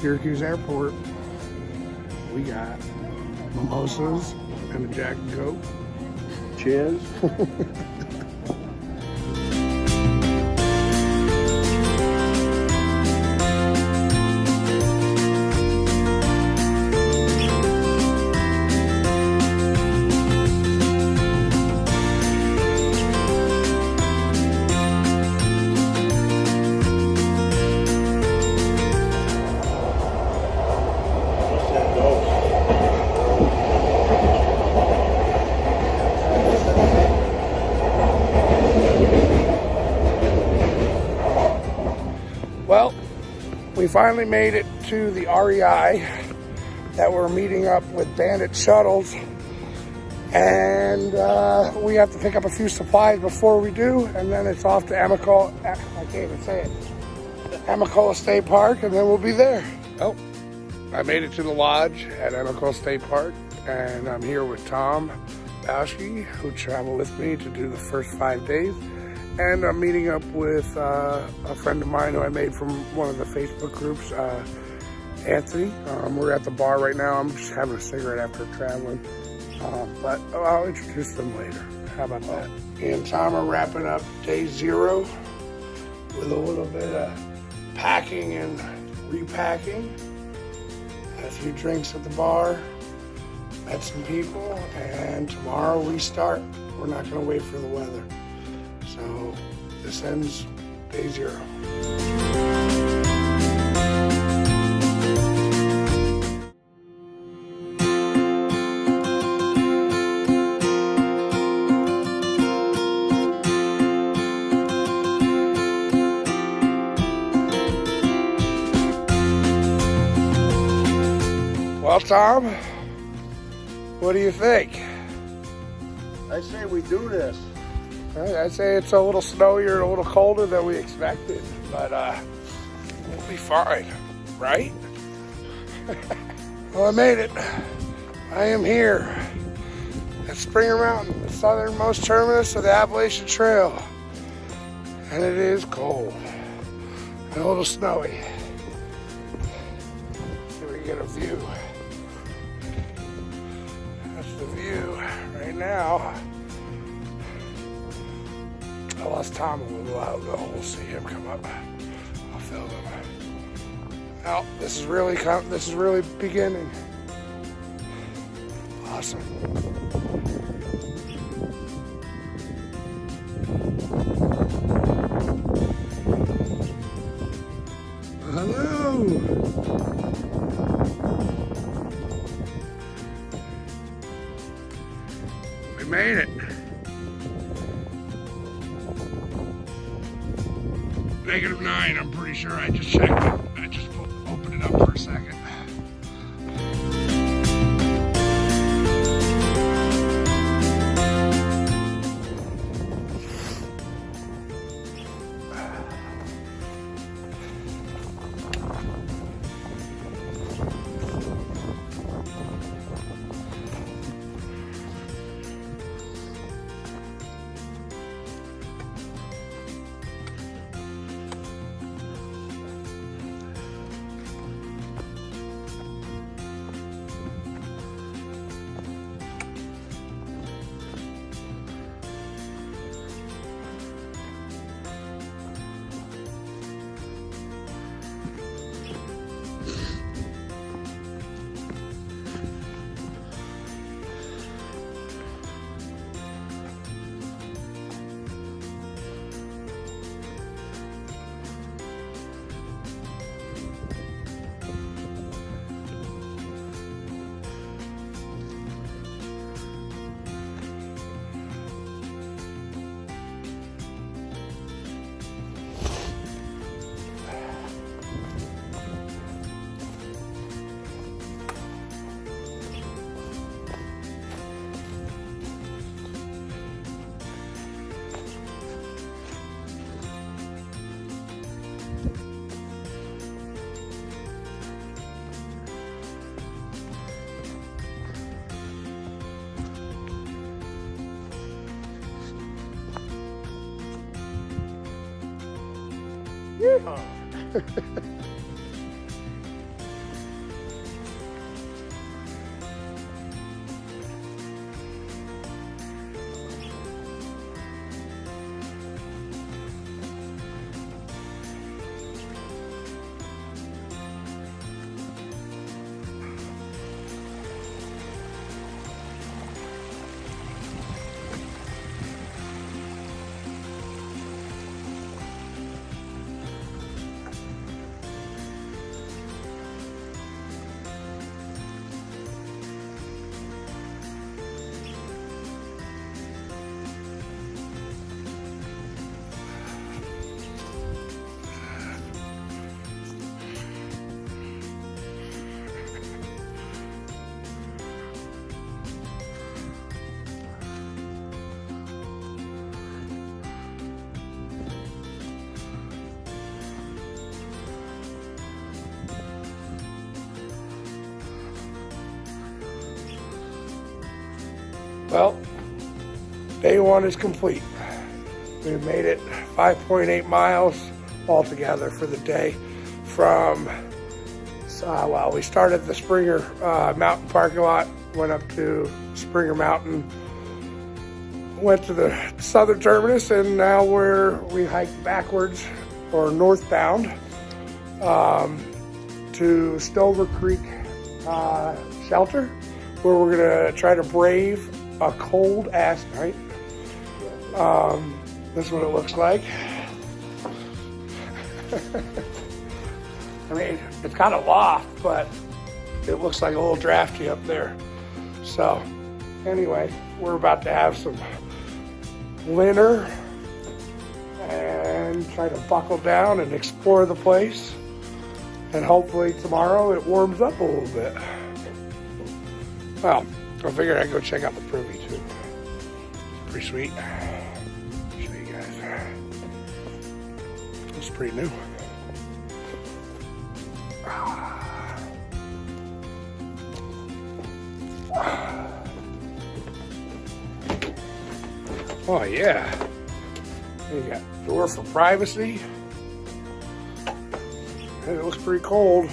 Syracuse Airport. We got mimosas and a Jack and Coke. Cheers. Well, we finally made it to the REI that we're meeting up with Bandit Shuttles, and we have to pick up a few supplies before we do, and then it's off to Amicola State Park, and then we'll be there. Oh, I made it to the lodge at Amicola State Park, and I'm here with Tom Bauschke, who traveled with me to do the first 5 days. And I'm meeting up with a friend of mine who I made from one of the Facebook groups, Anthony. We're at the bar right now. I'm just having a cigarette after traveling, but I'll introduce them later. How about that? Me and Tom are wrapping up day 0 with a little bit of packing and repacking. Had a few drinks at the bar, met some people, and tomorrow we start. We're not going to wait for the weather. So this ends day 0. Well, Tom, what do you think? I say we do this. I'd say it's a little snowier, a little colder than we expected, but we'll be fine, right? Well, I made it. I am here at Springer Mountain, the southernmost terminus of the Appalachian Trail, and it is cold and a little snowy. Let's see if we can get a view. That's the view right now. I lost Tom a little while ago. We'll see him come up. I'll film him. Now, this is really beginning. Awesome. Hello. We made it. -9, I'm pretty sure. I just checked it. I just opened it up for a second. Well, day one is complete. We made it 5.8 miles altogether for the day from, well, we started at the Springer Mountain parking lot, went up to Springer Mountain, went to the southern terminus, and now we hiked backwards or northbound to Stover Creek shelter, where we're gonna try to brave a cold ass night. This is what it looks like. I mean, it's kind of loft, but it looks like a little drafty up there. So anyway, we're about to have some dinner and try to buckle down and explore the place. And hopefully tomorrow it warms up a little bit. Well, I figured I'd go check out the privy too. It's pretty sweet. Show you guys. It's pretty new. Oh yeah. You got door for privacy. And it looks pretty cold.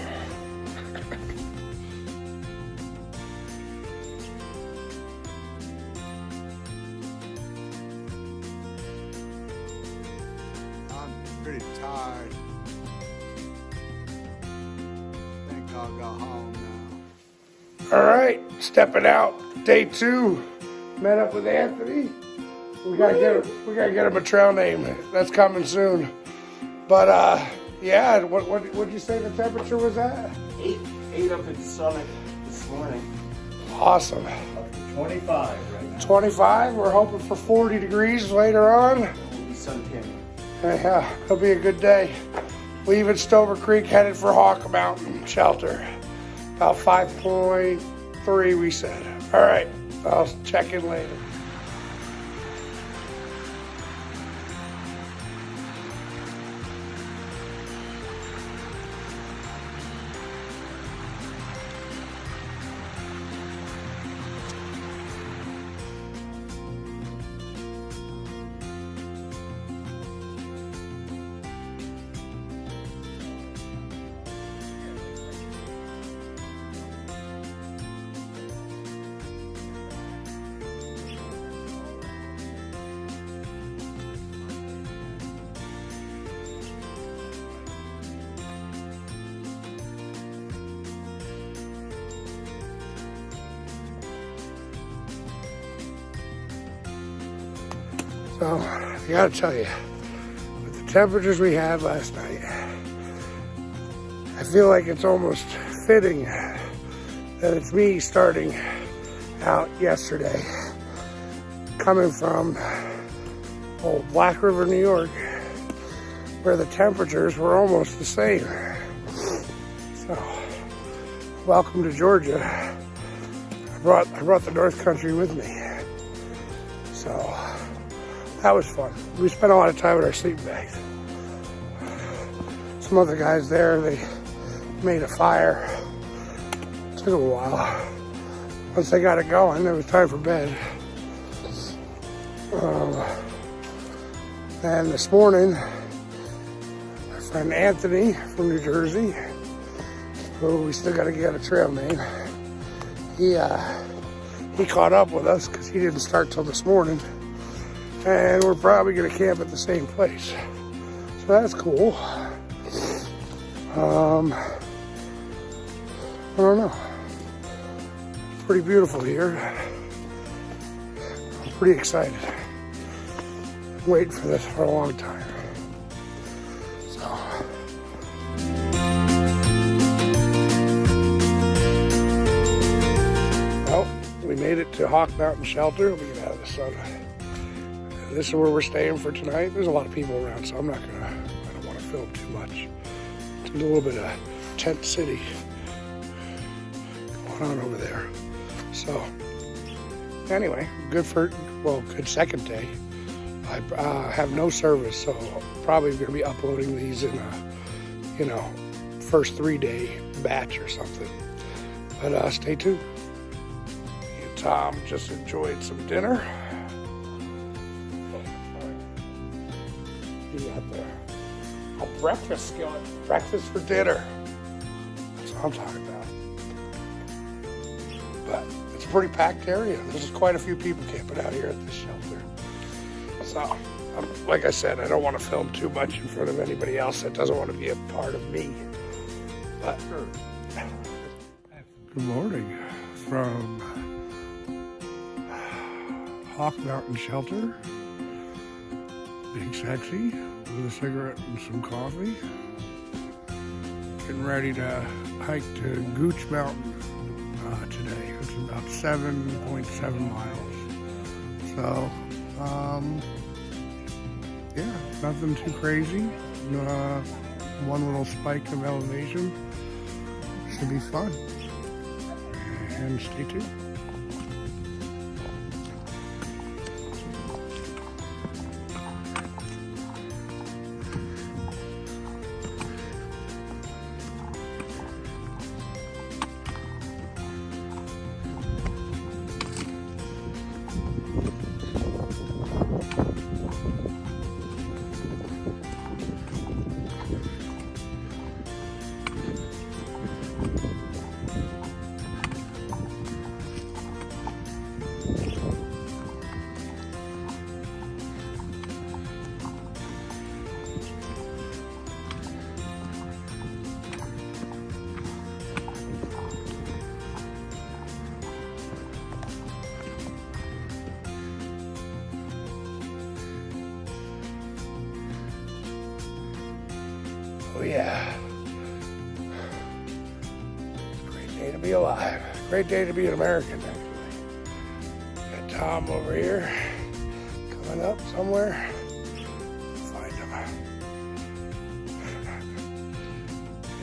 I'm pretty tired. I think I'll go home now. All right, stepping out. Day 2. Met up with Anthony. We gotta get him a trail name. That's coming soon. But yeah, what'd you say the temperature was at? 8 up in Summit this morning. Awesome. Up to 25 right now. 25. We're hoping for 40 degrees later on. We'll be suntanning. Yeah, it'll be a good day. Leaving Stover Creek, headed for Hawk Mountain shelter. About 5.3 we said. All right, I'll check in later. So, I gotta tell you, with the temperatures we had last night, I feel like it's almost fitting that it's me starting out yesterday, coming from old Black River, New York, where the temperatures were almost the same. So, welcome to Georgia. I brought the North Country with me. So, that was fun. We spent a lot of time in our sleeping bags. Some other guys there, they made a fire. It took a while. Once they got it going, it was time for bed. And this morning, my friend Anthony from New Jersey, who we still got to get a trail name, he caught up with us because he didn't start till this morning. And we're probably going to camp at the same place. So that's cool. I don't know. It's pretty beautiful here. I'm pretty excited. I'm waiting for this for a long time. So. Well, we made it to Hawk Mountain Shelter. We get out of the sun. This is where we're staying for tonight. There's a lot of people around, so I don't want to film too much. It's a little bit of tent city going on over there. So, anyway, good second day. I have no service, so I'm probably going to be uploading these in a, first 3-day batch or something. But stay tuned. Tom just enjoyed some dinner. He got a breakfast skillet. Breakfast for dinner. That's what I'm talking about. But it's a pretty packed area. There's quite a few people camping out here at this shelter. So, like I said, I don't want to film too much in front of anybody else that doesn't want to be a part of me. But good morning from Hawk Mountain Shelter. Being sexy with a cigarette and some coffee. Getting ready to hike to Gooch Mountain today. It's about 7.7 miles. So, yeah, nothing too crazy. One little spike of elevation. Should be fun. And stay tuned. Oh yeah, it's a great day to be alive. Great day to be an American, actually. Got Tom over here, coming up somewhere. Find him.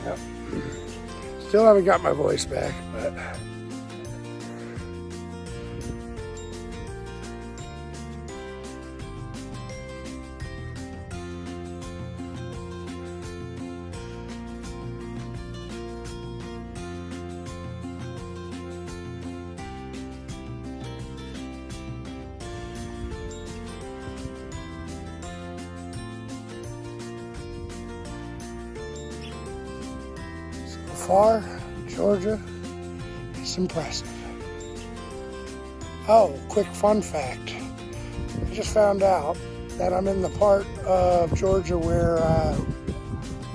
Yep. Still haven't got my voice back, but far, Georgia, it's impressive. Oh, quick fun fact. I just found out that I'm in the part of Georgia where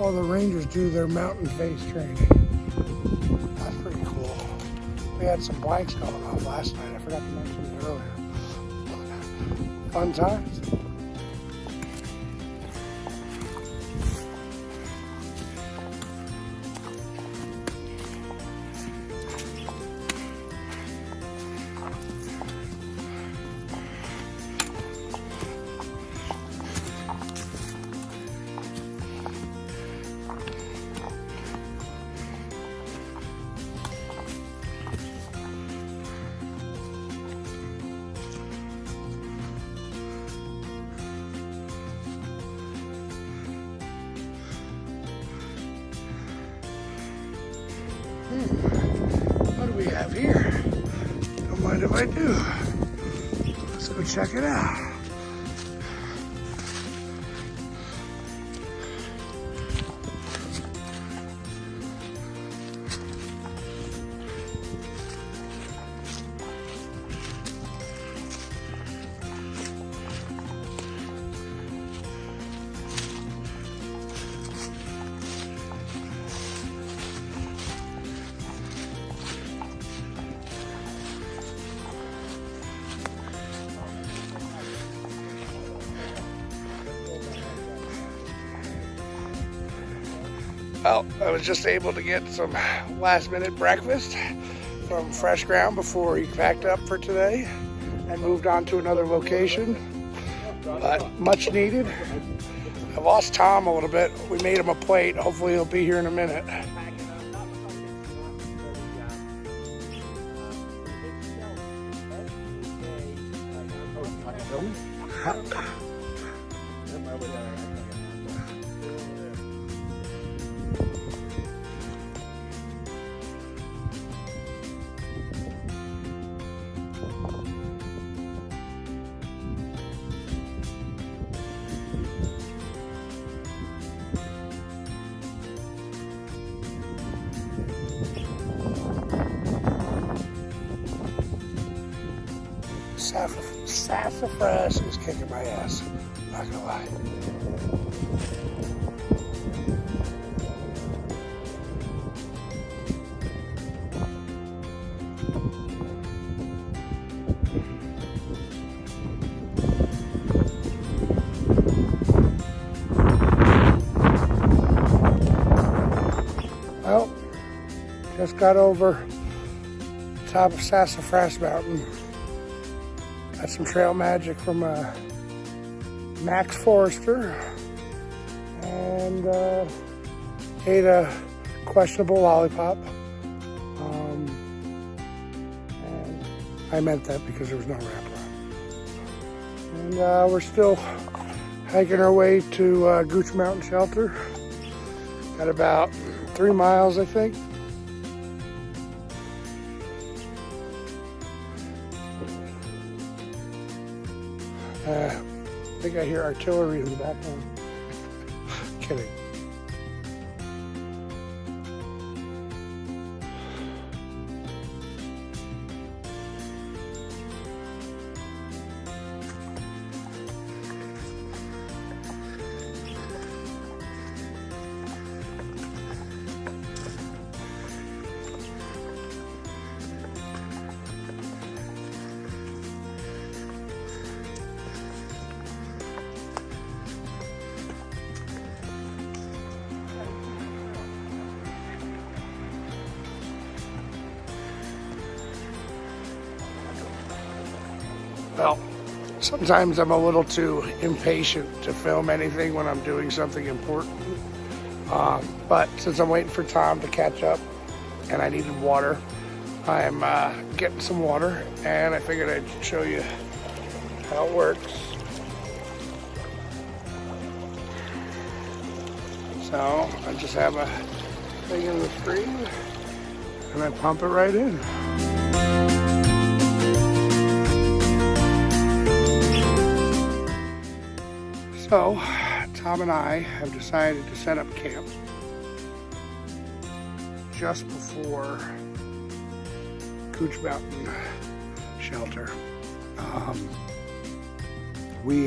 all the rangers do their mountain face training. That's pretty cool. We had some blanks going off last night. I forgot to mention it earlier. Fun times. What do we have here? Don't mind if I do. Let's go check it out. Well, I was just able to get some last minute breakfast from Fresh Ground before he packed up for today and moved on to another location, but much needed. I lost Tom a little bit. We made him a plate. Hopefully he'll be here in a minute. Sassafras is kicking my ass. Not gonna lie. Well, just got over the top of Sassafras Mountain. Got some trail magic from Max Forrester, and ate a questionable lollipop. And I meant that because there was no wrapper on. And we're still hiking our way to Gooch Mountain Shelter. Got about 3 miles, I think. I think I hear artillery in the background. Kidding. Well, sometimes I'm a little too impatient to film anything when I'm doing something important. But since I'm waiting for Tom to catch up and I needed water, I'm getting some water, and I figured I'd show you how it works. So I just have a thing in the screen and I pump it right in. So, Tom and I have decided to set up camp just before Gooch Mountain Shelter. We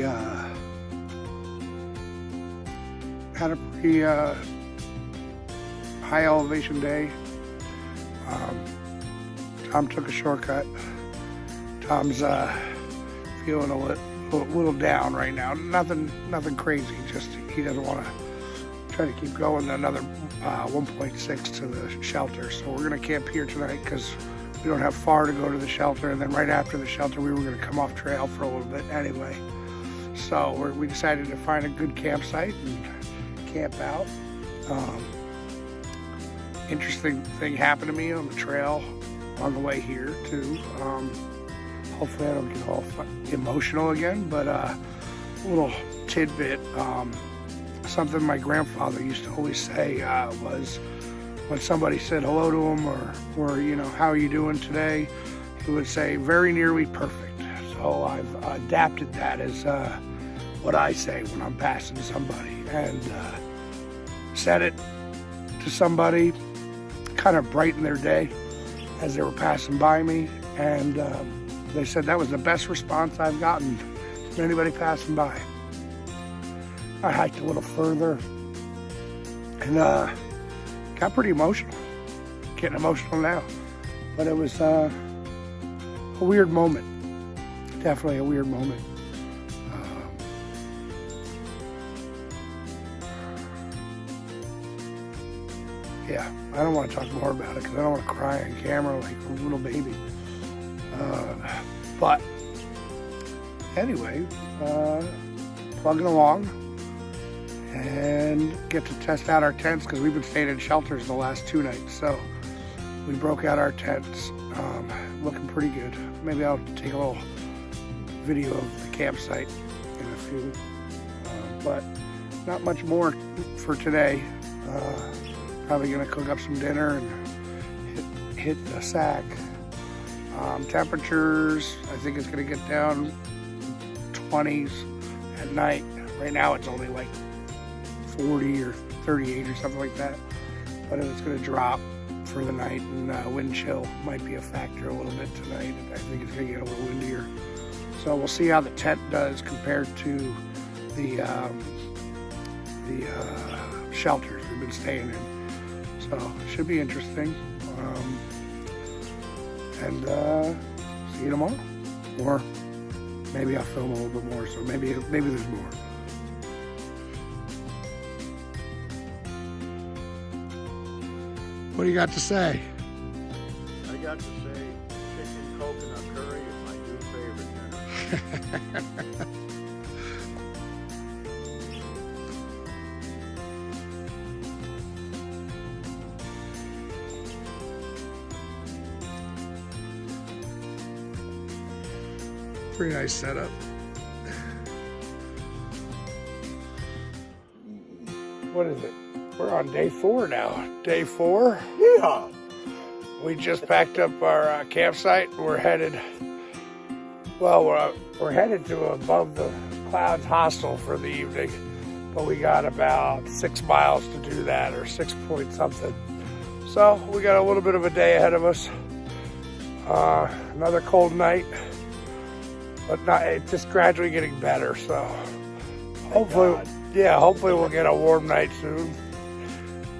had a pretty high elevation day. Tom took a shortcut. Tom's feeling a little down right now. Nothing crazy. Just he doesn't want to try to keep going another 1.6 to the shelter. So we're gonna camp here tonight because we don't have far to go to the shelter. And then right after the shelter, we were gonna come off trail for a little bit anyway. So we decided to find a good campsite and camp out. Interesting thing happened to me on the trail on the way here too. Hopefully I don't get all emotional again, but a little tidbit. Something my grandfather used to always say was when somebody said hello to him or you know, how are you doing today? He would say, very nearly perfect. So I've adapted that as what I say when I'm passing somebody, and said it to somebody, kind of brighten their day as they were passing by me, and they said that was the best response I've gotten from anybody passing by. I hiked a little further and got pretty emotional. Getting emotional now. But it was a weird moment. Definitely a weird moment. Yeah, I don't want to talk more about it because I don't want to cry on camera like a little baby. But anyway, plugging along and get to test out our tents because we've been staying in shelters the last 2 nights. So we broke out our tents, looking pretty good. Maybe I'll take a little video of the campsite in a few, but not much more for today. Probably gonna cook up some dinner and hit the sack. Temperatures, I think it's gonna get down 20s at night. Right now it's only like 40 or 38 or something like that. But it's gonna drop for the night, and wind chill might be a factor a little bit tonight. I think it's gonna get a little windier. So we'll see how the tent does compared to the shelters we've been staying in. So it should be interesting. See you tomorrow. Or maybe I'll film a little bit more, so maybe there's more. What do you got to say? I got to say, chicken coconut curry is my new favorite dinner. Pretty nice setup. What is it? We're on day 4 now. Day 4. Yeah. We just packed up our campsite. We're headed. Well, we're headed to Above the Clouds hostel for the evening, but we got about 6 miles to do that, or 6 point something. So we got a little bit of a day ahead of us. Another cold night. But it's just gradually getting better, so hopefully, yeah, hopefully we'll get a warm night soon.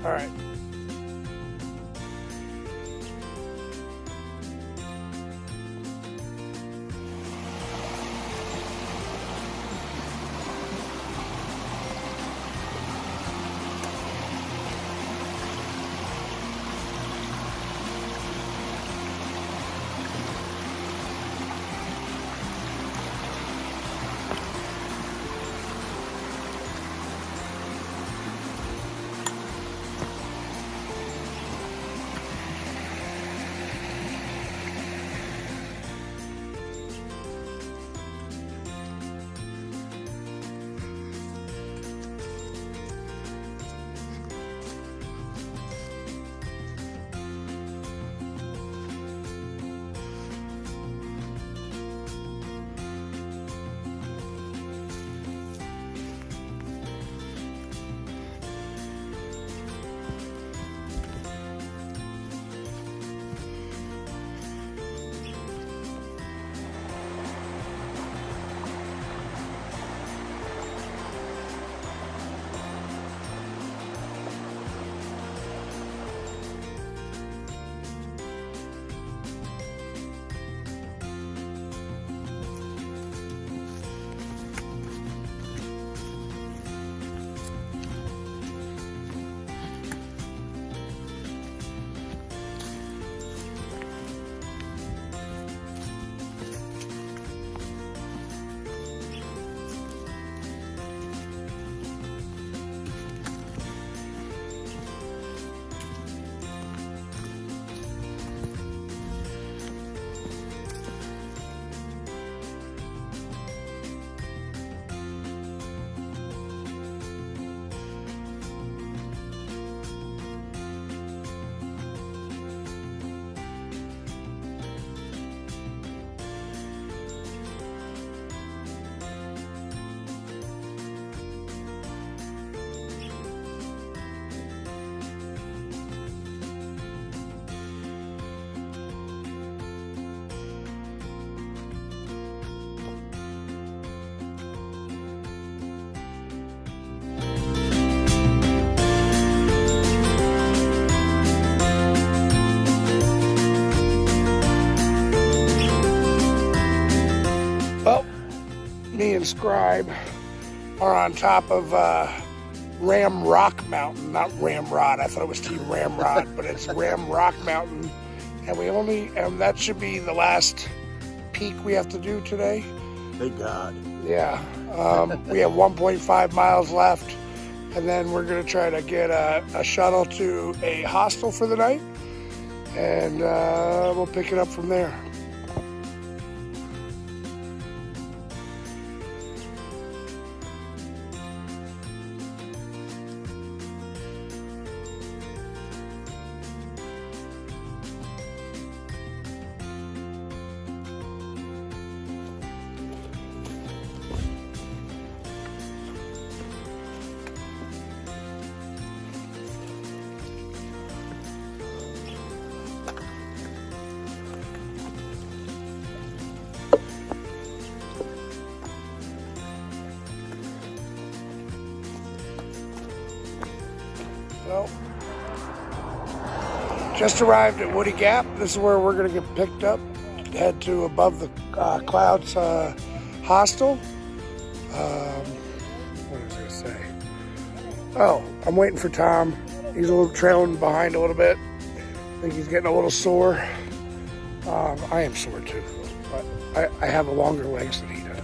All right. Me and Scribe are on top of Ramrock Mountain, not Ramrod. I thought it was Team Ramrod, but it's Ramrock Mountain, and that should be the last peak we have to do today. Thank God. Yeah, we have 1.5 miles left, and then we're gonna try to get a shuttle to a hostel for the night, and we'll pick it up from there. Well, just arrived at Woody Gap. This is where we're going to get picked up. Head to Above the Clouds hostel. What was I going to say? Oh, I'm waiting for Tom. He's a little trailing behind a little bit. I think he's getting a little sore. I am sore too, but I have longer legs than he does.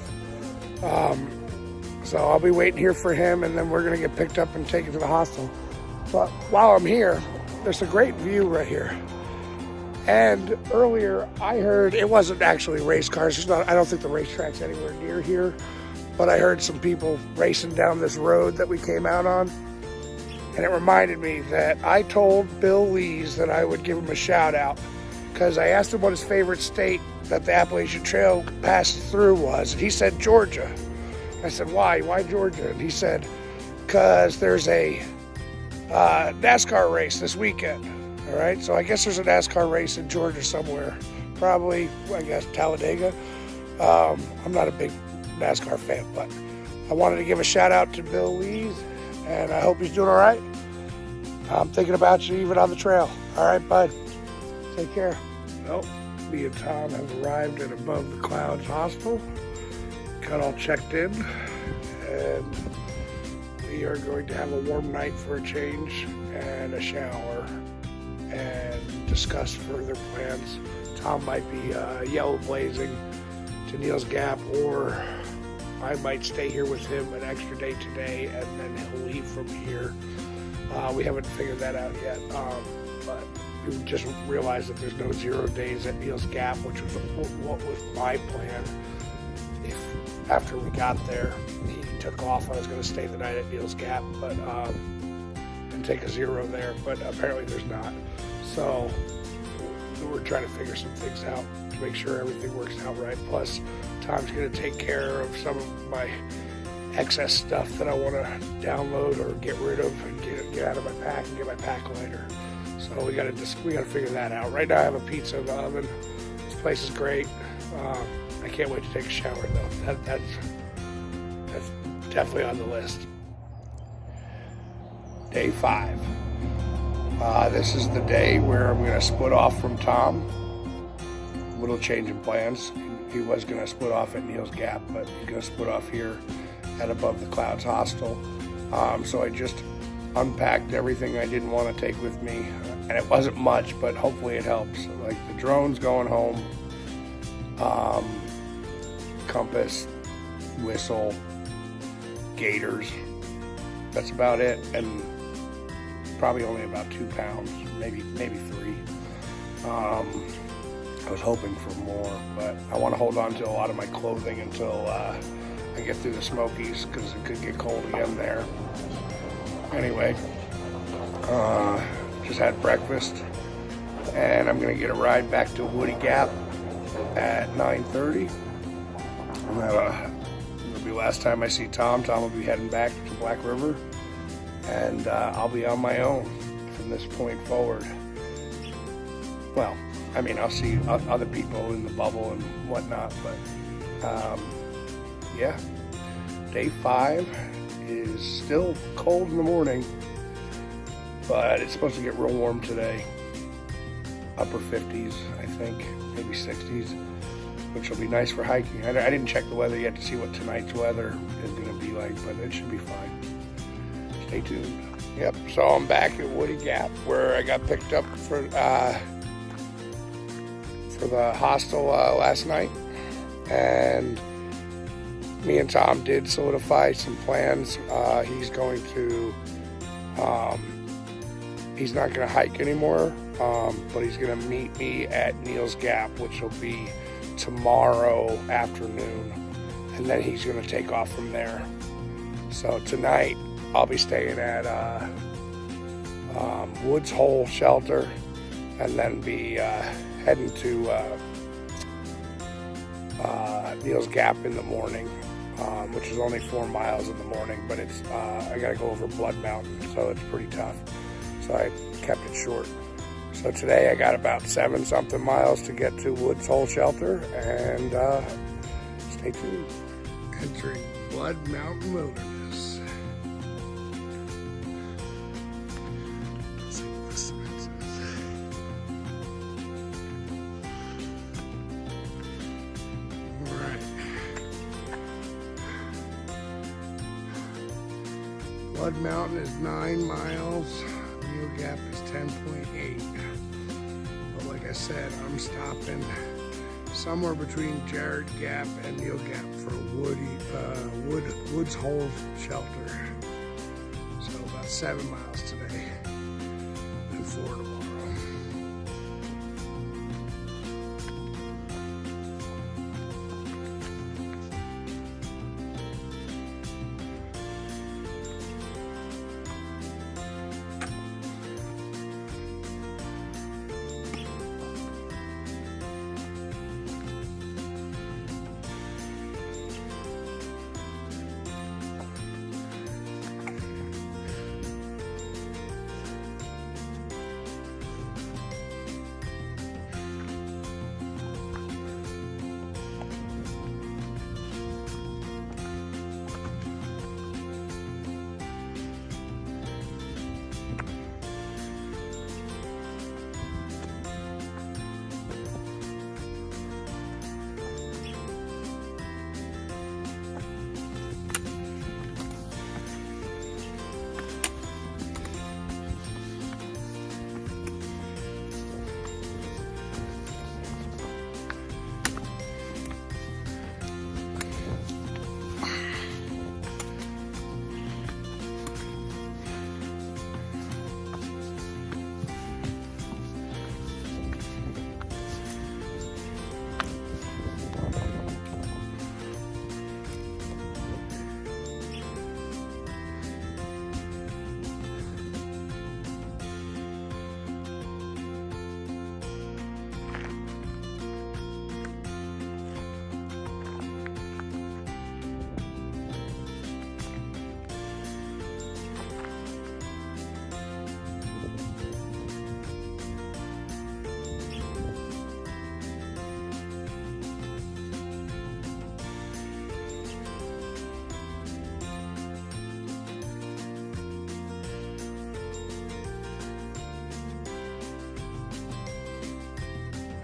So I'll be waiting here for him, and then we're going to get picked up and taken to the hostel. But while I'm here, there's a great view right here. And earlier I heard, it wasn't actually race cars. I don't think the racetrack's anywhere near here. But I heard some people racing down this road that we came out on. And it reminded me that I told Bill Lees that I would give him a shout out. Because I asked him what his favorite state that the Appalachian Trail passes through was. And he said Georgia. I said, why? Why Georgia? And he said, because there's a NASCAR race this weekend. All right, so I guess there's a NASCAR race in Georgia somewhere. Probably, I guess, Talladega. I'm not a big NASCAR fan, but I wanted to give a shout out to Bill Lees, and I hope he's doing all right. I'm thinking about you even on the trail. All right, bud. Take care. Well, me and Tom have arrived at Above the Clouds hostel. Got all checked in, and we are going to have a warm night for a change and a shower and discuss further plans. Tom might be yellow blazing to Neil's Gap, or I might stay here with him an extra day today, and then he'll leave from here. We haven't figured that out yet, but we just realized that there's no 0 days at Neil's Gap, which was what was my plan. If after we got there, he took off, I was going to stay the night at Neil's Gap, but and take a 0 there, but apparently there's not. So we're trying to figure some things out to make sure everything works out right. Plus, Tom's going to take care of some of my excess stuff that I want to download or get rid of and get out of my pack and get my pack lighter. So we got to figure that out. Right now I have a pizza in the oven. This place is great. I can't wait to take a shower though. That's definitely on the list. Day 5. This is the day where I'm going to split off from Tom. A little change in plans. He was going to split off at Neil's Gap, but he's going to split off here at Above the Clouds hostel. So I just unpacked everything I didn't want to take with me, and it wasn't much, but hopefully it helps. Like the drone's going home, compass, whistle, gaiters. That's about it, and probably only about 2 pounds, maybe 3. I was hoping for more, but I want to hold on to a lot of my clothing until I get through the Smokies, because it could get cold again there. Anyway, just had breakfast, and I'm going to get a ride back to Woody Gap at 9:30. And that'll be the last time I see Tom. Tom will be heading back to Black River, and I'll be on my own from this point forward. Well, I mean, I'll see other people in the bubble and whatnot, but yeah. Day 5 is still cold in the morning, but it's supposed to get real warm today. Upper 50s, I think, maybe 60s, which will be nice for hiking. I didn't check the weather yet to see what tonight's weather is going to be like, but it should be fine. Stay tuned. Yep, so I'm back at Woody Gap, where I got picked up for the hostel last night, and me and Tom did solidify some plans. He's going to, he's not going to hike anymore, but he's going to meet me at Neil's Gap, which will be tomorrow afternoon, and then he's going to take off from there. So tonight I'll be staying at Woods Hole Shelter, and then be heading to Neil's Gap in the morning, which is only 4 miles in the morning, but it's I gotta go over Blood Mountain, so it's pretty tough. So I kept it short. So today I got about 7-something miles to get to Woods Hole Shelter, and stay tuned. Entering Blood Mountain Wilderness. Blood Mountain is 9 miles. Neal Gap is 10.8. But like I said, I'm stopping somewhere between Jared Gap and Neal Gap for Woods Hole Shelter. So about 7 miles today and 4 tomorrow.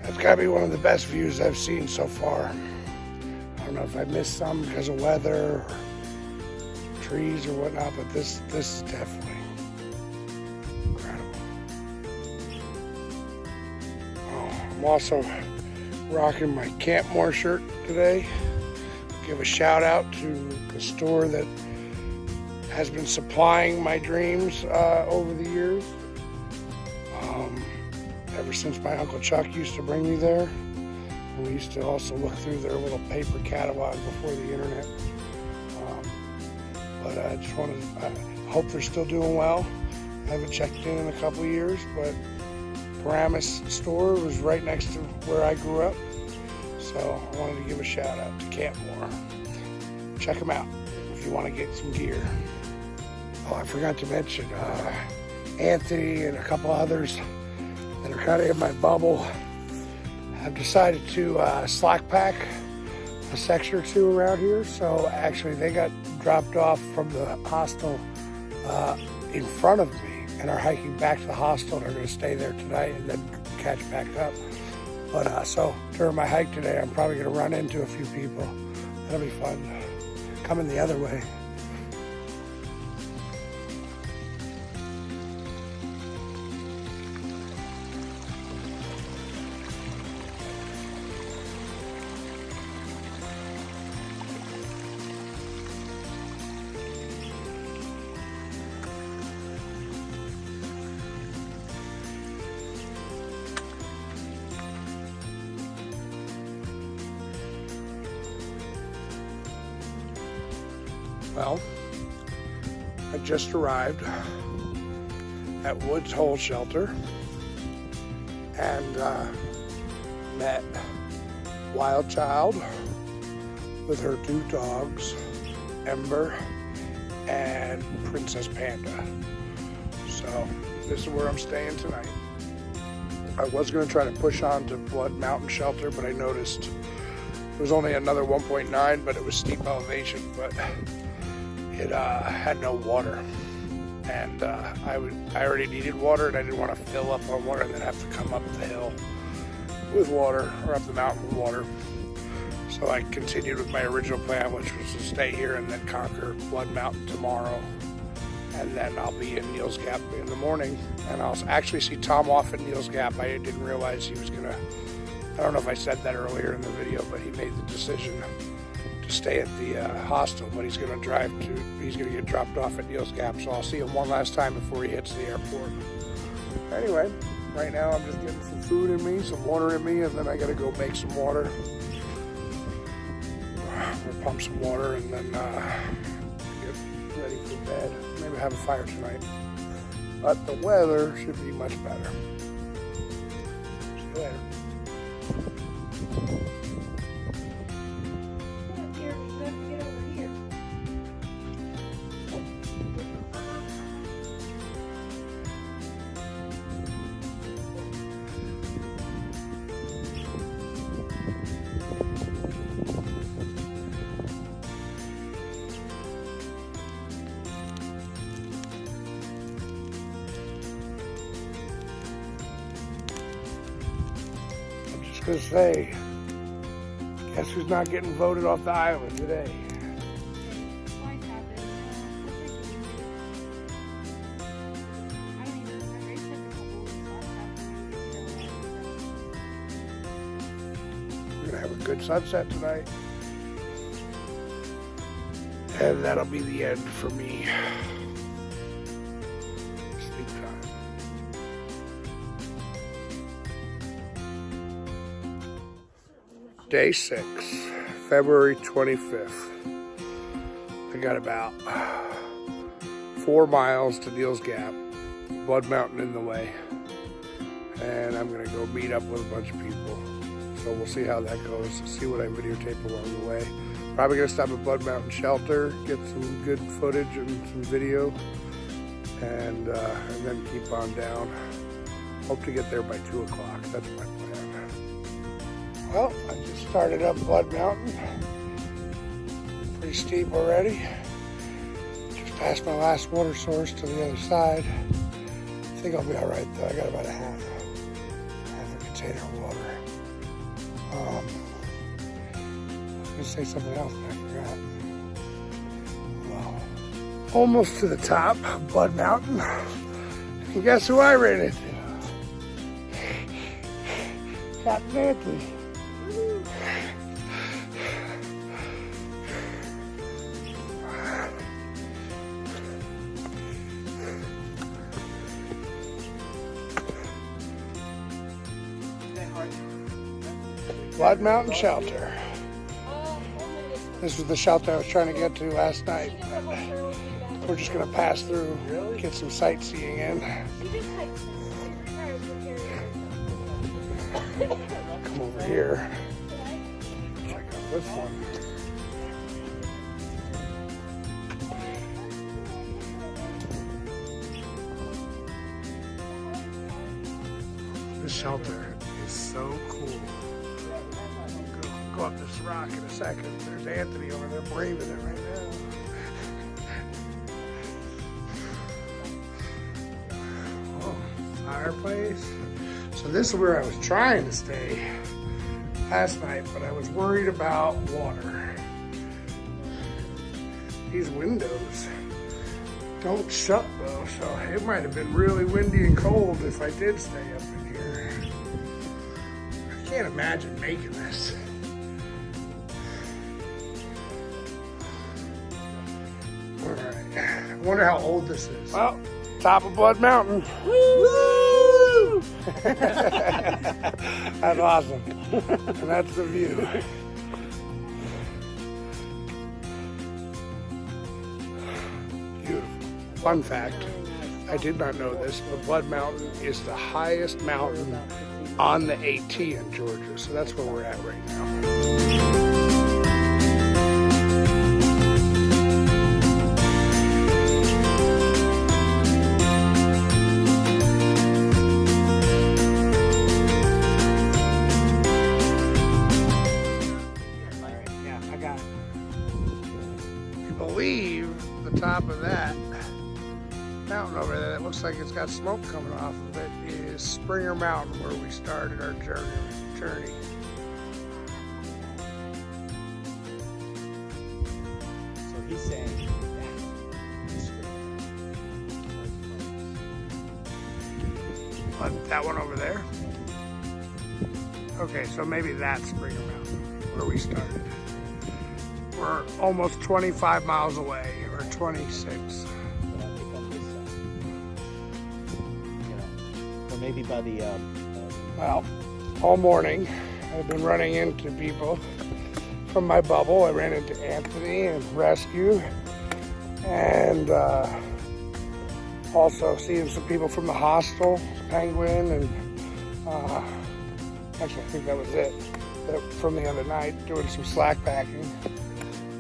That's gotta be one of the best views I've seen so far. I don't know if I missed some because of weather or trees or whatnot, but this is definitely incredible. Oh, I'm also rocking my Campmore shirt today. Give a shout out to the store that has been supplying my dreams over the years. Ever since my Uncle Chuck used to bring me there. And we used to also look through their little paper catalog before the internet. But I just wanted to, I hope they're still doing well. I haven't checked in a couple of years, but Paramus store was right next to where I grew up. So I wanted to give a shout out to Campmore. Check them out if you want to get some gear. Oh, I forgot to mention Anthony and a couple others that are kind of in my bubble. I've decided to slack pack a section or two around here. So actually they got dropped off from the hostel in front of me and are hiking back to the hostel. They're going to stay there tonight and then catch back up. But so during my hike today, I'm probably going to run into a few people. That'll be fun. Coming the other way. Well, I just arrived at Woods Hole Shelter and met Wild Child with her 2 dogs, Ember and Princess Panda. So this is where I'm staying tonight. I was going to try to push on to Blood Mountain Shelter, but I noticed it was only another 1.9, but it was steep elevation, but it had no water, and I already needed water, and I didn't want to fill up on water and then have to come up the hill with water or up the mountain with water. So I continued with my original plan, which was to stay here and then conquer Blood Mountain tomorrow and then I'll be in Neal's Gap in the morning, and I'll actually see Tom off at Neal's Gap. I didn't realize he was gonna, I don't know if I said that earlier in the video, but he made the decision to stay at the hostel, but he's gonna he's gonna get dropped off at Neal's Gap, so I'll see him one last time before he hits the airport. Anyway, right now I'm just getting some food in me, some water in me, and then I gotta go make some water. Or pump some water and then get ready for bed. Maybe have a fire tonight. But the weather should be much better. See you later. To say, guess who's not getting voted off the island today? We're gonna have a good sunset tonight, and that'll be the end for me. Sleep time. Day 6, February 25th. I got about 4 miles to Neal's Gap, Blood Mountain in the way, and I'm gonna go meet up with a bunch of people. So we'll see how that goes, see what I videotape along the way. Probably gonna stop at Blood Mountain Shelter, get some good footage and some video, and then keep on down. Hope to get there by 2 o'clock, that's my plan. Well, I just started up Blood Mountain. Pretty steep already. Just passed my last water source to the other side. I think I'll be all right though. I got about half a container of water. I was gonna say something else, but I forgot. Well, almost to the top of Blood Mountain. And guess who I ran into? Captain Anthony. Blood Mountain Shelter. This was the shelter I was trying to get to last night. We're just going to pass through, get some sightseeing in. Come over here. Check out this one. This shelter is so cool. Go up this rock in a second. There's Anthony over there braving it right now. Oh, fireplace. So this is where I was trying to stay last night, but I was worried about water. These windows don't shut though, so it might have been really windy and cold if I did stay up in here. I can't imagine making this. I wonder how old this is. Well, top of Blood Mountain. Woo! That's awesome. And that's the view. Beautiful. Fun fact, I did not know this, but Blood Mountain is the highest mountain on the AT in Georgia. So that's where we're at right now. The top of that mountain over there that looks like it's got smoke coming off of it is Springer Mountain, where we started our journey. So he's saying that is Springer. But that one over there. Okay, so maybe that's Springer Mountain, where we started. We're almost 25 miles away, or 26. Or maybe by the... Well, all morning I've been running into people from my bubble. I ran into Anthony and Rescue, and also seeing some people from the hostel, Penguin, and actually I think that was it, from the other night, doing some slack packing.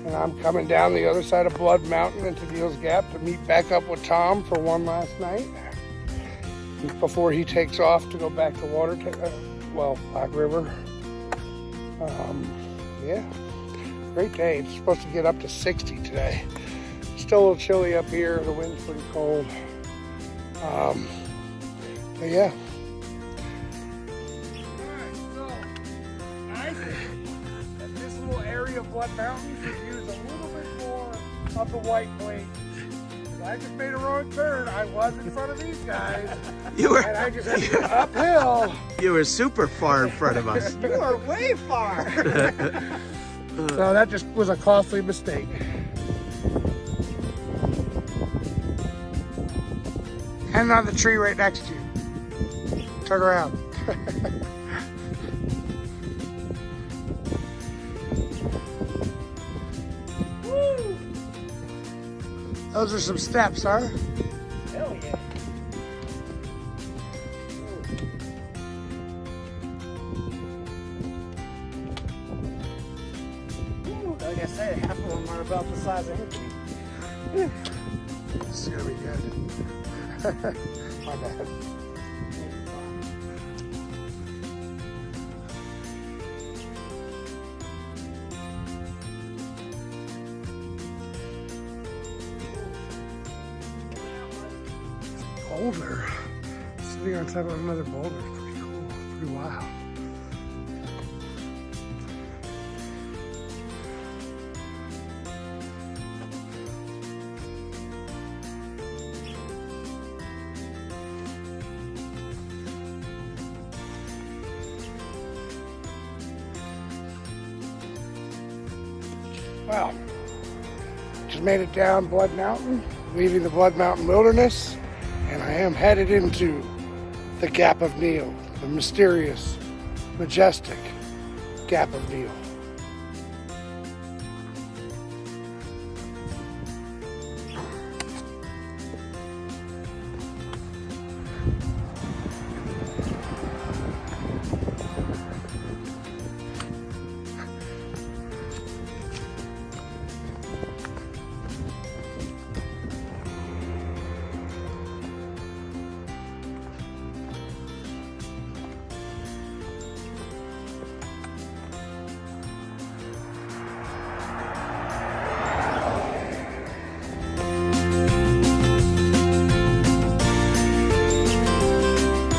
And I'm coming down the other side of Blood Mountain into Neal's Gap to meet back up with Tom for one last night before he takes off to go back to Black River. Yeah, great day. It's supposed to get up to 60 today. Still a little chilly up here. The wind's pretty cold. But yeah. Alright, so I think that this little area of Blood Mountain could use a little bit more of the white plate. I just made a wrong turn. I was in front of these guys. And I just had to go uphill. You were super far in front of us. You are way far. So that just was a costly mistake. And on the tree right next to you. Turn around. Woo! Those are some steps, huh? Hell yeah. Like I said, half of them are about the size of him. This is gonna be good. My bad. Boulder. Sitting on top of another boulder is pretty cool. Pretty wild. Well, just made it down Blood Mountain, leaving the Blood Mountain Wilderness, and I am headed into the Gap of Neal, the mysterious, majestic Gap of Neal.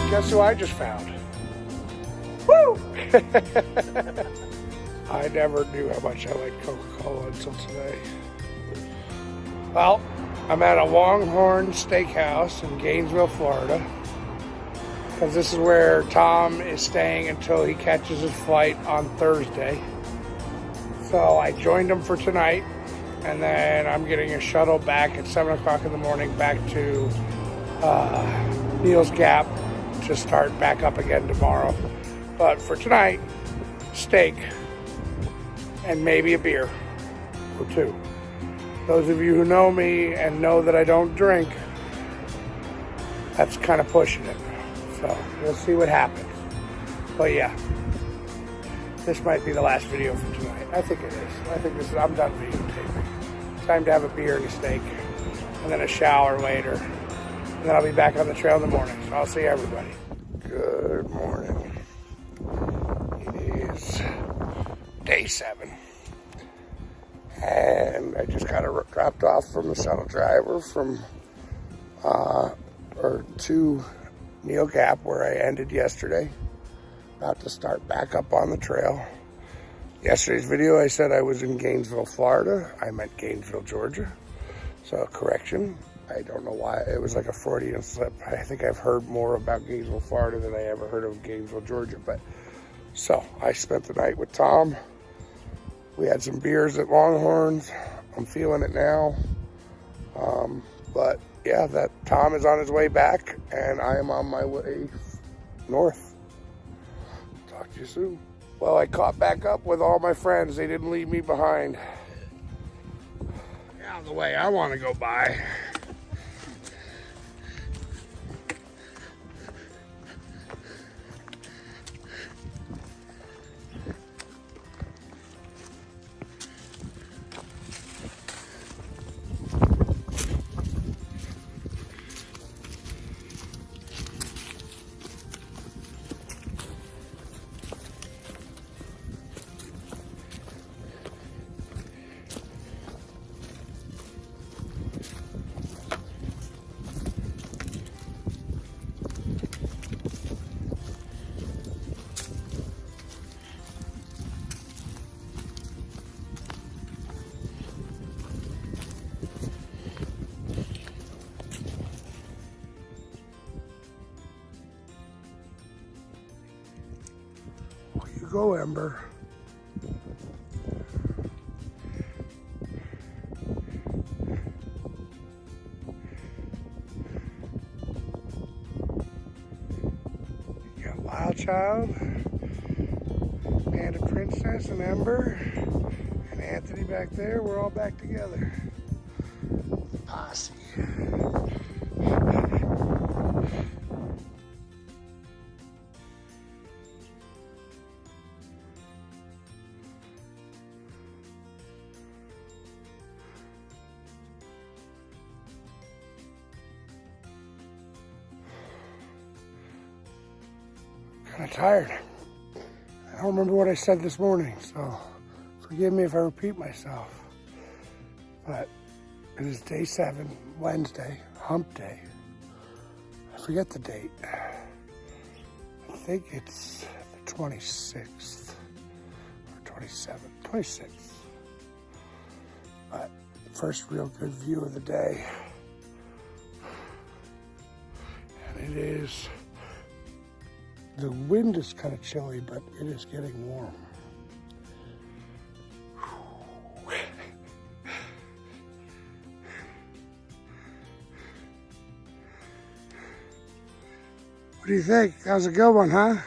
Guess who I just found? Woo! I never knew how much I liked Coca-Cola until today. Well, I'm at a Longhorn Steakhouse in Gainesville, Florida, because this is where Tom is staying until he catches his flight on Thursday. So I joined him for tonight, and then I'm getting a shuttle back at 7 o'clock in the morning back to Neal's Gap to start back up again tomorrow. But for tonight, steak and maybe a beer or two. Those of you who know me and know that I don't drink, that's kind of pushing it. So we'll see what happens. But yeah, this might be the last video for tonight. I think it is. I think this is, I'm done videotaping. Time to have a beer and a steak, and then a shower later. And then I'll be back on the trail in the morning. So I'll see everybody. Good morning. It is day 7. And I just got dropped off from the shuttle driver to Neal Gap, where I ended yesterday. About to start back up on the trail. Yesterday's video I said I was in Gainesville, Florida. I meant Gainesville, Georgia. So correction. I don't know why. It was like a Freudian slip. I think I've heard more about Gainesville, Florida than I ever heard of Gainesville, Georgia. But so I spent the night with Tom. We had some beers at Longhorns. I'm feeling it now. But yeah, that Tom is on his way back and I am on my way north. Talk to you soon. Well, I caught back up with all my friends. They didn't leave me behind. Get out of the way, I want to go by. Go, Ember. You got Wild Child, Panda Princess, and Ember, and Anthony back there. We're all back together. Posse. Kind of tired. I don't remember what I said this morning, so forgive me if I repeat myself. But it is day 7, Wednesday, hump day. I forget the date. I think it's the 26th or 27th, 26th. But first real good view of the day. And it is, the wind is kind of chilly, but it is getting warm. What do you think? That was a good one, huh?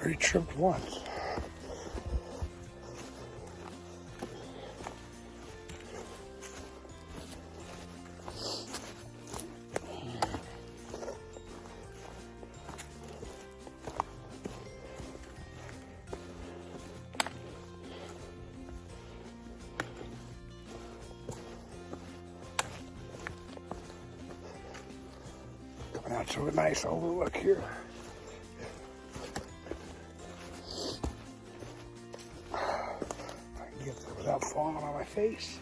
Already tripped once. Coming out to a nice overlook here. Without falling on my face.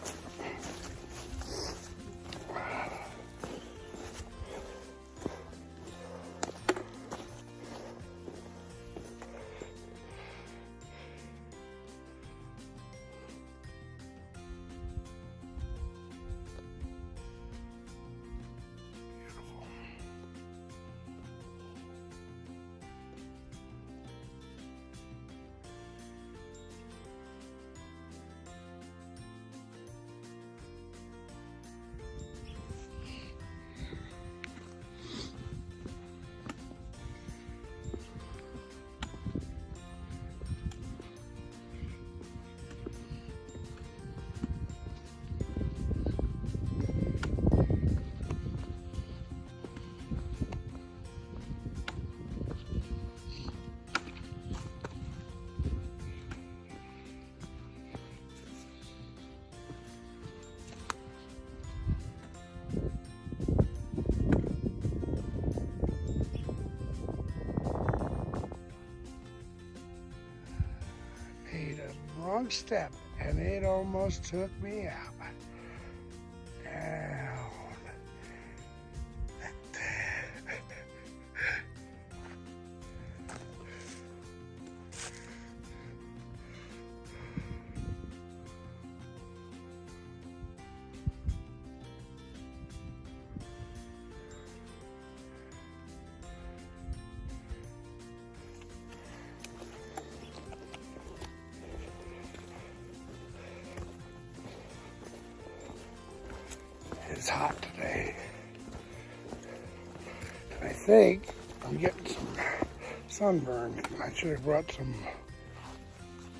wrong step and it almost took me out. Down. It's hot today. And I think I'm getting some sunburn. I should have brought some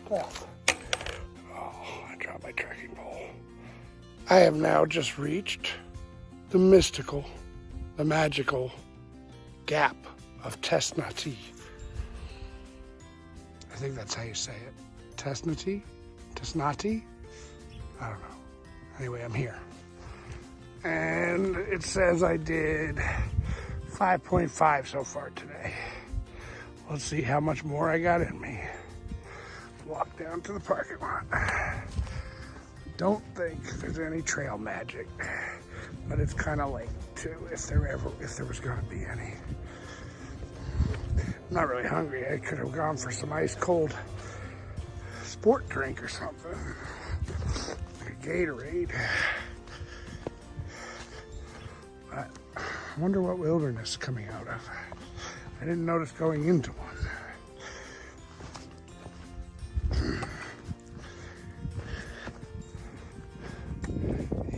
cloth. Oh, I dropped my trekking pole. I have now just reached the mystical, the magical gap of Tesnati. I think that's how you say it. Tesnati? Tesnati? I don't know. Anyway, I'm here. And it says I did 5.5 so far today. Let's see how much more I got in me. Walk down to the parking lot. Don't think there's any trail magic, but it's kind of late too, if there was going to be any. I'm not really hungry. I could have gone for some ice cold sport drink or something, like a Gatorade. But I wonder what wilderness is coming out of. I didn't notice going into one.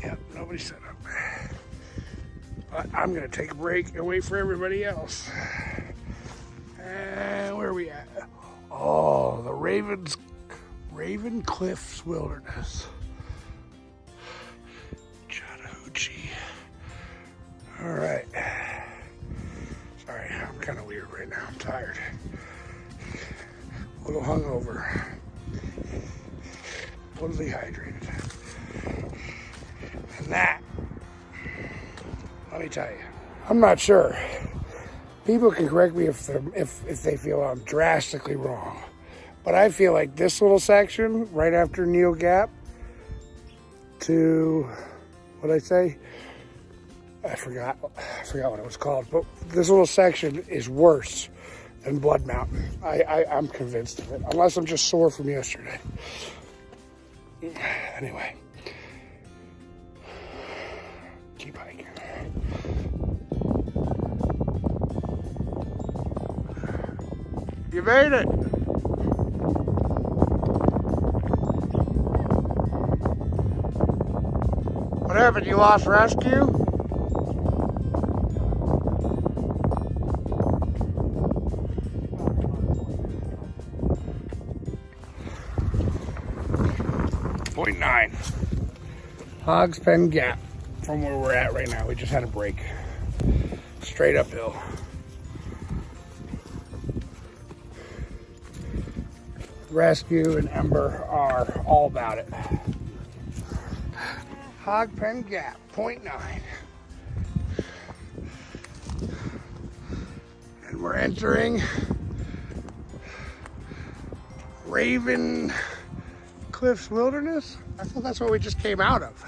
Yep, nobody set up. But I'm gonna take a break and wait for everybody else. And where are we at? Oh, the Raven Cliffs Wilderness. Chattahoochee. All right. Sorry, I'm kind of weird right now. I'm tired. A little hungover. A little dehydrated. And that, let me tell you, I'm not sure. People can correct me if they feel I'm drastically wrong. But I feel like this little section, right after Neal Gap to, what'd I say? I forgot what it was called, but this little section is worse than Blood Mountain. I'm convinced of it, unless I'm just sore from yesterday. Anyway, keep hiking. You made it! What happened? You lost rescue? .9 Hogs Pen Gap from where we're at right now. We just had a break. Straight uphill. Rescue and Ember are all about it. Hog Pen Gap, .9. And we're entering Raven Cliffs Wilderness? I thought that's what we just came out of.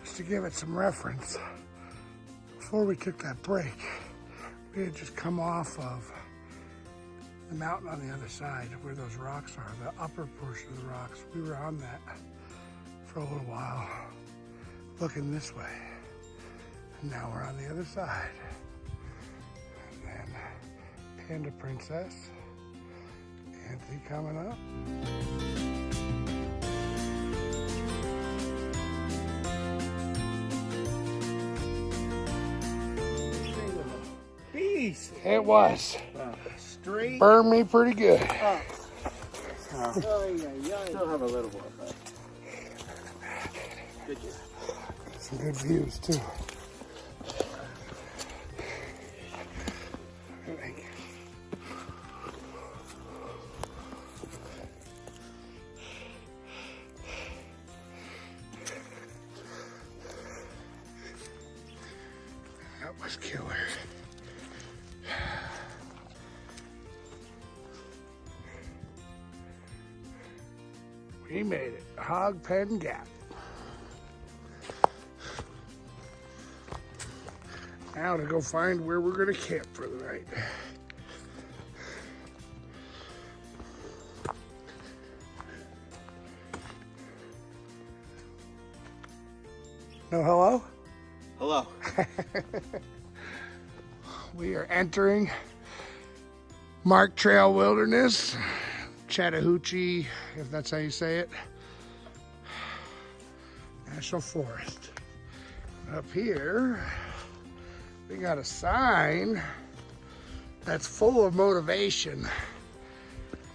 Just to give it some reference, before we took that break, we had just come off of the mountain on the other side where those rocks are, the upper portion of the rocks. We were on that for a little while, looking this way. And now we're on the other side. And then Panda Princess. Anthony coming up. Beast! It was. Straight. Burned me pretty good. Up. Still have a little more, but good job. Some good views too. Thank you. That was killer. We made it. Hog Pen Gap. Now to go find where we're gonna camp for the night. No hello? Hello. We are entering Mark Trail Wilderness, Chattahoochee, if that's how you say it, National Forest. Up here, we got a sign that's full of motivation.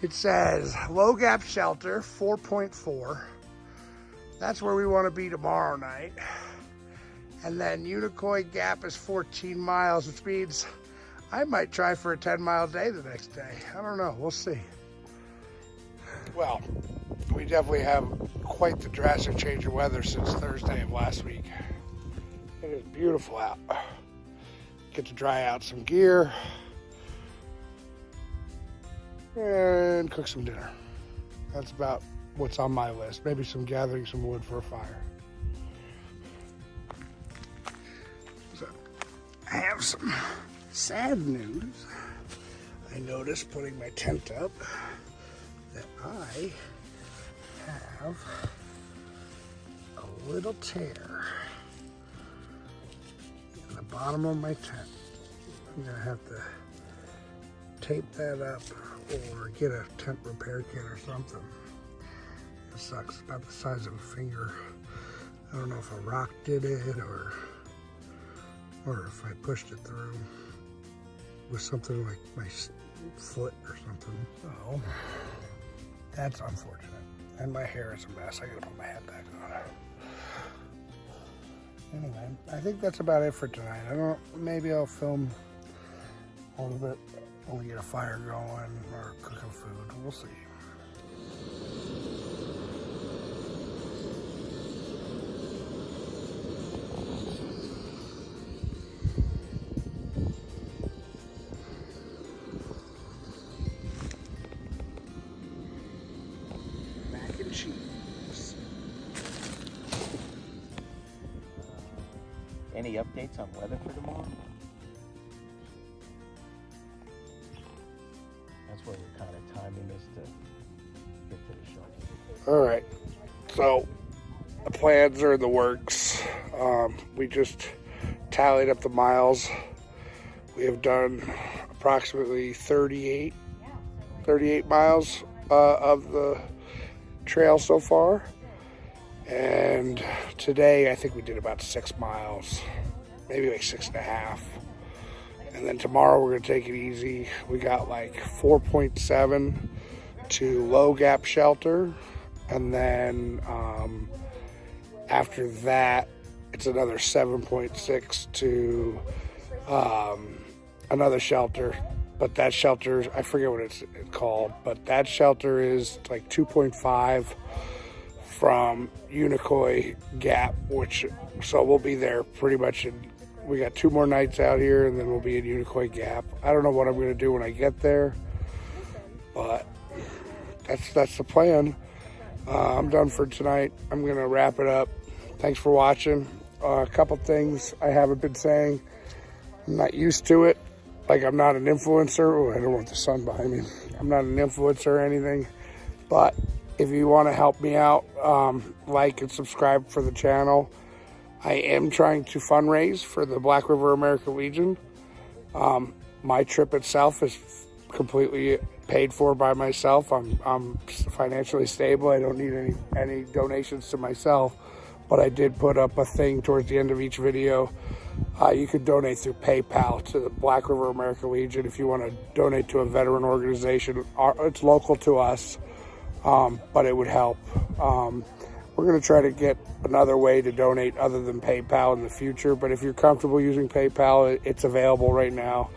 It says, Low Gap Shelter 4.4. That's where we want to be tomorrow night. And then Unicoi Gap is 14 miles, which means I might try for a 10-mile day the next day. I don't know, we'll see. Well, we definitely have quite the drastic change of weather since Thursday of last week. It is beautiful out. Get to dry out some gear and cook some dinner. That's about what's on my list. Maybe gathering some wood for a fire. So, I have some sad news. I noticed putting my tent up that I have a little tear in the bottom of my tent. I'm gonna have to tape that up or get a tent repair kit or something. It sucks. About the size of a finger. I don't know if a rock did it or if I pushed it through with something like my foot or something. So that's unfortunate. And my hair is a mess. I gotta put my hat back on. Anyway, I think that's about it for tonight. Maybe I'll film a little bit when we get a fire going or cooking food. We'll see. Mac and cheese. Any updates on weather for tomorrow? That's where we're kind of timing this to get to the show. All right, so the plans are in the works. We just tallied up the miles. We have done approximately 38 miles of the trail so far. And today I think we did about 6 miles, maybe like 6.5. And then tomorrow we're gonna take it easy. We got like 4.7 to Low Gap Shelter. And then after that, it's another 7.6 to another shelter. But that shelter, I forget what it's called, but that shelter is like 2.5 from Unicoi Gap, so we'll be there pretty much. We got 2 more nights out here, and then we'll be in Unicoi Gap. I don't know what I'm going to do when I get there, but that's the plan. I'm done for tonight. I'm going to wrap it up. Thanks for watching. A couple things I haven't been saying. I'm not used to it. Like, I'm not an influencer. Oh, I don't want the sun behind me. I'm not an influencer or anything, but if you want to help me out, like and subscribe for the channel. I am trying to fundraise for the Black River American Legion. My trip itself is completely paid for by myself. I'm financially stable. I don't need any donations to myself, but I did put up a thing towards the end of each video. You could donate through PayPal to the Black River American Legion if you want to donate to a veteran organization. It's local to us. But it would help. We're going to try to get another way to donate other than PayPal in the future. But if you're comfortable using PayPal, it's available right now.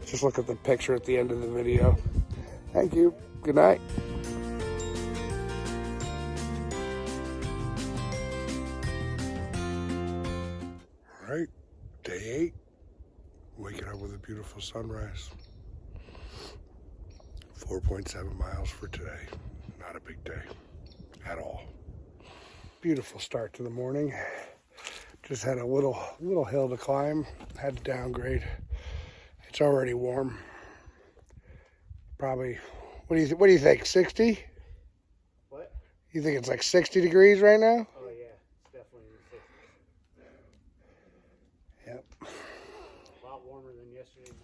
Just look at the picture at the end of the video. Thank you. Good night. All right, day 8. Waking up with a beautiful sunrise. 4.7 miles for today. Not a big day. at all. Beautiful start to the morning. Just had a little hill to climb. Had to downgrade. It's already warm. Probably. What do you think? 60? What? You think it's like 60 degrees right now? Oh yeah, it's definitely in the 60s. Yep. A lot warmer than yesterday morning.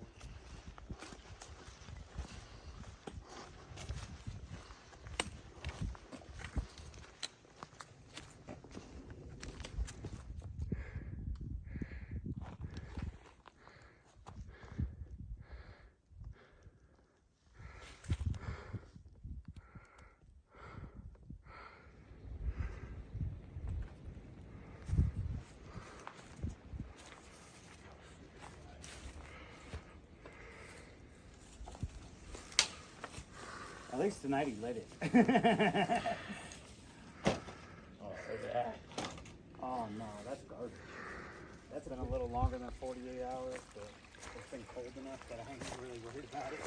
At least tonight he lit it. Oh, so that. Oh no, that's garbage. That's been a little longer than 48 hours, but it's been cold enough that I ain't really worried about it.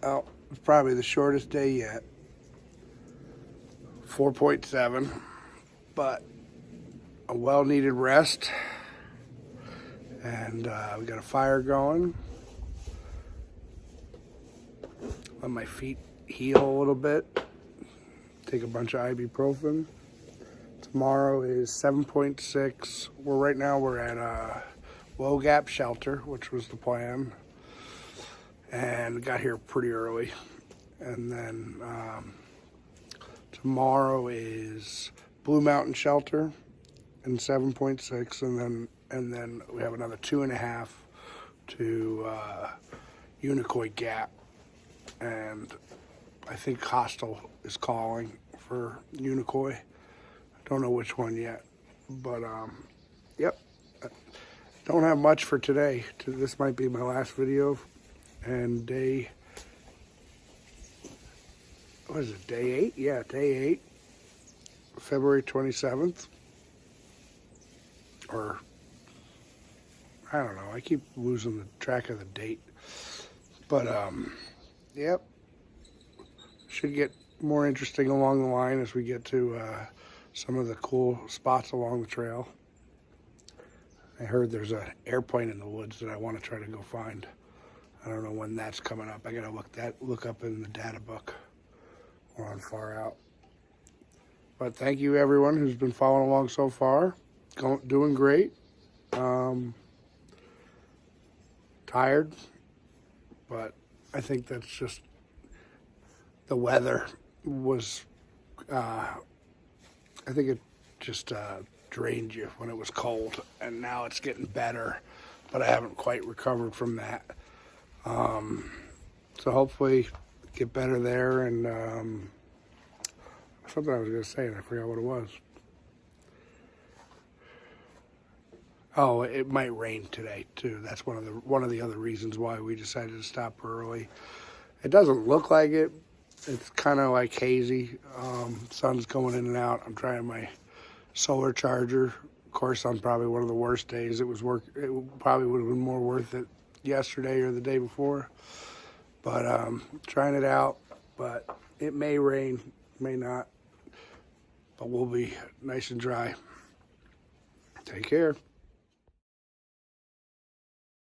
Oh, it's probably the shortest day yet. 4.7, but a well-needed rest. And we got a fire going. Let my feet heal a little bit. Take a bunch of ibuprofen. Tomorrow is 7.6. Right now we're at Low Gap Shelter, which was the plan. And got here pretty early. And then tomorrow is Blue Mountain Shelter and 7.6, and then we have another 2.5 to Unicoi Gap, and I think Hostel is calling for Unicoi. I don't know which one yet, but yep. Don't have much for today. This might be my last video. And day 8? Yeah, day 8, February 27th. Or, I don't know, I keep losing the track of the date. But, yep. Should get more interesting along the line as we get to some of the cool spots along the trail. I heard there's an airplane in the woods that I want to try to go find. I don't know when that's coming up. I gotta look up in the data book. We're on far out. But thank you everyone who's been following along so far. Doing great. Tired, but I think that's just the weather was. I think it just drained you when it was cold, and now it's getting better, but I haven't quite recovered from that. So hopefully get better there, and something I was going to say and I forgot what it was. Oh, it might rain today too. That's one of the other reasons why we decided to stop early. It doesn't look like it. It's kind of like hazy. Sun's going in and out. I'm trying my solar charger. Of course, on probably one of the worst days. It probably would have been more worth it yesterday or the day before, but trying it out. But it may rain, may not, but we'll be nice and dry. Take care.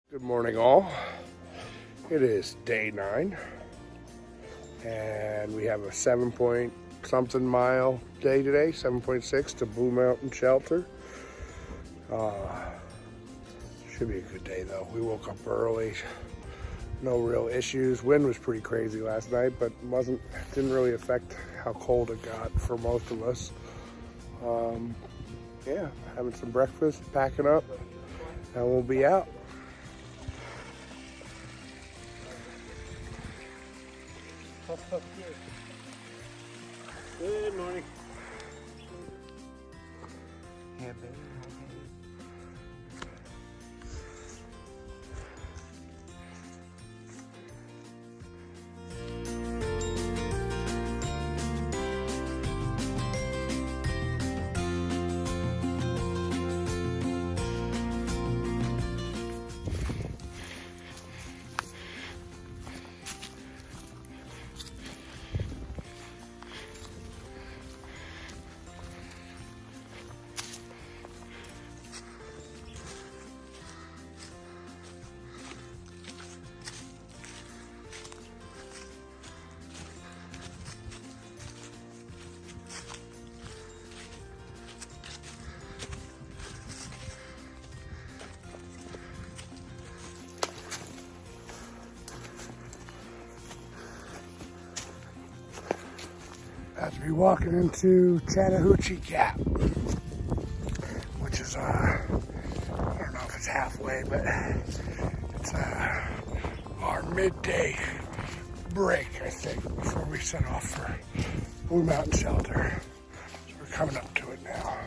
Good morning all. It is day 9 and we have a 7-point-something mile day today, 7.6 to Blue Mountain Shelter. Should be a good day though. We woke up early, no real issues. Wind was pretty crazy last night, but didn't really affect how cold it got for most of us. Yeah, having some breakfast, packing up, and we'll be out. Good morning. Yeah, baby. About to be walking into Chattahoochee Gap, which is, I don't know if it's halfway, but it's our midday break, I think, before we set off for Blue Mountain Shelter. So we're coming up to it now.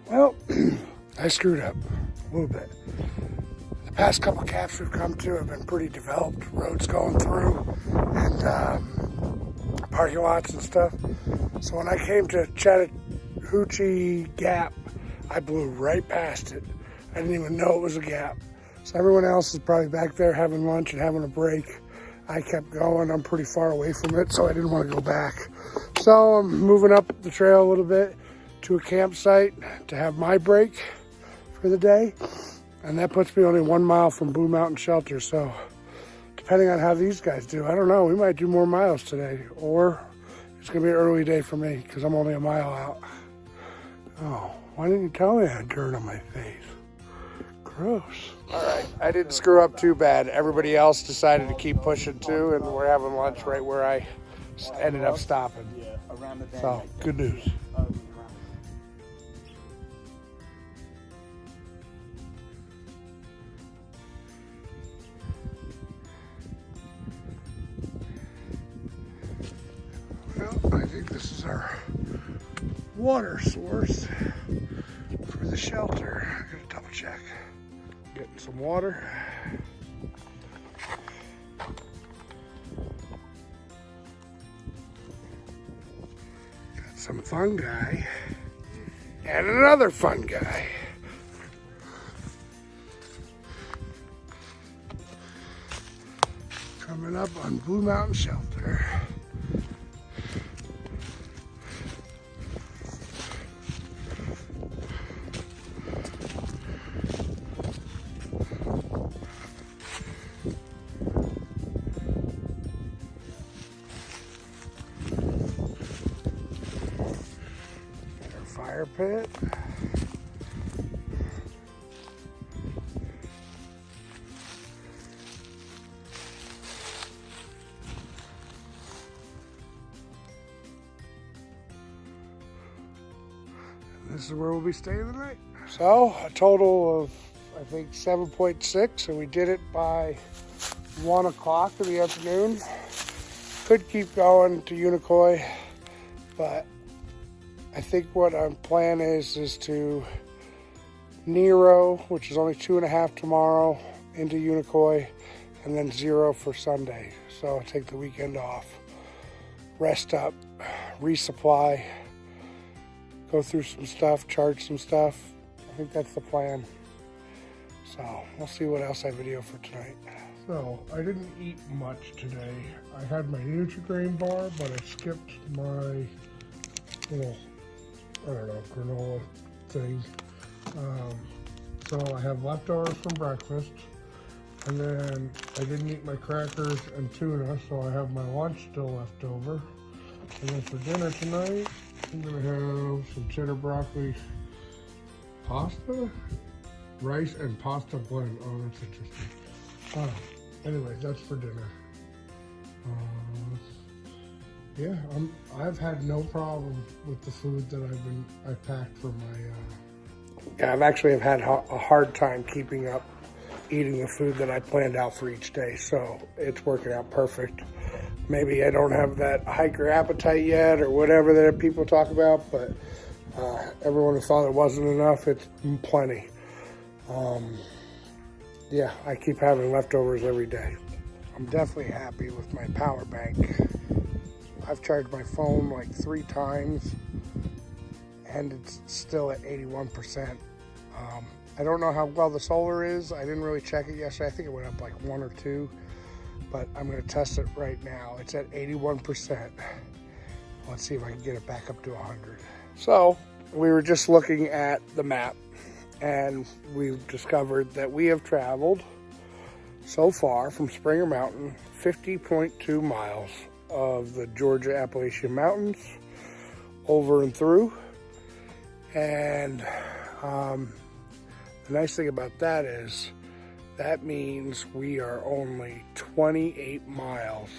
Well, I screwed up a little bit. The past couple camps we've come to have been pretty developed, roads going through, and parking lots and stuff. So when I came to Chattahoochee Gap, I blew right past it. I didn't even know it was a gap. So everyone else is probably back there having lunch and having a break. I kept going. I'm pretty far away from it, so I didn't want to go back. So I'm moving up the trail a little bit to a campsite to have my break for the day. And that puts me only 1 mile from Blue Mountain Shelter. So depending on how these guys do, I don't know, we might do more miles today, or it's gonna be an early day for me because I'm only a mile out. Oh, why didn't you tell me I had dirt on my face? Gross. All right, I didn't screw up too bad. Everybody else decided to keep pushing too, and we're having lunch right where I ended up stopping. So, good news. Well, I think this is our water source for the shelter. I gotta double check. Getting some water. Got some fungi and another fun guy. Coming up on Blue Mountain Shelter. Fire pit. And this is where we'll be staying the night. So a total of, I think, 7.6, and we did it by 1 o'clock in the afternoon. Could keep going to Unicoi, but I think what our plan is to Nero, which is only 2.5 tomorrow, into Unicoi, and then 0 for Sunday. So I'll take the weekend off, rest up, resupply, go through some stuff, charge some stuff. I think that's the plan. So we'll see what else I video for tonight. So I didn't eat much today. I had my Nutri-Grain bar, but I skipped my little, I don't know, granola thing. So I have leftovers from breakfast, and then I didn't eat my crackers and tuna, so I have my lunch still left over. And then for dinner tonight, I'm gonna have some cheddar broccoli pasta, rice and pasta blend. Oh, that's interesting. Anyway, that's for dinner. Yeah, I've had no problem with the food that I packed for my. Yeah, I've actually had a hard time keeping up eating the food that I planned out for each day, so it's working out perfect. Maybe I don't have that hiker appetite yet, or whatever that people talk about, but everyone who thought it wasn't enough, it's plenty. Yeah, I keep having leftovers every day. I'm definitely happy with my power bank. I've charged my phone like 3 times, and it's still at 81%. I don't know how well the solar is. I didn't really check it yesterday. I think it went up like 1 or 2, but I'm gonna test it right now. It's at 81%. Let's see if I can get it back up to 100. So we were just looking at the map, and we've discovered that we have traveled so far from Springer Mountain, 50.2 miles of the Georgia Appalachian Mountains over and through. And the nice thing about that is that means we are only 28 miles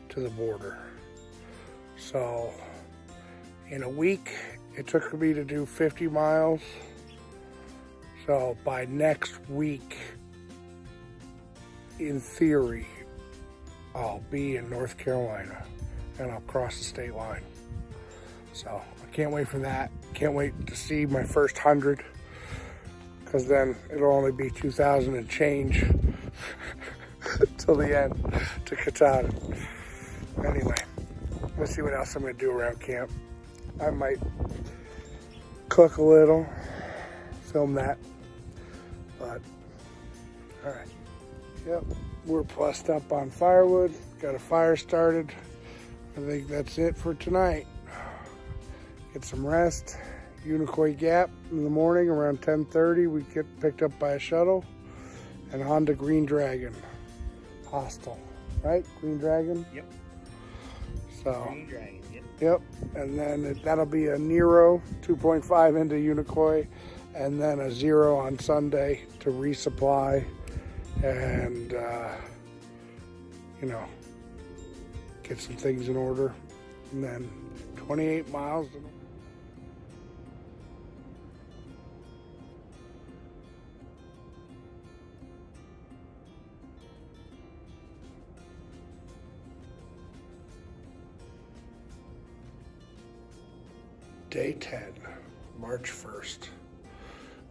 to the border. So in a week, it took me to do 50 miles. So by next week, in theory, I'll be in North Carolina and I'll cross the state line. So I can't wait for that. Can't wait to see my first 100, because then it'll only be 2,000 and change till the end to Katahdin. Anyway, let's see what else I'm going to do around camp. I might cook a little, film that, but all right. Yep, we're plussed up on firewood, got a fire started. I think that's it for tonight. Get some rest. Unicoi Gap in the morning around 10:30, we get picked up by a shuttle, and on to Green Dragon Hostel, right? Green Dragon? Yep. So, Green Dragon, yep. yep, and then that'll be a Nero 2.5 into Unicoi, and then a 0 on Sunday to resupply, and you know, get some things in order, and then 28 miles. Day 10, March 1st.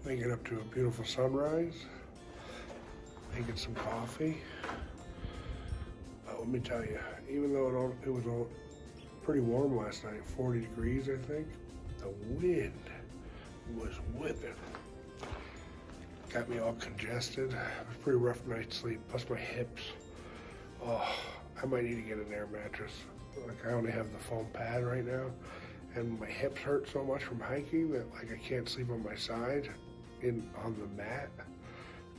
Waking up to a beautiful sunrise, making some coffee. But let me tell you, even though it was all pretty warm last night, 40 degrees I think, the wind was whipping. Got me all congested. It was a pretty rough night's sleep, plus my hips. Oh, I might need to get an air mattress. Like, I only have the foam pad right now, and my hips hurt so much from hiking that like I can't sleep on my side on the mat.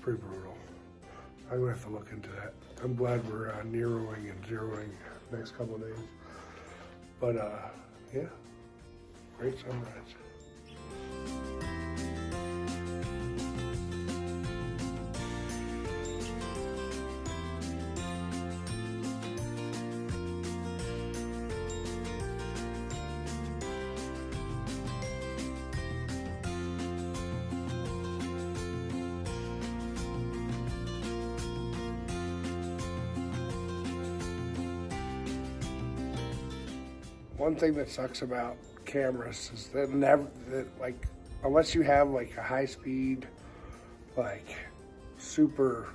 Pretty brutal. I'm gonna have to look into that. I'm glad we're Neroing and zeroing next couple of days. But yeah, great sunrise. One thing that sucks about cameras is that unless you have like a high speed, like super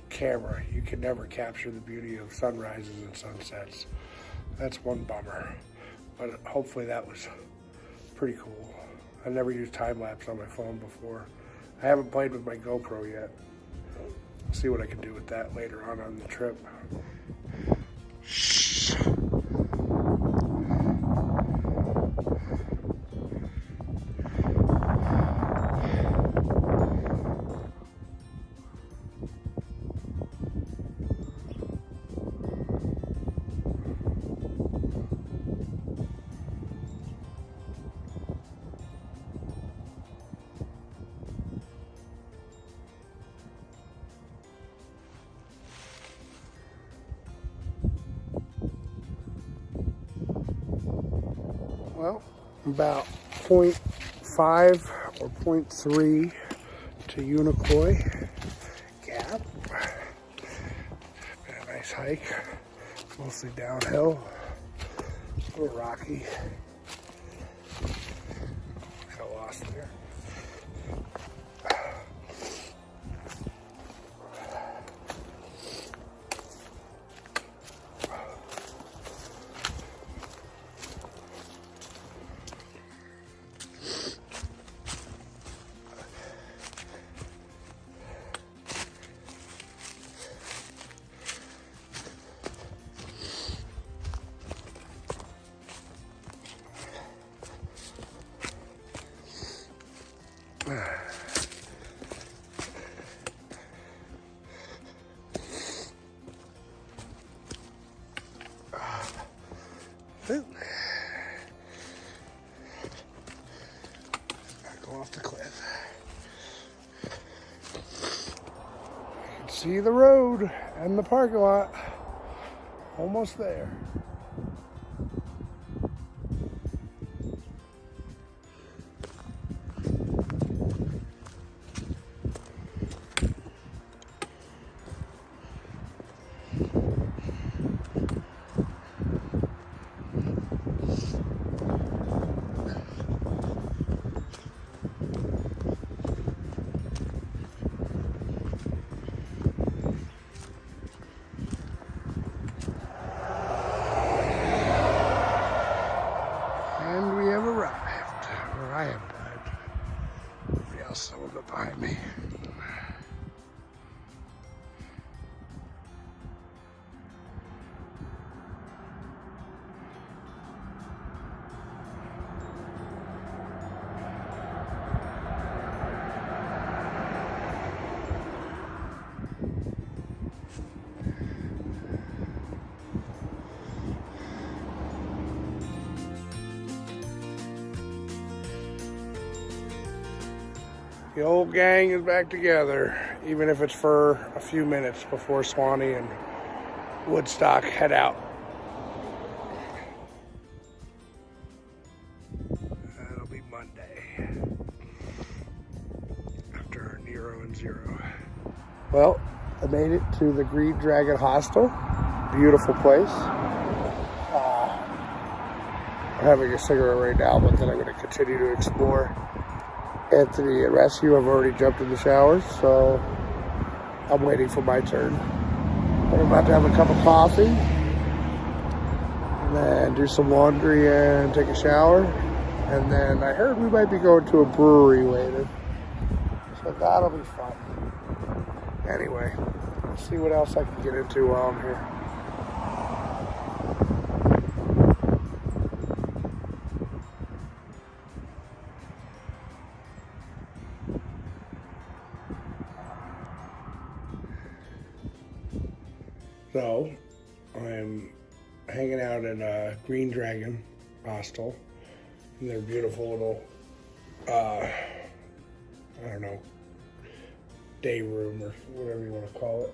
camera, you can never capture the beauty of sunrises and sunsets. That's one bummer, but hopefully that was pretty cool. I never used time lapse on my phone before. I haven't played with my GoPro yet. I'll see what I can do with that later on the trip. Well, about 0.5 or 0.3 to Unicoi Gap. Been a nice hike, mostly downhill, a little rocky. Got lost there. Ooh. Go off the cliff. You can see the road and the parking lot. Almost there. And we have arrived, or I have arrived. Maybe else someone behind me. The old gang is back together, even if it's for a few minutes before Swanee and Woodstock head out. That'll be Monday, after Nero and Zero. Well, I made it to the Green Dragon Hostel. Beautiful place. I'm having a cigarette right now, but then I'm going to continue to explore. Anthony and Rescue have already jumped in the showers, so I'm waiting for my turn. I'm about to have a cup of coffee, and then do some laundry and take a shower. And then I heard we might be going to a brewery later, so that'll be fun. Anyway, let's see what else I can get into while I'm here. So, I'm hanging out at a Green Dragon Hostel in their beautiful little, I don't know, day room or whatever you want to call it.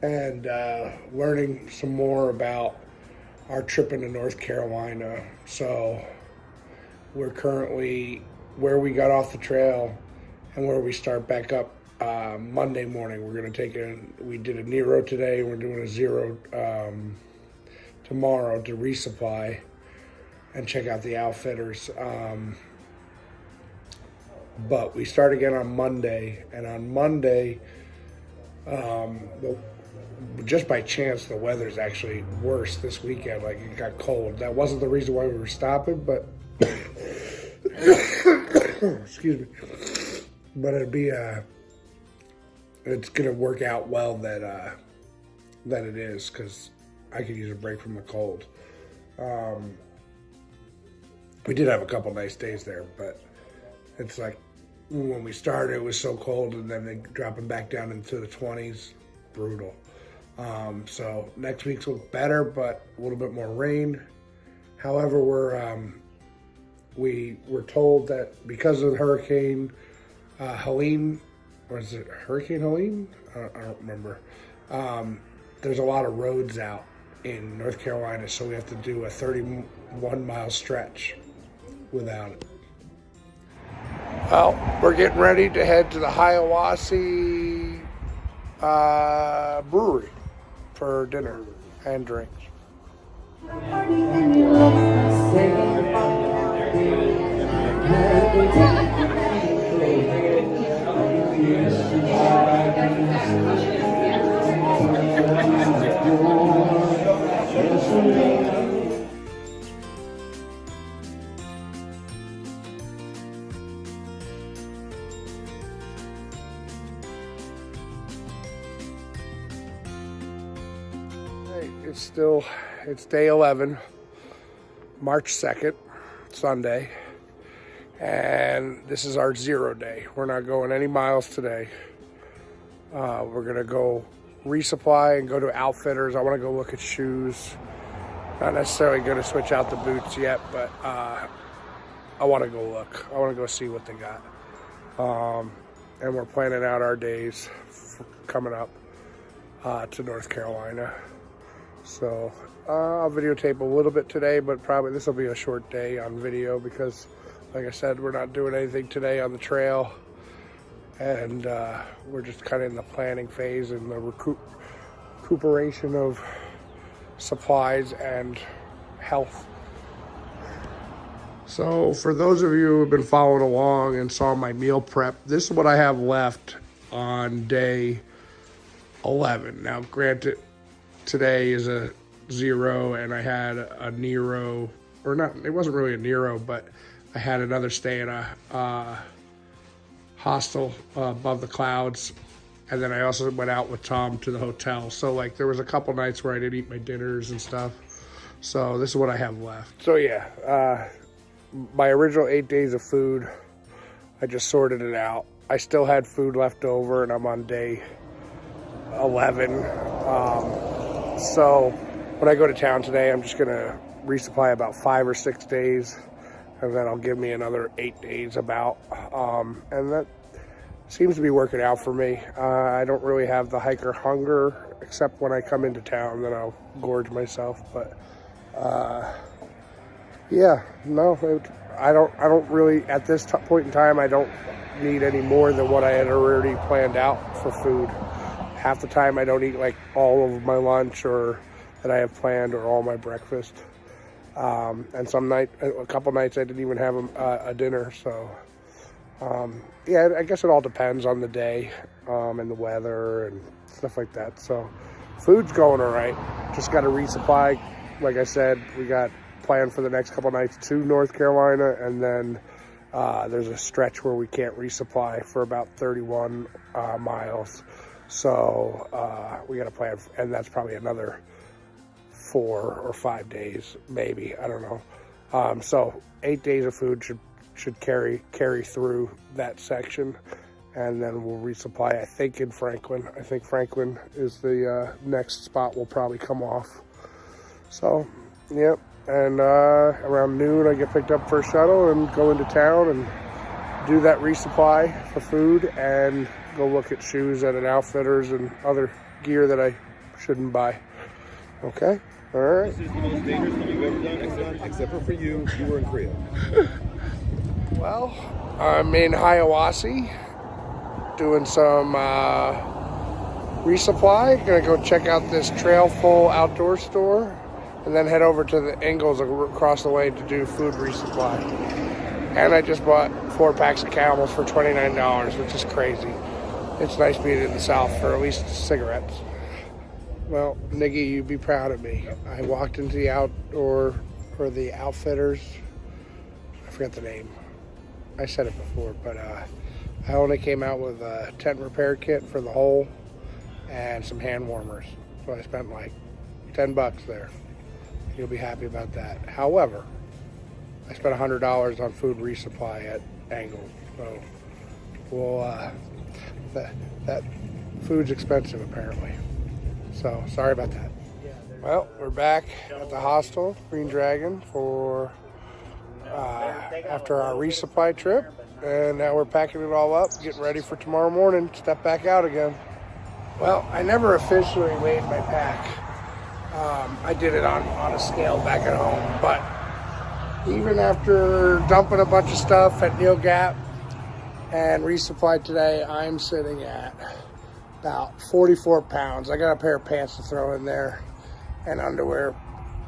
And learning some more about our trip into North Carolina. So, we're currently where we got off the trail and where we start back up. Monday morning, we're going to we did a Nero today, we're doing a Zero tomorrow to resupply and check out the outfitters. But we start again on Monday, and on Monday, just by chance, the weather's actually worse this weekend. Like, it got cold. That wasn't the reason why we were stopping, but excuse me. But it'd be it's gonna work out well that it is, because I could use a break from the cold. We did have a couple nice days there, but it's like when we started, it was so cold, and then they dropping back down into the 20s, brutal. So next week's look better, but a little bit more rain. However, we were told that because of Hurricane Helene, or is it Hurricane Helene? I don't remember. There's a lot of roads out in North Carolina, so we have to do a 31-mile stretch without it. Well, we're getting ready to head to the Hiawassee Brewery for dinner and drinks. It's day 11, March 2nd, Sunday, and this is our Zero day. We're not going any miles today. We're gonna go resupply and go to Outfitters. I want to go look at shoes. Not necessarily going to switch out the boots yet, but I want to go look. I want to go see what they got. And we're planning out our days coming up to North Carolina. So I'll videotape a little bit today, but probably this will be a short day on video because, like I said, we're not doing anything today on the trail. And we're just kind of in the planning phase and the recuperation of supplies and health. So for those of you who have been following along and saw my meal prep, this is what I have left on day 11. Now granted, today is a 0 and I had a Nero, or not, it wasn't really a Nero, but I had another stay in a hostel above the clouds. And then I also went out with Tom to the hotel. So like there was a couple nights where I didn't eat my dinners and stuff. So this is what I have left. So yeah, my original 8 days of food, I just sorted it out. I still had food left over and I'm on day 11. So when I go to town today, I'm just gonna resupply about 5 or 6 days, and then I'll give me another 8 days about. And that seems to be working out for me. I don't really have the hiker hunger, except when I come into town, then I'll gorge myself. But yeah, no, I don't really, at this point in time, I don't need any more than what I had already planned out for food. Half the time I don't eat like all of my lunch or that I have planned or all my breakfast. And a couple nights I didn't even have a dinner. So yeah, I guess it all depends on the day and the weather and stuff like that. So food's going all right. Just got to resupply. Like I said, we got planned for the next couple nights to North Carolina, and then there's a stretch where we can't resupply for about 31 miles. So we got to plan, and that's probably another 4 or 5 days, maybe. I don't know. So 8 days of food should carry through that section, and then we'll resupply. I think in Franklin. I think Franklin is the next spot we'll probably come off. So, yep. And around noon, I get picked up for a shuttle and go into town and do that resupply for food and go look at shoes at an Outfitters and other gear that I shouldn't buy. Okay? All right. This is the most dangerous thing you've ever done, except for you were in Korea. Well, I'm in Odyssey doing some resupply. Gonna go check out this Trail Full outdoor store and then head over to the Ingalls across the way to do food resupply. And I just bought 4 packs of Camels for $29, which is crazy. It's nice being in the South for at least cigarettes. Well, Niggy, you'd be proud of me. I walked into the outdoor, or the Outfitters. I forgot the name. I said it before, but I only came out with a tent repair kit for the hole and some hand warmers. So I spent like $10 there. You'll be happy about that. However, I spent $100 on food resupply at Angle. So we'll, that food's expensive apparently. So sorry about that. Well, we're back at the hostel, Green Dragon, for after our resupply trip, and now we're packing it all up, getting ready for tomorrow morning, step back out again. Well, I never officially weighed my pack. I did it on a scale back at home, but even after dumping a bunch of stuff at Neil Gap and resupply today, I'm sitting at about 44 pounds. I got a pair of pants to throw in there and underwear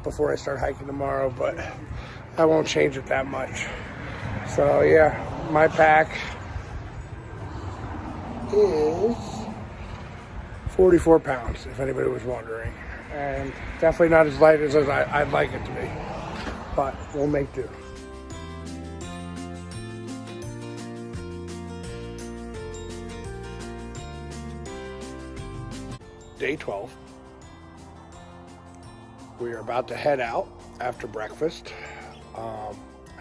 before I start hiking tomorrow, but I won't change it that much. So yeah, my pack is 44 pounds, if anybody was wondering. And definitely not as light as I'd like it to be, but we'll make do. Day 12. We are about to head out after breakfast. I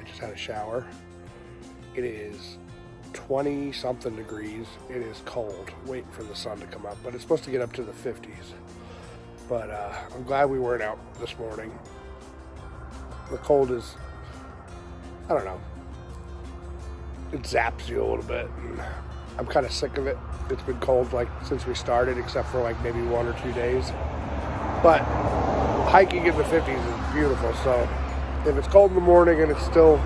just had a shower. It is 20 something degrees. It is cold, waiting for the sun to come up, but it's supposed to get up to the 50s. But I'm glad we weren't out this morning. The cold is, I don't know, it zaps you a little bit. And I'm kind of sick of it. It's been cold like since we started, except for like maybe 1 or 2 days. But hiking in the 50s is beautiful. So if it's cold in the morning and it's a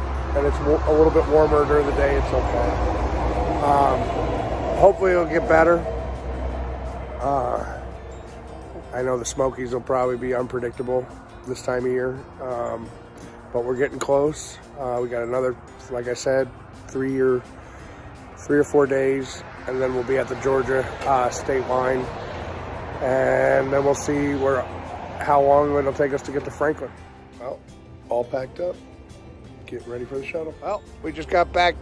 little bit warmer during the day, it's okay. Hopefully it'll get better. I know the Smokies will probably be unpredictable this time of year, but we're getting close. We got another, like I said, 3 or 4 days, and then we'll be at the Georgia state line, and then we'll see how long it'll take us to get to Franklin. Well, all packed up, getting ready for the shuttle. Well, we just got back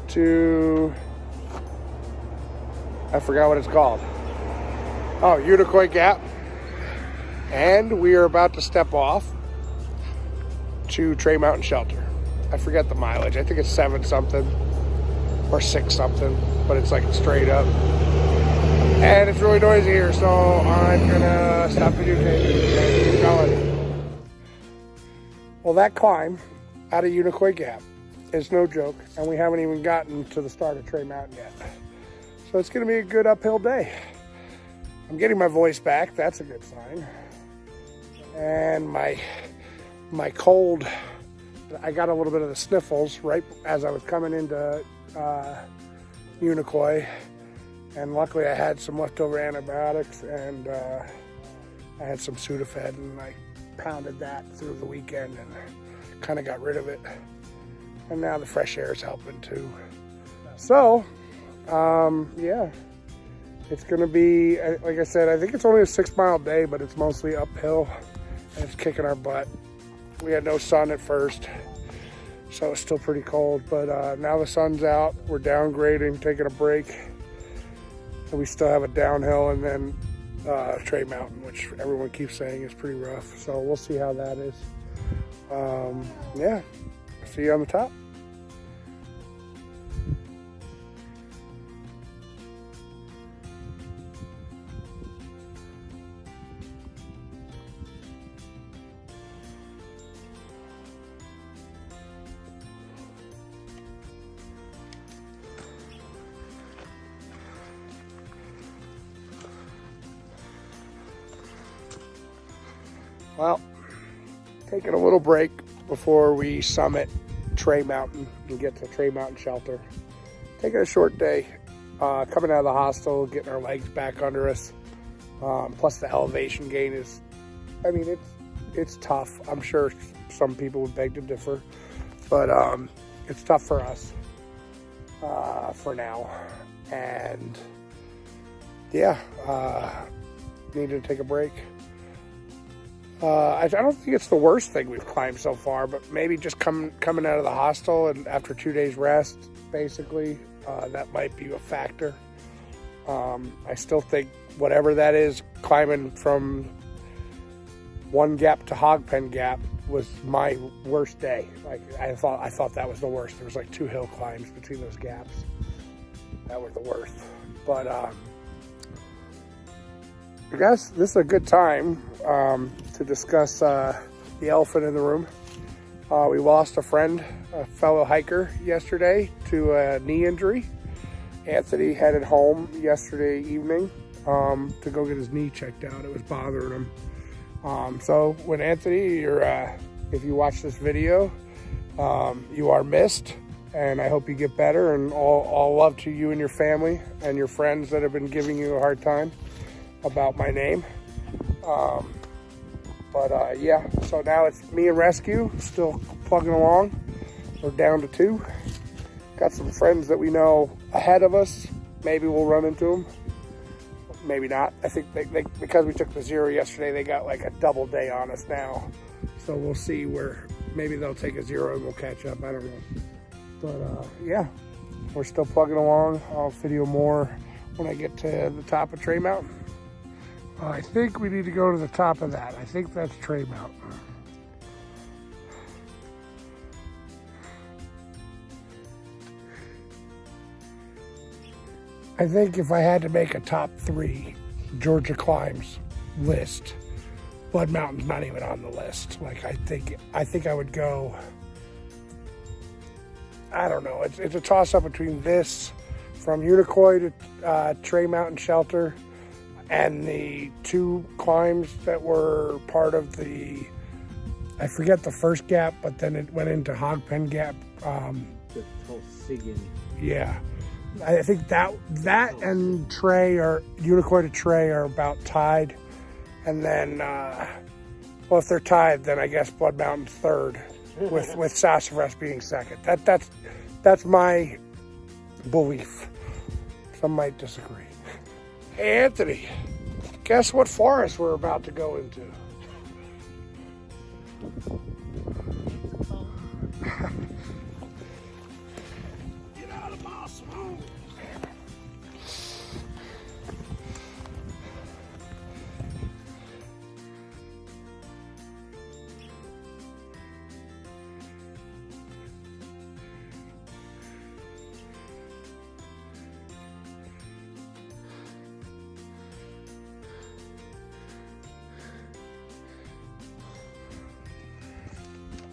to, I forgot what it's called. Oh, Unicoi Gap. And we are about to step off to Tray Mountain Shelter. I forget the mileage. I think it's 7 something or 6 something, but it's like straight up. And it's really noisy here, so I'm gonna stop videotaping and keep going. Well, that climb out of Unicoi Gap is no joke, and we haven't even gotten to the start of Tray Mountain yet. So it's gonna be a good uphill day. I'm getting my voice back, that's a good sign. And my cold, I got a little bit of the sniffles right as I was coming into Unicoi, and luckily I had some leftover antibiotics, and I had some Sudafed, and I pounded that through the weekend and kind of got rid of it. And now the fresh air is helping too. So, yeah. It's gonna be, like I said, I think it's only a 6-mile day, but it's mostly uphill and it's kicking our butt. We had no sun at first, so it's still pretty cold, but now the sun's out, we're downgrading, taking a break, and we still have a downhill and then Tray Mountain, which everyone keeps saying is pretty rough. So we'll see how that is. Yeah, see you on the top. Well, taking a little break before we summit Tray Mountain and get to Tray Mountain Shelter. Taking a short day, coming out of the hostel, getting our legs back under us. Plus the elevation gain is, I mean, it's tough. I'm sure some people would beg to differ, but it's tough for us for now. And yeah, needed to take a break. I don't think it's the worst thing we've climbed so far, but maybe just coming out of the hostel and after 2 days rest, basically, that might be a factor. I still think whatever that is, climbing from one gap to Hogpen Gap was my worst day. Like I thought that was the worst. There was like 2 hill climbs between those gaps. That was the worst. But I guess this is a good time to discuss the elephant in the room. We lost a friend, a fellow hiker yesterday to a knee injury. Anthony headed home yesterday evening to go get his knee checked out. It was bothering him. So when Anthony, if you watch this video, you are missed, and I hope you get better, and all love to you and your family and your friends that have been giving you a hard time about my name. Yeah, so now it's me and Rescue, still plugging along. We're down to 2. Got some friends that we know ahead of us. Maybe we'll run into them. Maybe not. I think they because we took the 0 yesterday, they got like a double day on us now. So we'll see where maybe they'll take a 0 and we'll catch up. I don't know. But yeah, we're still plugging along. I'll video more when I get to the top of Tray Mountain. I think we need to go to the top of that. I think that's Tray Mountain. I think if I had to make a top 3 Georgia climbs list, Blood Mountain's not even on the list. Like, I think I would go, I don't know. It's a toss up between this from Unicoi to Tray Mountain Shelter and the 2 climbs that were part of the, I forget the first gap, but then it went into Hog Pen Gap. The Tulsigan. Yeah. I think that and Tray or Unicoi to Tray are about tied. And then, well, if they're tied, then I guess Blood Mountain's third, with Sassafras being second. That's my belief. Some might disagree. Hey, Anthony, guess what forest we're about to go into? Get out of my smoke.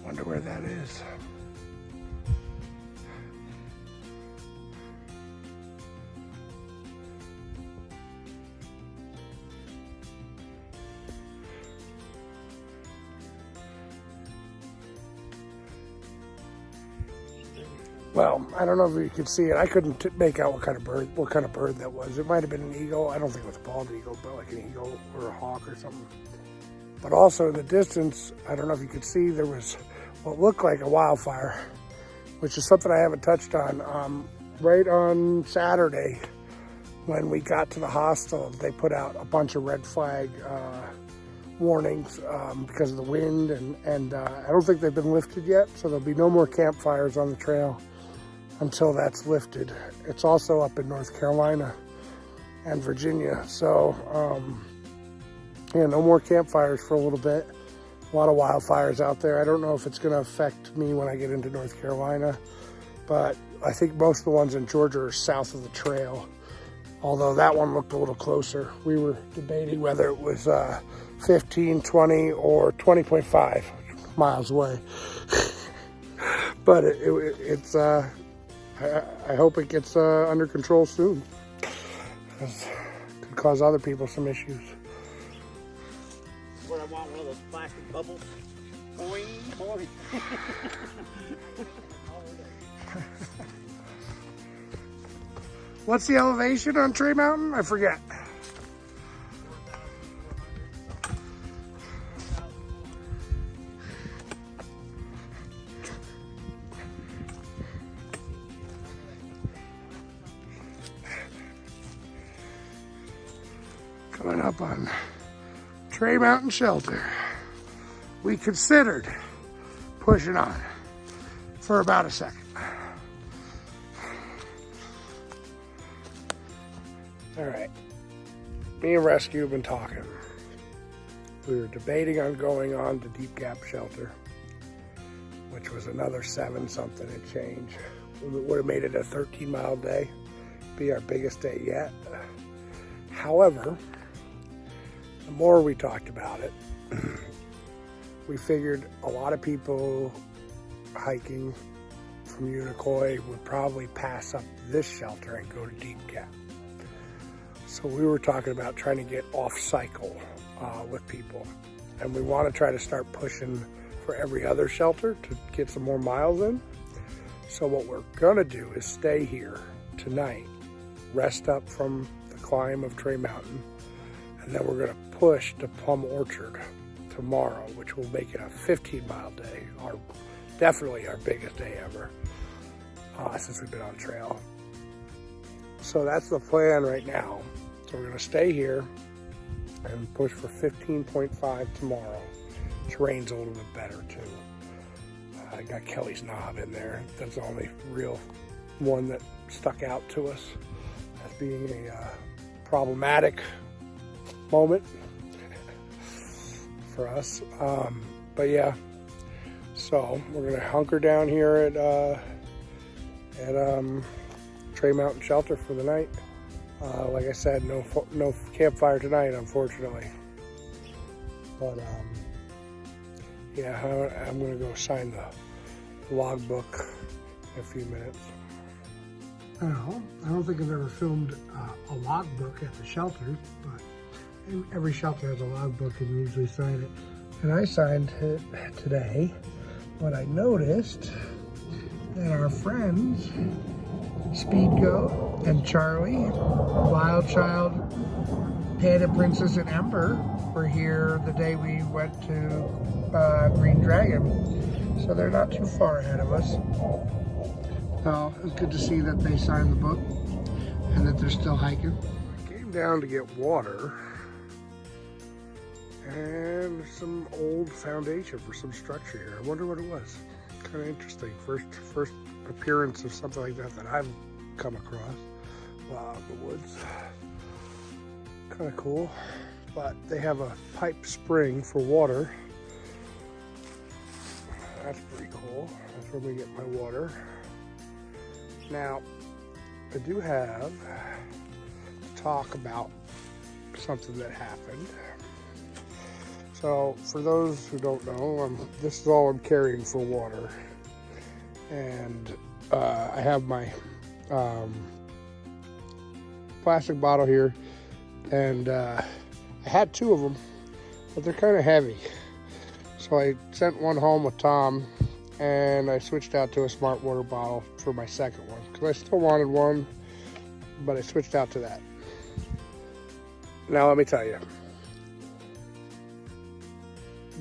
Wonder where that is. Well, I don't know if you could see it. I couldn't make out what kind of bird that was. It might have been an eagle. I don't think it was a bald eagle, but like an eagle or a hawk or something. But also in the distance, I don't know if you could see, there was what looked like a wildfire, which is something I haven't touched on. Right on Saturday, when we got to the hostel, they put out a bunch of red flag warnings because of the wind, and I don't think they've been lifted yet, so there'll be no more campfires on the trail until that's lifted. It's also up in North Carolina and Virginia, so yeah, no more campfires for a little bit. A lot of wildfires out there. I don't know if it's going to affect me when I get into North Carolina, but I think most of the ones in Georgia are south of the trail, although that one looked a little closer. We were debating whether it was 15, 20, or 20.5 miles away. But it's I hope it gets under control soon, because it could cause other people some issues. Where I want one of those plastic bubbles. Boing, boing. What's the elevation on Tray Mountain? I forget. Coming up on Tray Mountain Shelter. We considered pushing on for about a second. All right, me and Rescue have been talking. We were debating on going on to Deep Gap Shelter, which was another 7-something and change. We would have made it a 13-mile day, be our biggest day yet. However, the more we talked about it, we figured a lot of people hiking from Unicoi would probably pass up this shelter and go to Deep Gap. So we were talking about trying to get off cycle with people, and we want to try to start pushing for every other shelter to get some more miles in. So what we're gonna do is stay here tonight, rest up from the climb of Tray Mountain, and then we're gonna push to Plum Orchard tomorrow, which will make it a 15-mile day, definitely our biggest day ever since we've been on trail. So that's the plan right now. So we're gonna stay here and push for 15.5 tomorrow. Terrain's a little bit better too. I got Kelly's Knob in there. That's the only real one that stuck out to us as being a problematic moment for us. But yeah, so we're gonna hunker down here at Tray Mountain Shelter for the night. Like I said, no campfire tonight, unfortunately. But yeah, I'm gonna go sign the logbook in a few minutes. I don't think I've ever filmed a logbook at the shelters, but every shelter has a logbook and you usually sign it. And I signed it today, but I noticed that our friends, Speedgoat and Charlie, Wild Child, Panda Princess, and Ember were here the day we went to Green Dragon. So they're not too far ahead of us. Well, it was good to see that they signed the book and that they're still hiking. Came down to get water and some old foundation for some structure here. I wonder what it was. Kind of interesting. First appearance of something like that I've come across. Wow, the woods. Kind of cool. But they have a pipe spring for water. That's pretty cool. That's where we get my water. Now, I do have to talk about something that happened. So, for those who don't know, this is all I'm carrying for water. And I have my plastic bottle here. And I had 2 of them, but they're kind of heavy. So I sent one home with Tom, and I switched out to a smart water bottle for my second one, because I still wanted one, but I switched out to that. Now let me tell you,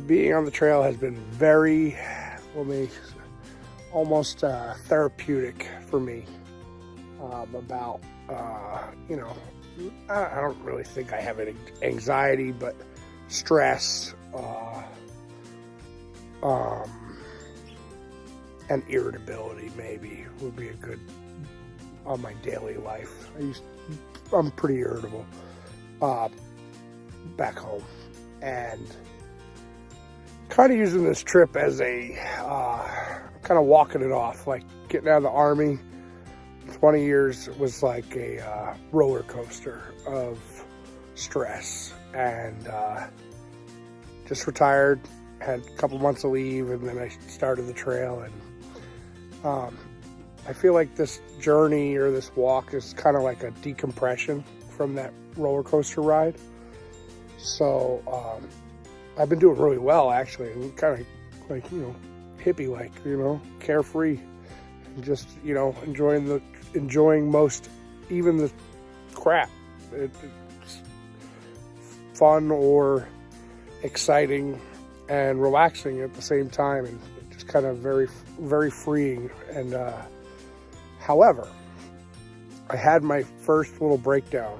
being on the trail has been very, almost therapeutic for me. About, you know, I don't really think I have any anxiety, but stress, and irritability maybe would be a good on my daily life. I'm pretty irritable back home, and kind of using this trip as a kind of walking it off, like getting out of the Army. 20 years was like a roller coaster of stress, and just retired, had a couple months of leave, and then I started the trail. And I feel like this journey or this walk is kind of like a decompression from that roller coaster ride. So I've been doing really well, actually. Kind of like, you know, hippie like, you know, carefree, and just, you know, enjoying most, even the crap. It's fun or exciting and relaxing at the same time, and just kind of very, very freeing. And however, I had my first little breakdown,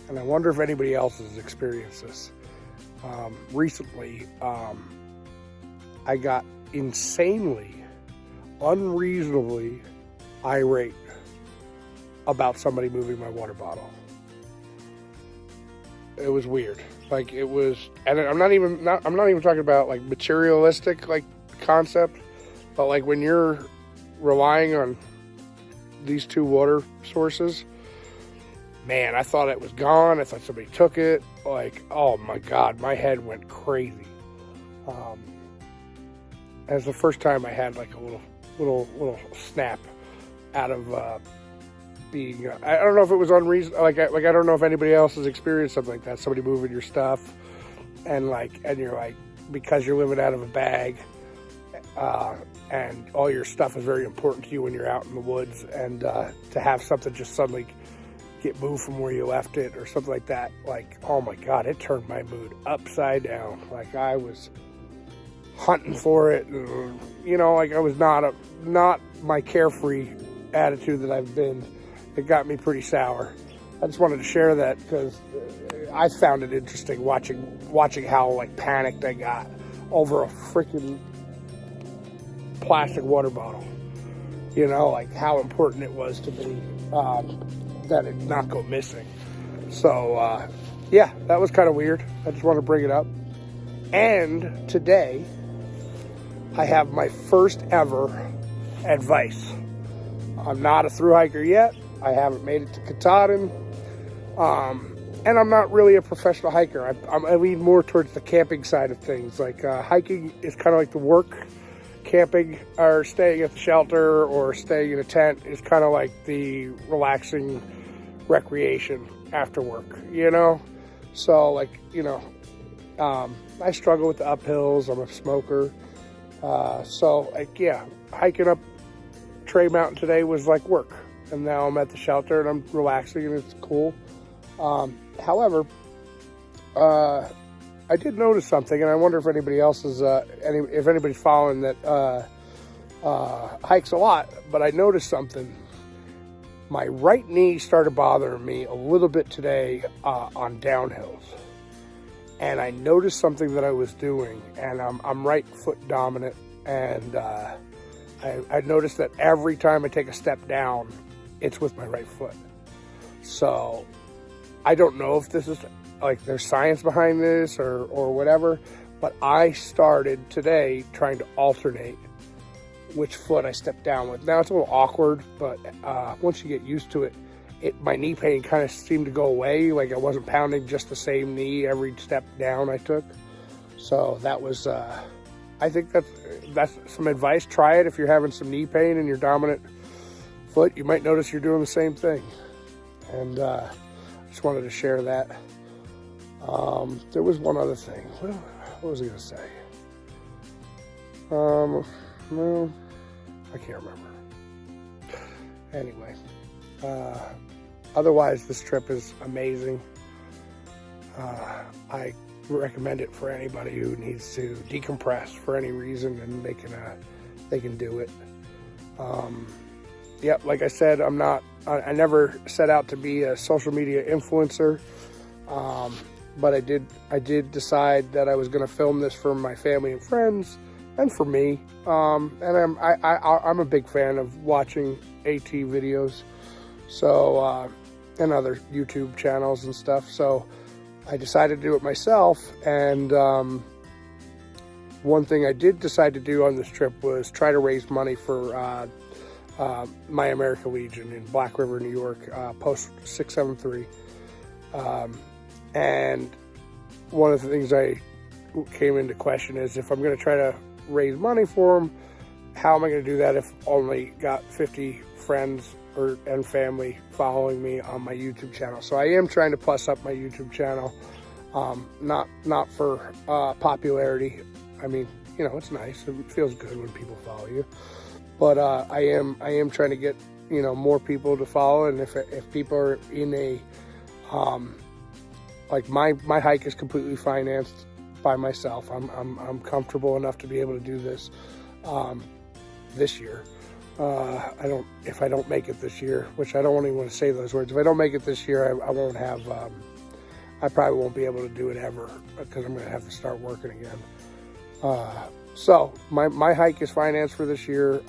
and I wonder if anybody else has experienced this. Recently, I got insanely, unreasonably irate about somebody moving my water bottle. It was weird. Like, it was, and I'm not even talking about like materialistic like concept, but like when you're relying on these 2 water sources, man, I thought it was gone. I thought somebody took it. Like, oh my God, my head went crazy. It was the first time I had like a little snap out of being. I don't know if it was unreasonable. Like I don't know if anybody else has experienced something like that. Somebody moving your stuff, and you're like, because you're living out of a bag, and all your stuff is very important to you when you're out in the woods, and to have something just suddenly get moved from where you left it or something like that, like, oh my God, it turned my mood upside down. Like, I was hunting for it, and, you know, like I was not my carefree attitude that I've been. It got me pretty sour. I just wanted to share that because I found it interesting watching how like panicked I got over a freaking plastic water bottle. You know, like how important it was to me that it not go missing. So yeah, that was kind of weird. I just want to bring it up. And today I have my first ever advice. I'm not a thru hiker yet. I haven't made it to Katahdin. and I'm not really a professional hiker. I lean more towards the camping side of things. Like hiking is kind of like the work. Camping or staying at the shelter or staying in a tent is kind of like the relaxing recreation after work, you know? So like, you know, I struggle with the uphills. I'm a smoker. So like, yeah, hiking up Tray Mountain today was like work. And now I'm at the shelter and I'm relaxing and it's cool. However, I did notice something, and I wonder if anybody else is, if anybody's following that hikes a lot, but I noticed something. My right knee started bothering me a little bit today on downhills. And I noticed something that I was doing, and I'm right foot dominant, and I noticed that every time I take a step down, it's with my right foot. So I don't know if this is like there's science behind this or whatever, but I started today trying to alternate which foot I step down with. Now it's a little awkward, but once you get used to it, my knee pain kind of seemed to go away. Like I wasn't pounding just the same knee every step down I took. So that was, I think that's some advice. Try it if you're having some knee pain in your dominant foot. You might notice you're doing the same thing. And just wanted to share that. There was one other thing. What was I going to say? No, I can't remember. Anyway, otherwise this trip is amazing. I recommend it for anybody who needs to decompress for any reason, and they can do it. Yep, like I said, I never set out to be a social media influencer. But I did decide that I was going to film this for my family and friends and for me. And I'm a big fan of watching AT videos, so and other YouTube channels and stuff. So I decided to do it myself. And one thing I did decide to do on this trip was try to raise money for My American Legion in Black River, New York, post 673. And one of the things I came into question is if I'm going to try to raise money for them, how am I going to do that if only got 50 friends and family following me on my YouTube channel? So I am trying to plus up my YouTube channel, not for popularity. I mean, you know, it's nice. It feels good when people follow you. But I am trying to get, you know, more people to follow. And if people are in a like my hike is completely financed by myself. I'm comfortable enough to be able to do this this year. If I don't make it this year, which I don't even want to say those words. If I don't make it this year, I won't have. I probably won't be able to do it ever because I'm going to have to start working again. So my hike is financed for this year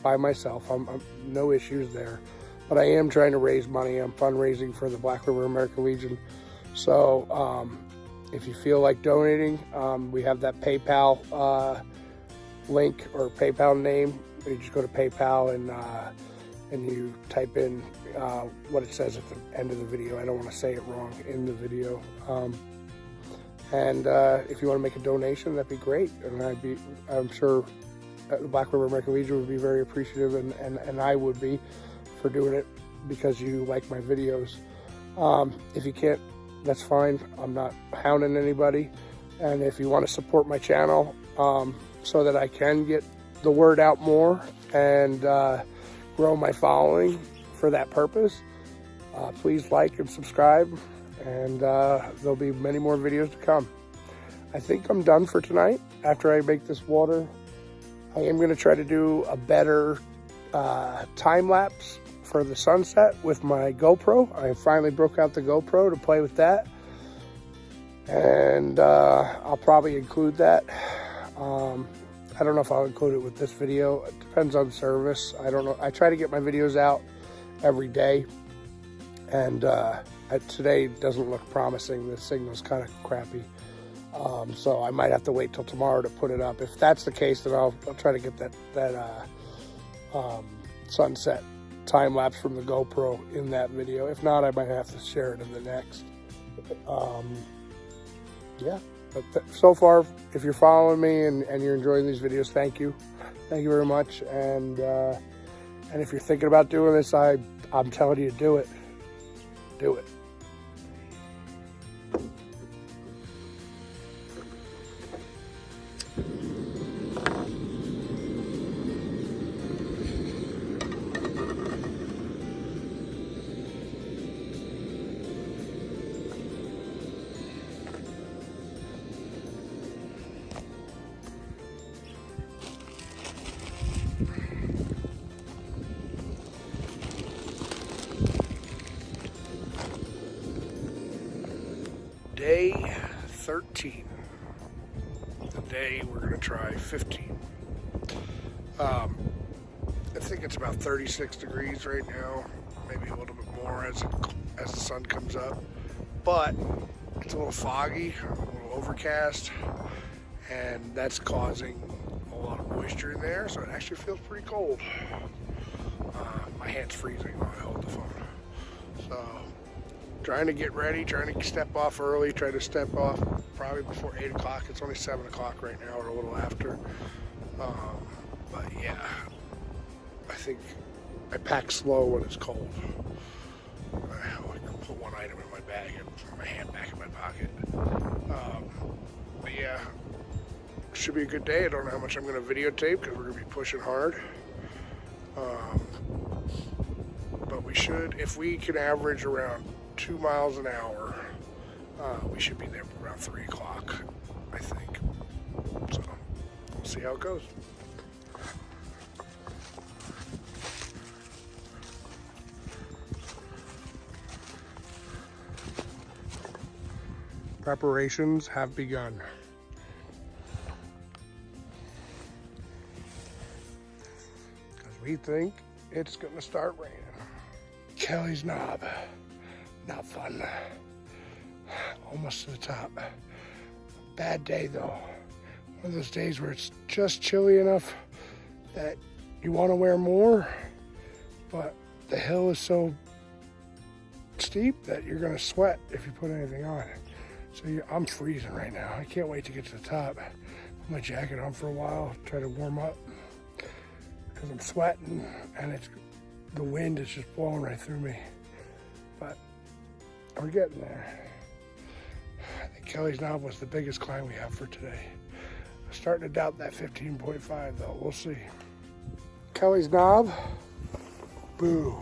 by myself. I'm no issues there, but I am trying to raise money. I'm fundraising for the Black River American Legion. So if you feel like donating, we have that PayPal link or PayPal name. You just go to PayPal and you type in what it says at the end of the video. I don't want to say it wrong in the video. And if you want to make a donation, that'd be great. And I'm sure the Black River American Legion would be very appreciative, and I would be, for doing it because you like my videos. If you can't, that's fine. I'm not hounding anybody. And if you want to support my channel so that I can get the word out more and grow my following for that purpose, please like and subscribe, and there'll be many more videos to come. I think I'm done for tonight. After I make this water, I am going to try to do a better time lapse for the sunset with my GoPro. I finally broke out the GoPro to play with that, and I'll probably include that. I don't know if I'll include it with this video. It depends on service. I don't know. I try to get my videos out every day, and today doesn't look promising. The signal's kind of crappy, so I might have to wait till tomorrow to put it up. If that's the case, then I'll try to get that sunset time lapse from the GoPro in that video. If not, I might have to share it in the next. Yeah, but so far, if you're following me and you're enjoying these videos, thank you very much. And if you're thinking about doing this, I'm telling you, do it. Day 13. Today we're going to try 15. I think it's about 36 degrees right now, maybe a little bit more as the sun comes up. But it's a little foggy, a little overcast, and that's causing a lot of moisture in there, so it actually feels pretty cold. My hand's freezing while I hold the phone. So, trying to get ready, trying to step off early, try to step off probably before 8 o'clock. It's only 7 o'clock right now, or a little after. But yeah, I think I pack slow when it's cold. I can put one item in my bag and put my hand back in my pocket. But yeah, should be a good day. I don't know how much I'm going to videotape because we're going to be pushing hard. But we should, if we can average around 2 miles an hour, we should be there around 3 o'clock, I think. So we'll see how it goes. Preparations have begun. Because we think it's going to start raining. Kelly's Knob. Not fun. Almost to the top. Bad day though. One of those days where it's just chilly enough that you want to wear more, but the hill is so steep that you're going to sweat if you put anything on. So I'm freezing right now. I can't wait to get to the top. Put my jacket on for a while, try to warm up because I'm sweating and the wind is just blowing right through me. But we're getting there. I think Kelly's Knob was the biggest climb we have for today. I'm starting to doubt that 15.5 though. We'll see. Kelly's Knob. Boo.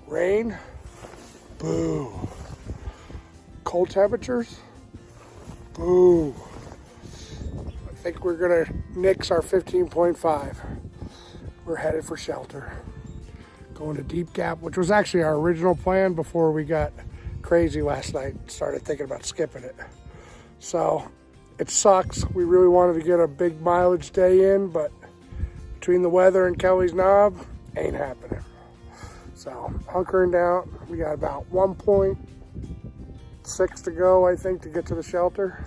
Rain. Boo. Cold temperatures. Boo. I think we're gonna nix our 15.5. We're headed for shelter. Going to Deep Gap, which was actually our original plan before we got crazy last night and started thinking about skipping it. So it sucks. We really wanted to get a big mileage day in, but between the weather and Kelly's Knob, ain't happening. So hunkering down. We got about 1.6 to go, I think, to get to the shelter.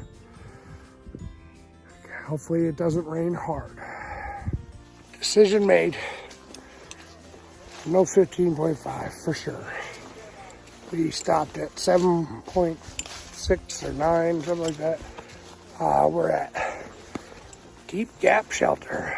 Hopefully it doesn't rain hard. Decision made. No 15.5 for sure. We stopped at 7.6 or 9, something like that. We're at Deep Gap Shelter.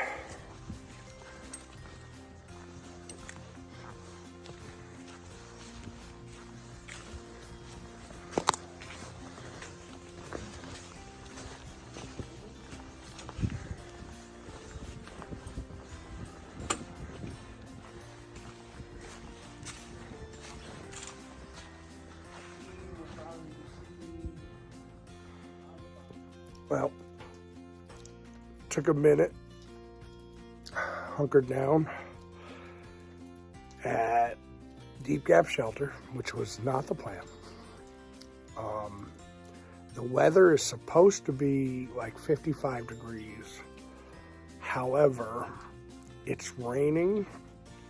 Well, took a minute, hunkered down at Deep Gap Shelter, which was not the plan. The weather is supposed to be like 55 degrees. However, it's raining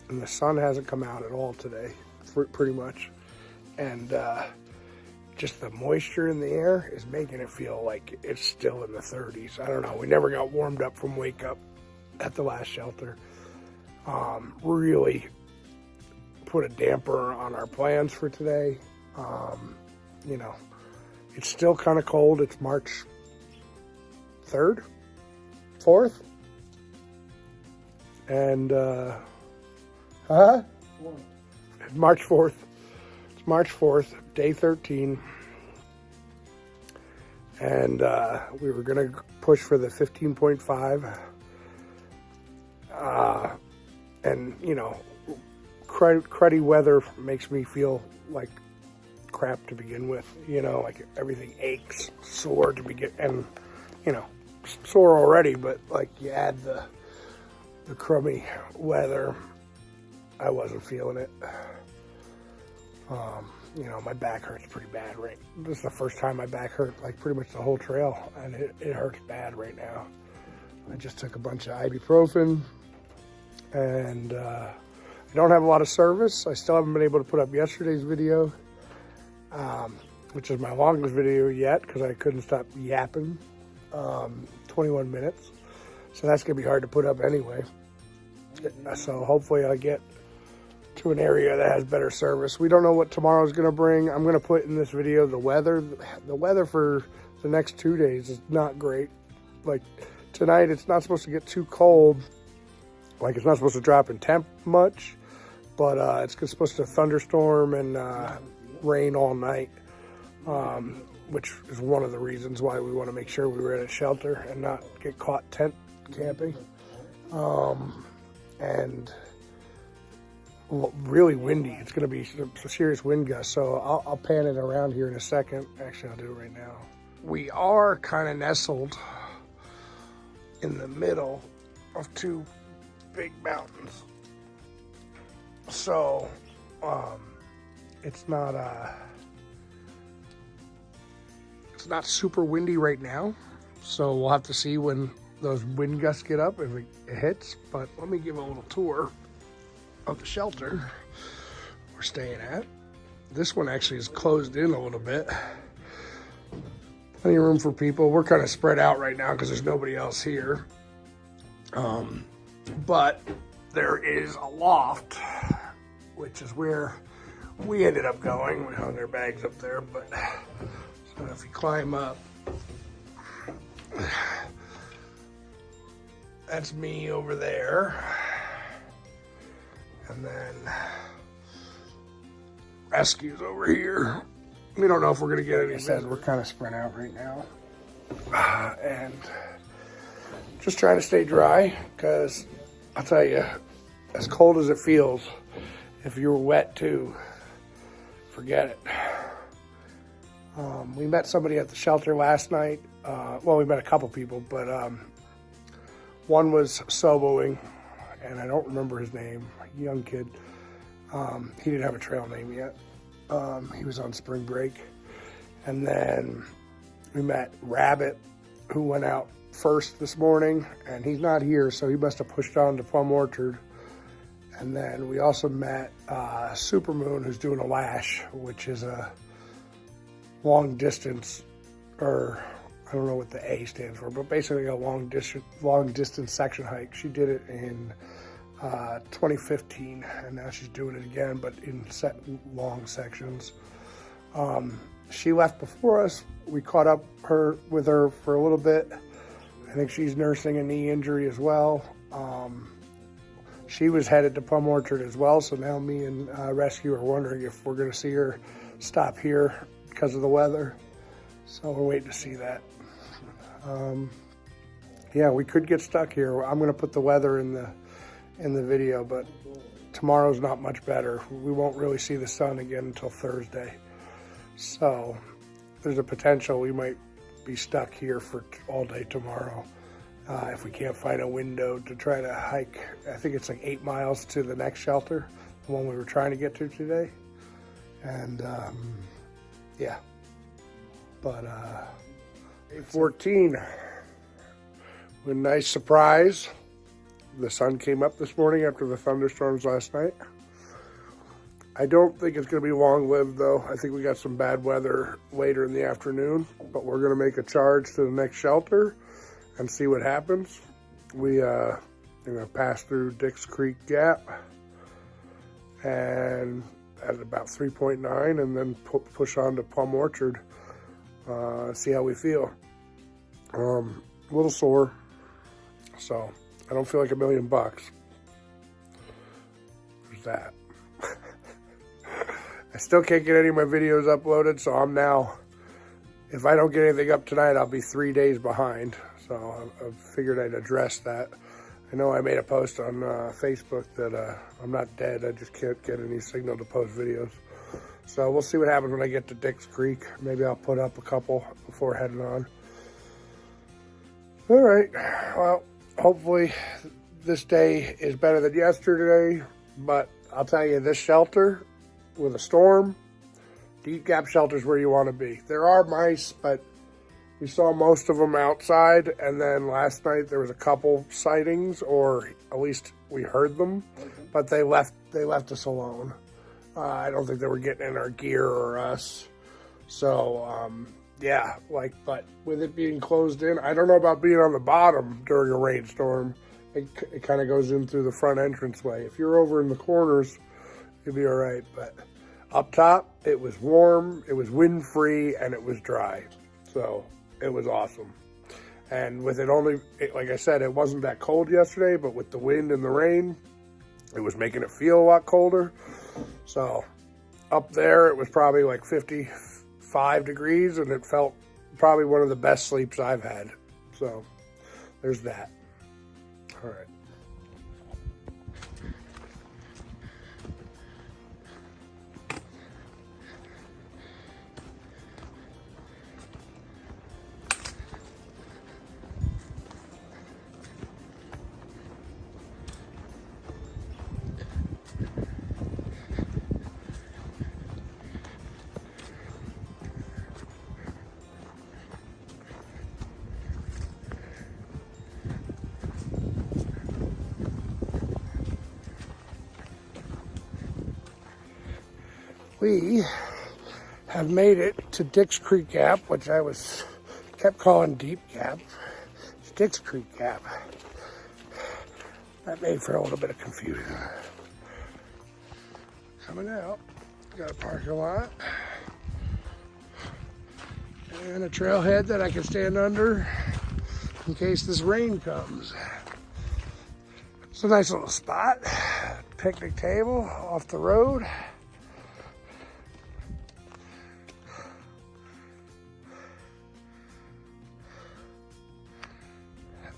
and the sun hasn't come out at all today, pretty much. And just the moisture in the air is making it feel like it's still in the 30s. I don't know. We never got warmed up from wake up at the last shelter. Really put a damper on our plans for today. you know, it's still kind of cold. It's March 3rd, 4th. And, March 4th. It's March 4th, day 13. And we were going to push for the 15.5. And, you know, cruddy weather makes me feel like crap to begin with. You know, like everything aches, sore to begin, and, you know, sore already, but like you add the crummy weather, I wasn't feeling it. You know, my back hurts pretty bad right. This is the first time my back hurt like pretty much the whole trail, and it hurts bad right now. I just took a bunch of ibuprofen, and I don't have a lot of service. I still haven't been able to put up yesterday's video, which is my longest video yet because I couldn't stop yapping. 21 minutes. So that's going to be hard to put up anyway. So hopefully I get to an area that has better service. We don't know what tomorrow's going to bring. I'm going to put in this video the weather. The weather for the next 2 days is not great. Like tonight, it's not supposed to get too cold. Like it's not supposed to drop in temp much, but it's supposed to thunderstorm and rain all night, which is one of the reasons why we want to make sure we were at a shelter and not get caught tent camping. And really windy. It's going to be some serious wind gusts, so I'll pan it around here in a second. Actually, I'll do it right now. We are kind of nestled in the middle of two big mountains, so it's not super windy right now, so we'll have to see when those wind gusts get up if it hits. But let me give a little tour of the shelter we're staying at. This one actually is closed in a little bit. Plenty of room for people. We're kind of spread out right now because there's nobody else here. But there is a loft, which is where we ended up going. We hung our bags up there, but so if you climb up, that's me over there. And then rescue's over here. We don't know if we're gonna get any. We're kind of spread out right now, and just trying to stay dry because I'll tell you, as cold as it feels, if you're wet too, forget it. We met somebody at the shelter last night. Well, we met a couple people, but one was Soboing, and I don't remember his name. Young kid. He didn't have a trail name yet. He was on spring break. And then we met Rabbit, who went out first this morning, and he's not here, so he must have pushed on to Plum Orchard. And then we also met Supermoon, who's doing a lash, which is a long distance, or I don't know what the A stands for, but basically a long distance section hike. She did it in 2015, and now she's doing it again, but in long sections. She left before us. We caught up with her for a little bit. I think she's nursing a knee injury as well. She was headed to Plum Orchard as well, so now me and Rescue are wondering if we're going to see her stop here because of the weather. So we're waiting to see that. Yeah, we could get stuck here. I'm going to put the weather in the video, but tomorrow's not much better. We won't really see the sun again until Thursday. So there's a potential we might be stuck here for all day tomorrow if we can't find a window to try to hike. I think it's like 8 miles to the next shelter, the one we were trying to get to today. And yeah, but 14, a nice surprise. The sun came up this morning after the thunderstorms last night. I don't think it's going to be long-lived, though. I think we got some bad weather later in the afternoon, but we're going to make a charge to the next shelter and see what happens. We're going to pass through Dix Creek Gap, and at about 3.9 and then push on to Plum Orchard. See how we feel. A little sore, so I don't feel like $1 million. There's that. I still can't get any of my videos uploaded, so I'm now, if I don't get anything up tonight, I'll be 3 days behind. So I figured I'd address that. I know I made a post on Facebook that I'm not dead, I just can't get any signal to post videos. So we'll see what happens when I get to Dix Creek. Maybe I'll put up a couple before heading on. All right, well, hopefully this day is better than yesterday, but I'll tell you, this shelter with a storm, deep gap shelter is where you want to be. There are mice, but we saw most of them outside, and then last night there was a couple sightings, or at least we heard them, but they left us alone. I don't think they were getting in our gear or us. So, yeah, but with it being closed in, I don't know about being on the bottom during a rainstorm. It kind of goes in through the front entranceway. If you're over in the corners, you'll be all right. But up top, it was warm, it was wind-free, and it was dry. So it was awesome. And with it only, like I said, it wasn't that cold yesterday, but with the wind and the rain, it was making it feel a lot colder. So up there, it was probably like 55 degrees, and it felt probably one of the best sleeps I've had. So there's that. All right. We have made it to Dix Creek Gap, which I kept calling Deep Gap. It's Dix Creek Gap. That made for a little bit of confusion. Coming out, got a parking lot and a trailhead that I can stand under in case this rain comes. It's a nice little spot. Picnic table off the road.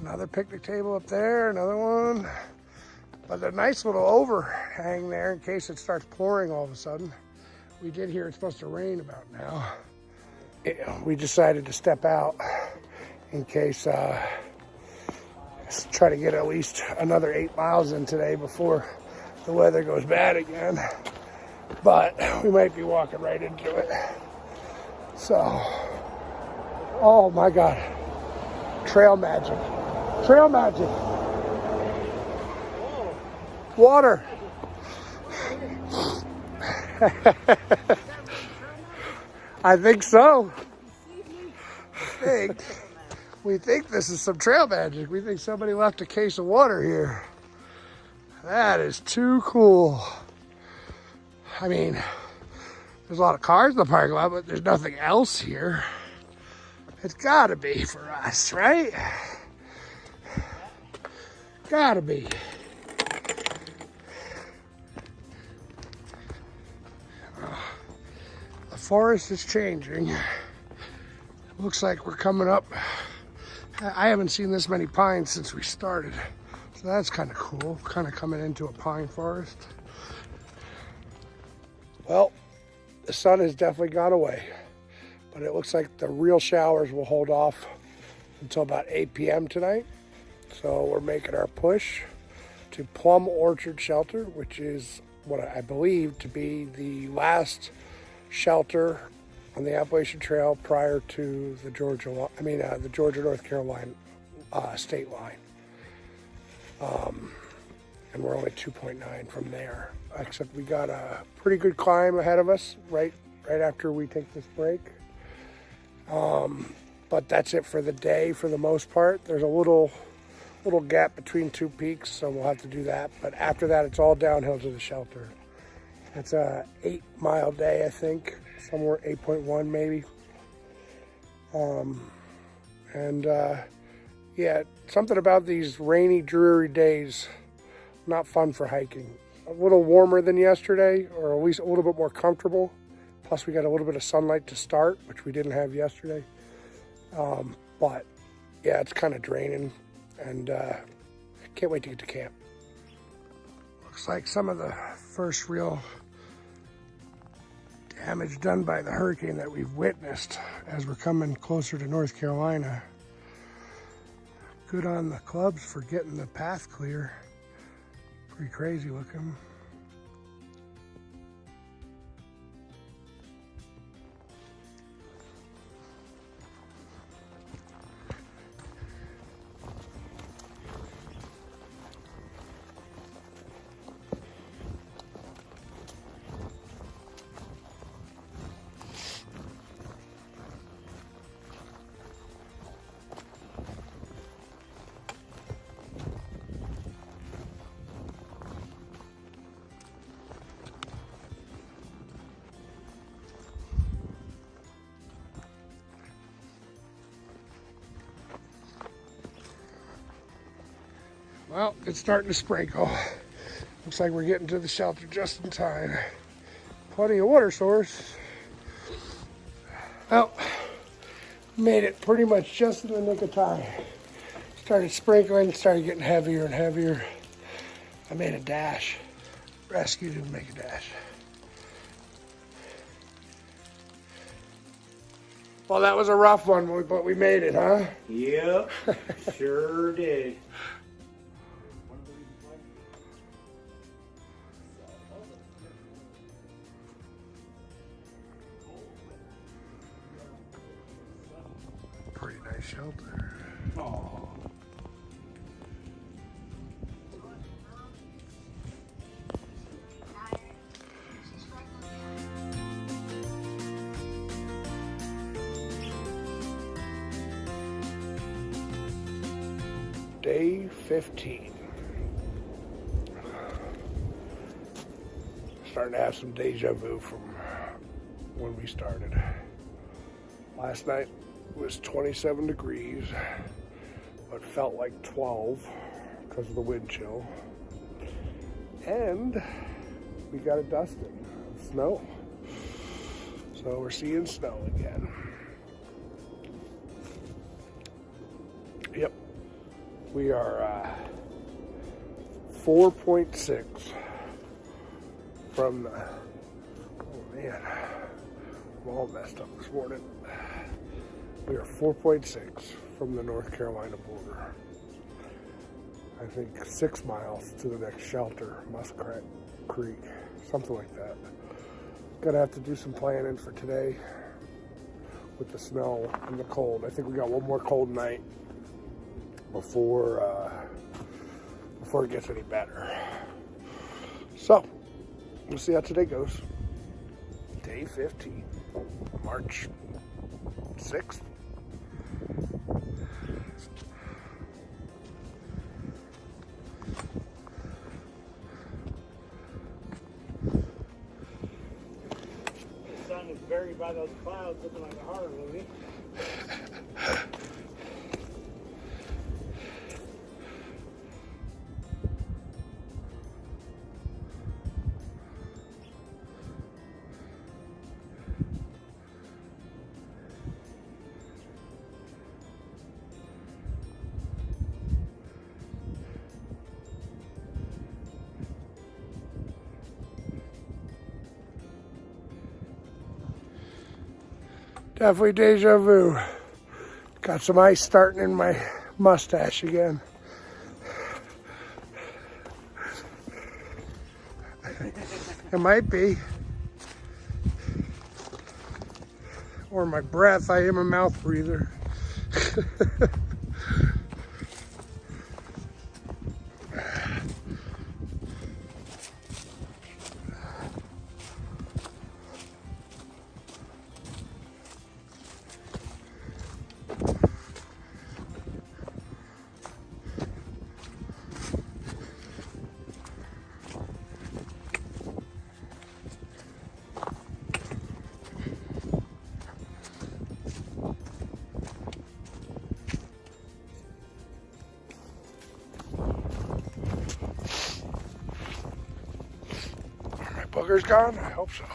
Another picnic table up there, another one. But a nice little overhang there in case it starts pouring all of a sudden. We did hear it's supposed to rain about now. We decided to step out in case, try to get at least another 8 miles in today before the weather goes bad again. But we might be walking right into it. So, oh my God, trail magic. Trail magic. Water. I think so. We think this is some trail magic. We think somebody left a case of water here. That is too cool. I mean, there's a lot of cars in the parking lot, but there's nothing else here. It's gotta be for us, right? Gotta be. The forest is changing. Looks like we're coming up. I haven't seen this many pines since we started. So that's kind of cool, kind of coming into a pine forest. Well, the sun has definitely gone away, but it looks like the real showers will hold off until about 8 p.m. tonight. So we're making our push to Plum Orchard Shelter, which is what I believe to be the last shelter on the Appalachian Trail prior to the Georgia-North Carolina state line. And we're only 2.9 from there. Except we got a pretty good climb ahead of us right after we take this break. But that's it for the day for the most part. There's a little gap between two peaks, so we'll have to do that. But after that, it's all downhill to the shelter. It's a 8-mile day, I think, somewhere 8.1 maybe. Yeah, something about these rainy, dreary days, not fun for hiking. A little warmer than yesterday, or at least a little bit more comfortable. Plus we got a little bit of sunlight to start, which we didn't have yesterday. But yeah, it's kind of draining, and can't wait to get to camp. Looks like some of the first real damage done by the hurricane that we've witnessed as we're coming closer to North Carolina. Good on the clubs for getting the path clear. Pretty crazy looking. Well, it's starting to sprinkle. Looks like we're getting to the shelter just in time. Plenty of water source. Well, made it pretty much just in the nick of time. Started sprinkling, started getting heavier and heavier. I made a dash. Rescue didn't make a dash. Well, that was a rough one, but we made it, huh? Yep, sure did. Pretty nice shelter. Oh. Day 15. Starting to have some deja vu from when we started. Last night was 27 degrees, but felt like 12 because of the wind chill. And we got a dusting of snow. So we're seeing snow again. Yep. We are 4.6 from the, oh man, I'm all messed up this morning. We are 4.6 from the North Carolina border. I think 6 miles to the next shelter, Muskrat Creek, something like that. Gonna have to do some planning for today with the snow and the cold. I think we got one more cold night before it gets any better. So, we'll see how today goes. Day 15, March 6th. The sun is buried by those clouds looking like a horror movie. Definitely deja vu. Got some ice starting in my mustache again. It might be. Or my breath. I am a mouth breather. Booger's gone? I hope so.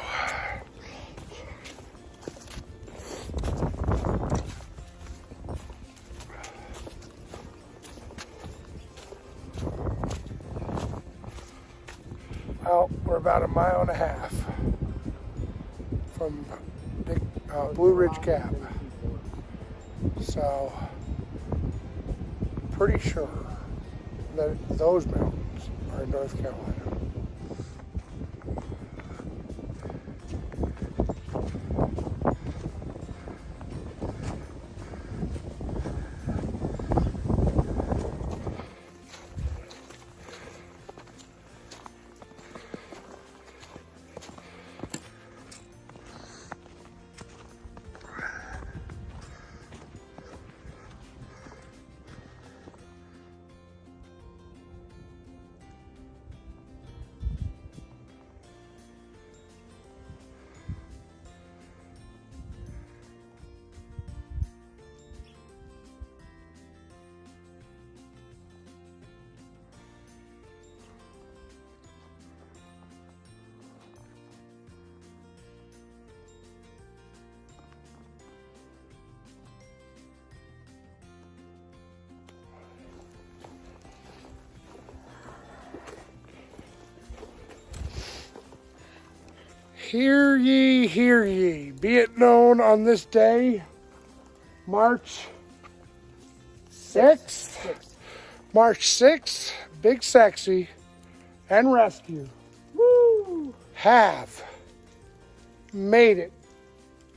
Well, we're about 1.5 miles from Blue Ridge Cap. So, pretty sure that those mountains are in North Carolina. Hear ye, be it known on this day, March 6th, March 6th, Big Sexy and Rescue have made it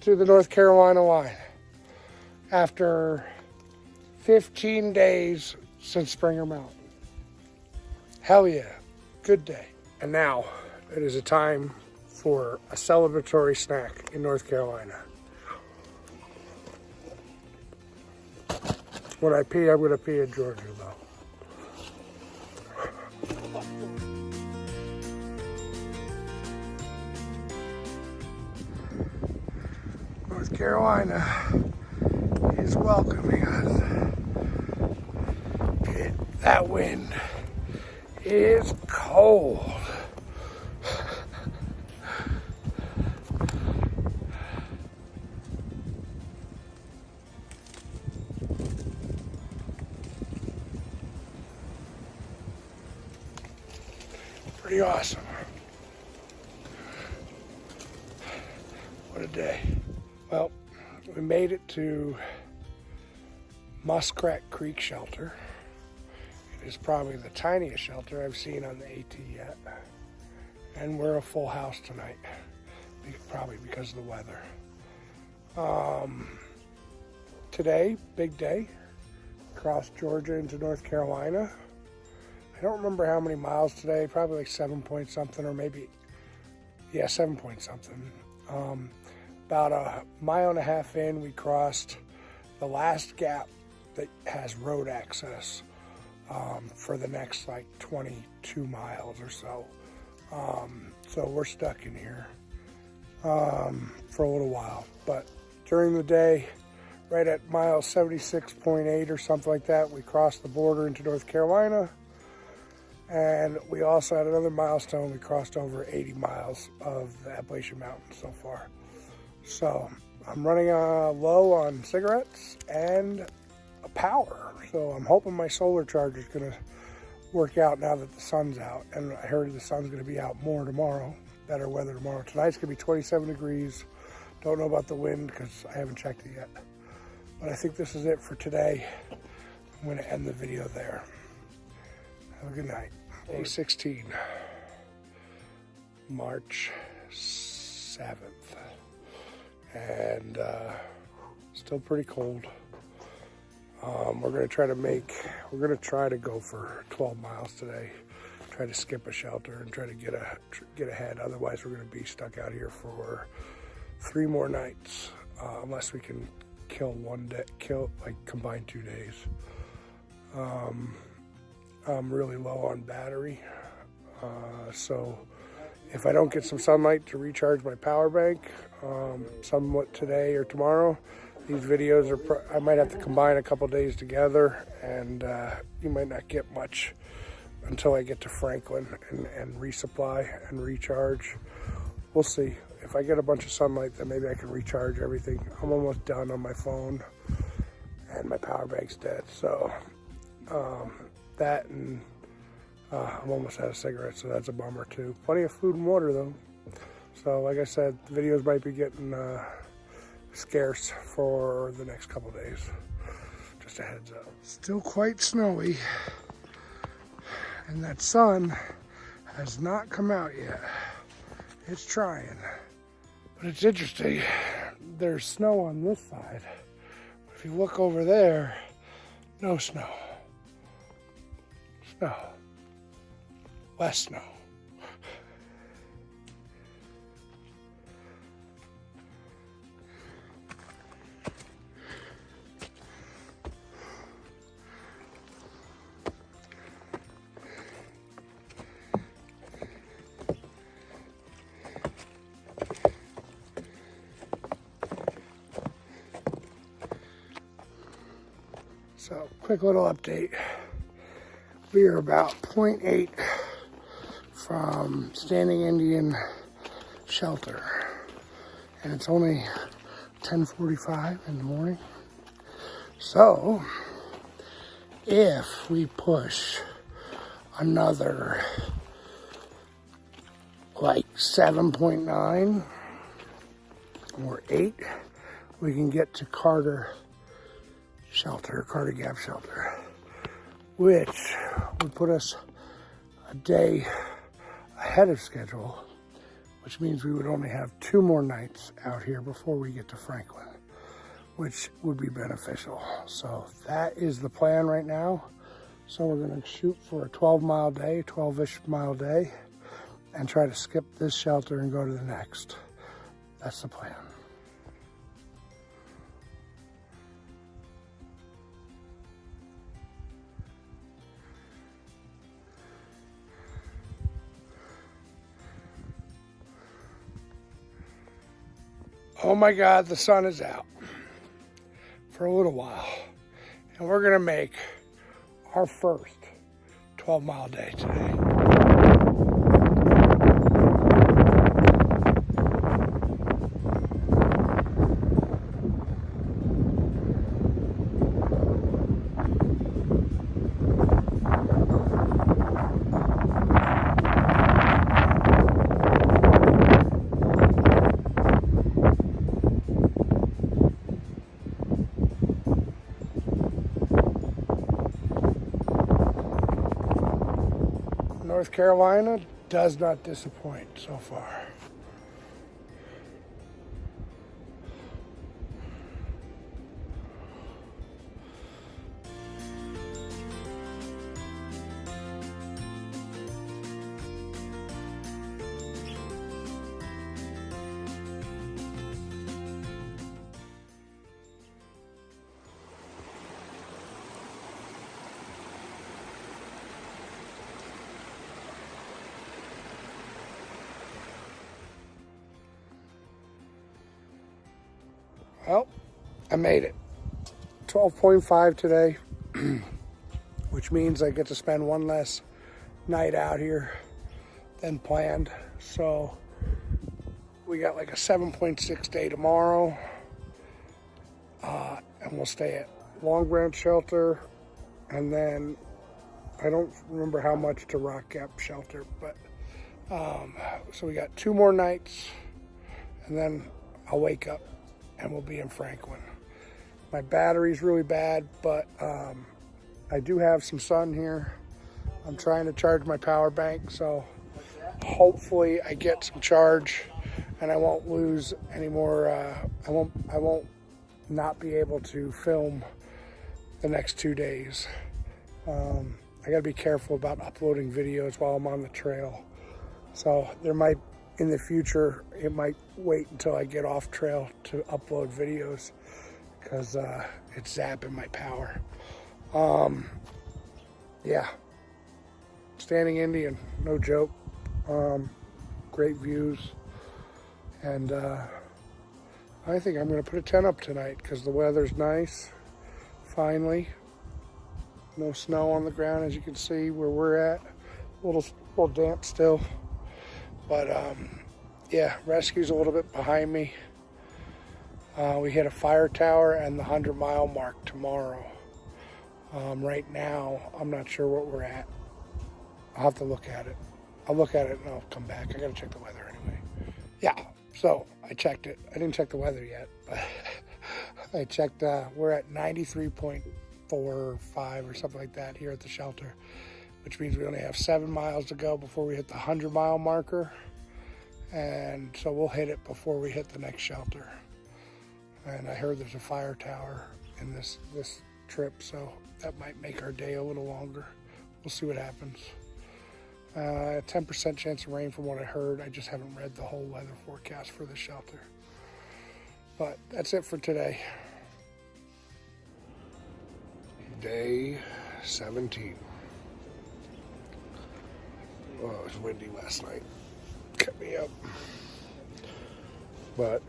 to the North Carolina line after 15 days since Springer Mountain. Hell yeah, good day. And now it is a time for a celebratory snack in North Carolina. When I pee, I'm gonna pee in Georgia though. North Carolina is welcoming us. That wind is cold. Pretty awesome. What a day. Well, we made it to Muskrat Creek Shelter. It is probably the tiniest shelter I've seen on the AT yet. And we're a full house tonight, probably because of the weather. Today, big day, across Georgia into North Carolina. I don't remember how many miles today, probably like 7 point something, or maybe, yeah, 7 point something. About 1.5 miles in, we crossed the last gap that has road access for the next like 22 miles or so. So we're stuck in here for a little while. But during the day, right at mile 76.8 or something like that, we crossed the border into North Carolina. And we also had another milestone. We crossed over 80 miles of the Appalachian Mountains so far. So I'm running low on cigarettes and a power. So I'm hoping my solar charger is going to work out now that the sun's out. And I heard the sun's going to be out more tomorrow. Better weather tomorrow. Tonight's going to be 27 degrees. Don't know about the wind because I haven't checked it yet. But I think this is it for today. I'm going to end the video there. Have a good night. Day 16, March 7th. And still pretty cold. We're going to try to go for 12 miles today. Try to skip a shelter and try to get ahead. Otherwise, we're going to be stuck out here for 3 more nights, unless we can combine 2 days. I'm really low on battery, so if I don't get some sunlight to recharge my power bank, somewhat today or tomorrow, these videos I might have to combine a couple days together, and you might not get much until I get to Franklin and resupply and recharge. We'll see. If I get a bunch of sunlight, then maybe I can recharge everything. I'm almost done on my phone, and my power bank's dead. So that, and I'm almost out of cigarettes, so that's a bummer too. Plenty of food and water though. So like I said, the videos might be getting scarce for the next couple days. Just a heads up. Still quite snowy, and that sun has not come out yet. It's trying. But it's interesting, there's snow on this side. If you look over there, no snow. Snow. Less snow. So, quick little update. We are about 0.8 from Standing Indian shelter, and it's only 10:45 in the morning. So, if we push another like 7.9 or 8, we can get to Carter Gap Shelter, which would put us a day ahead of schedule, which means we would only have 2 more nights out here before we get to Franklin, which would be beneficial. So that is the plan right now. So we're going to shoot for a 12-mile day, 12-ish mile day, and try to skip this shelter and go to the next. That's the plan. Oh my God, the sun is out for a little while. And we're gonna make our first 12-mile day today. North Carolina does not disappoint so far. Well, I made it. 12.5 today, which means I get to spend one less night out here than planned. So we got like a 7.6 day tomorrow, and we'll stay at Long Branch Shelter, and then I don't remember how much to Rock Gap Shelter, but so we got 2 more nights, and then I'll wake up and we'll be in Franklin. My battery's really bad, but I do have some sun here. I'm trying to charge my power bank, so hopefully I get some charge and I won't lose any more. I won't not be able to film the next 2 days. I gotta be careful about uploading videos while I'm on the trail. So there might, in the future, it might wait until I get off trail to upload videos because it's zapping my power. Yeah, Standing Indian, no joke. Great views, and I think I'm gonna put a tent up tonight because the weather's nice. Finally, no snow on the ground, as you can see where we're at. a little damp still. But yeah, rescue's a little bit behind me. We hit a fire tower and the 100-mile mark tomorrow. Right now, I'm not sure what we're at. I'll have to look at it. I'll look at it and I'll come back. I gotta check the weather anyway. Yeah, so I checked it. I didn't check the weather yet, but I checked, we're at 93.45 or something like that here at the shelter, which means we only have 7 miles to go before we hit the 100-mile marker. And so we'll hit it before we hit the next shelter. And I heard there's a fire tower in this trip, so that might make our day a little longer. We'll see what happens. 10% chance of rain from what I heard. I just haven't read the whole weather forecast for the shelter. But that's it for today. Day 17. Oh, it was windy last night. Kept me up. But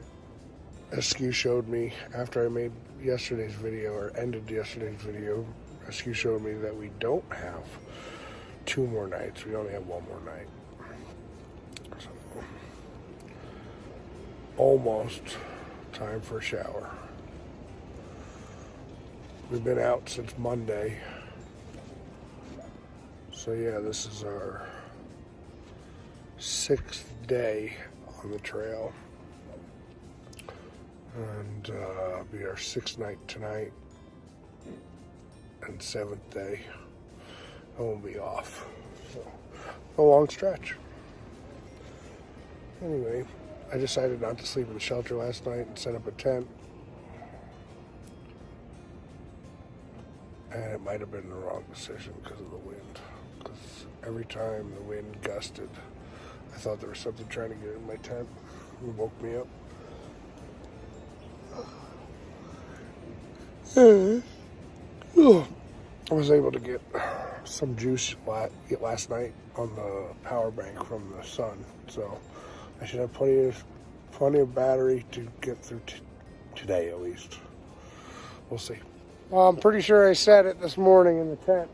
Rescue showed me, after I made yesterday's video, or ended yesterday's video, Rescue showed me that we don't have 2 more nights. We only have 1 more night. So, almost time for a shower. We've been out since Monday. So yeah, this is our 6th day on the trail. And be our 6th night tonight. And 7th day. I won't be off. So, a long stretch. Anyway, I decided not to sleep in the shelter last night and set up a tent. And it might have been the wrong decision because of the wind. Because every time the wind gusted, I thought there was something trying to get in my tent. It woke me up. I was able to get some juice last night on the power bank from the sun, so I should have plenty of battery to get through today at least. We'll see. Well, I'm pretty sure I said it this morning in the tent,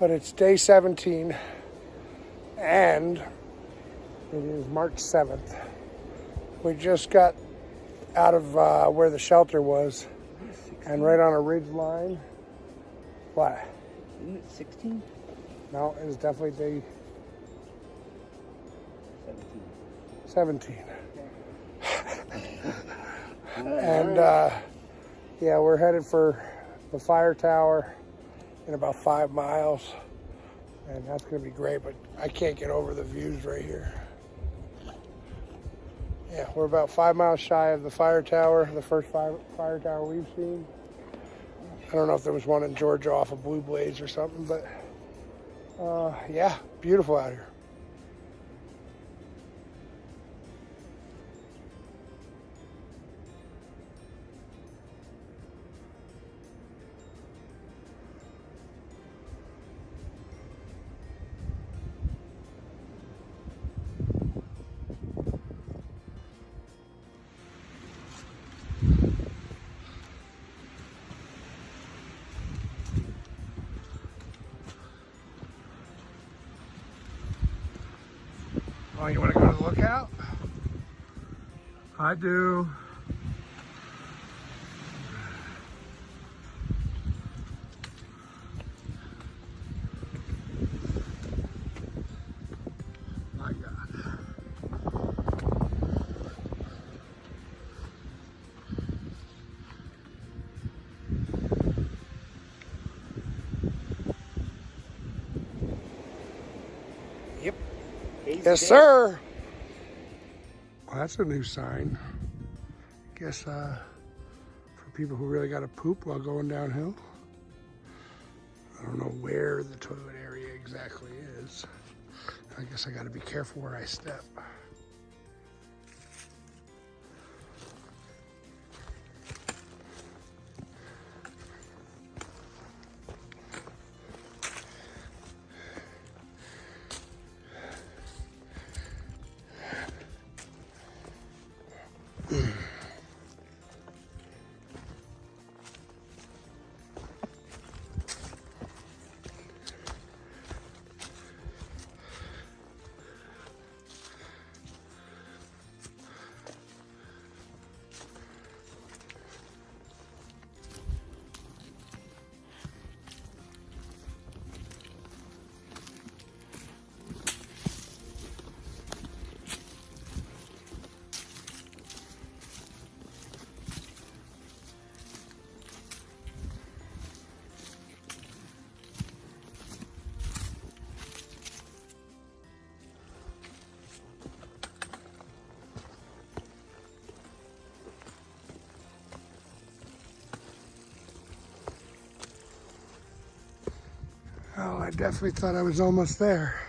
but it's day 17 and it is March 7th. We just got out of where the shelter was and right on a ridge line. What? Isn't it 16? No, it was definitely day 17. And yeah, we're headed for the fire tower in about 5 miles. And that's going to be great, but I can't get over the views right here. Yeah, we're about 5 miles shy of the fire tower, the first fire tower we've seen. I don't know if there was one in Georgia off of Blue Blaze or something, but yeah, beautiful out here. Oh, you want to go to the lookout? I do. My God. Yep. Yes, sir. Well, that's a new sign. Guess for people who really got to poop while going downhill. I don't know where the toilet area exactly is. I guess I got to be careful where I step. definitely thought I was almost there.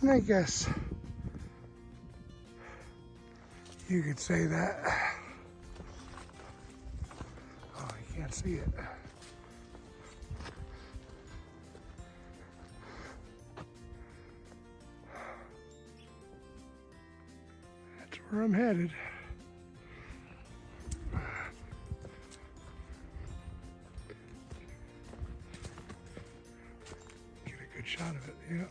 And I guess you could say that. Oh, you can't see it. That's where I'm headed. Get a good shot of it, yeah.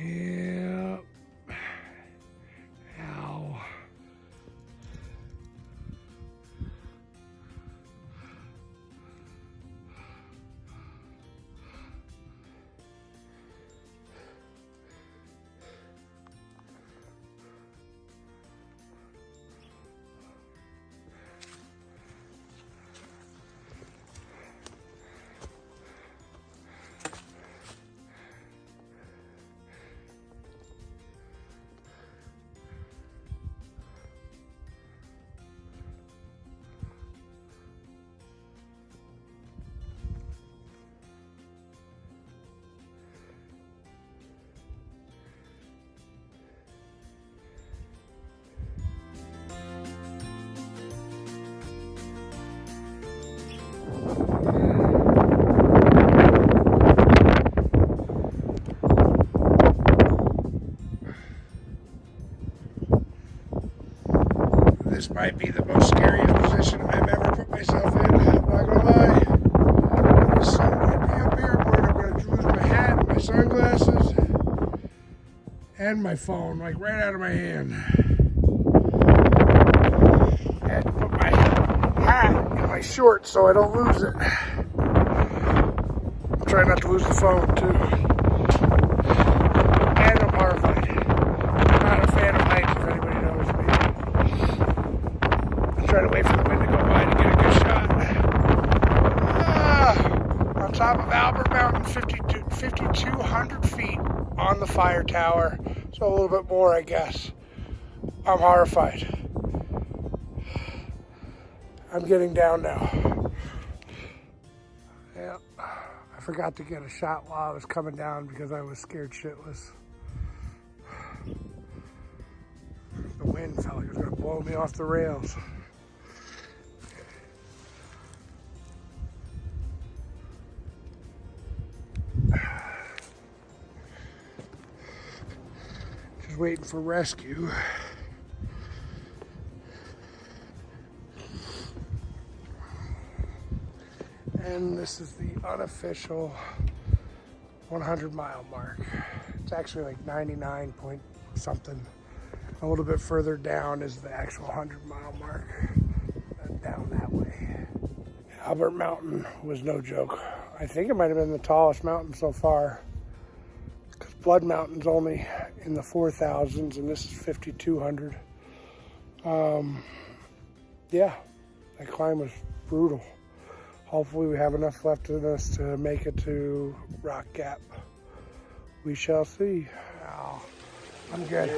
Yep. Ow. This might be the most scariest position I've ever put myself in. I'm not gonna lie. The sun might be up here, but I'm gonna lose my hat, my sunglasses, and my phone, like right out of my hand. I had to put my hat in my shorts so I don't lose it. I'm trying not to lose the phone too. And I'm horrified. I'm not a fan of heights, if anybody knows me. Try to wait for the wind to go by to get a good shot. On top of Albert Mountain, 5,200 feet on the fire tower. So a little bit more, I guess. I'm horrified. I'm getting down now. Yeah, I forgot to get a shot while I was coming down because I was scared shitless. The wind felt like it was going to blow me off the rails. Waiting for rescue. And this is the unofficial 100-mile mark. It's actually like 99 point something. A little bit further down is the actual 100-mile mark. Down that way. Albert Mountain was no joke. I think it might have been the tallest mountain so far. Blood Mountain's only in the 4,000s, and this is 5,200. Yeah, that climb was brutal. Hopefully we have enough left in us to make it to Rock Gap. We shall see. Oh, I'm good.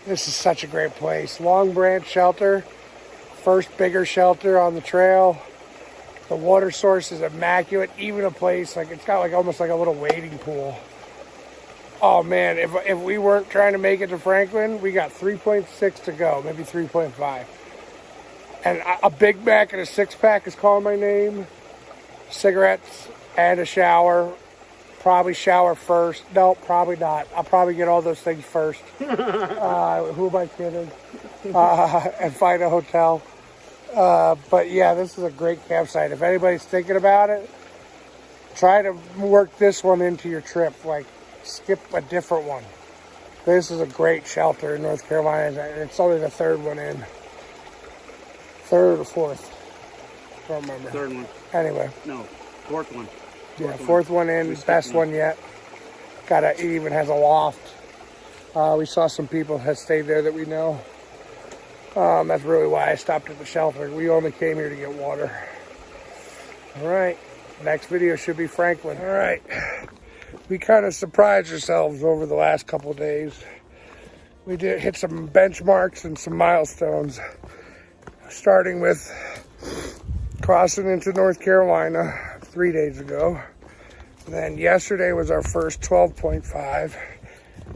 This is such a great place. Long Branch Shelter, first bigger shelter on the trail. The water source is immaculate. Even a place like it's got like almost like a little wading pool. Oh man, if we weren't trying to make it to Franklin, we got 3.6 to go, maybe 3.5. And a Big Mac and a 6-pack is calling my name. Cigarettes and a shower. Probably shower first. No, probably not. I'll probably get all those things first. Who am I kidding? And find a hotel. But yeah, this is a great campsite. If anybody's thinking about it, try to work this one into your trip. Like, skip a different one. This is a great shelter in North Carolina. It's only the third one in. Third or fourth? Don't remember. Third one. Anyway. No, fourth one. Yeah, fourth one in. Best one yet. It even has a loft. We saw some people that stayed there that we know. That's really why I stopped at the shelter. We only came here to get water. All right. Next video should be Franklin. All right. We kind of surprised ourselves over the last couple of days. We did hit some benchmarks and some milestones. starting with crossing into North Carolina 3 days ago. And then yesterday was our first 12.5.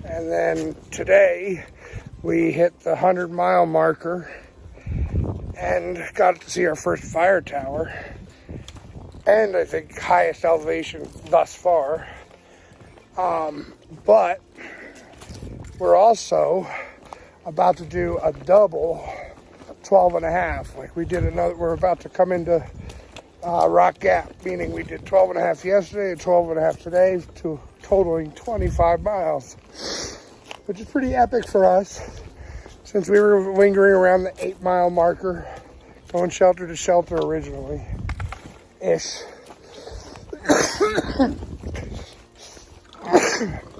And then today we hit the 100-mile marker and got to see our first fire tower. And I think highest elevation thus far. But we're also about to do a double 12.5. Like we did another, we're about to come into Rock Gap, meaning we did 12.5 yesterday and 12.5 today, to totaling 25 miles, which is pretty epic for us since we were lingering around the 8-mile marker, going shelter to shelter originally ish.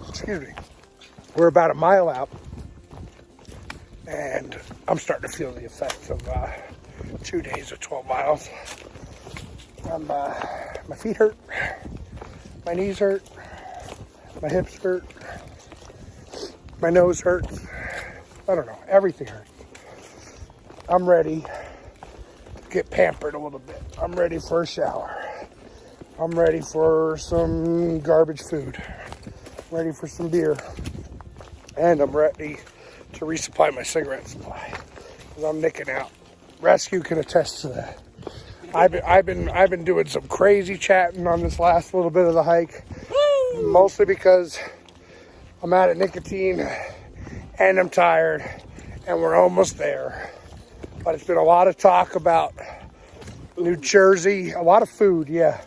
Excuse me. We're about a mile out, and I'm starting to feel the effects of 2 days of 12 miles. My feet hurt, my knees hurt, my hips hurt, my nose hurts. I don't know, everything hurts. I'm ready to get pampered a little bit. I'm ready for a shower. I'm ready for some garbage food. I'm ready for some beer. And I'm ready to resupply my cigarette supply, because I'm nicking out. Rescue can attest to that. I've been doing some crazy chatting on this last little bit of the hike, mostly because I'm out of nicotine and I'm tired, and we're almost there. But it's been a lot of talk about New Jersey, a lot of food, yeah.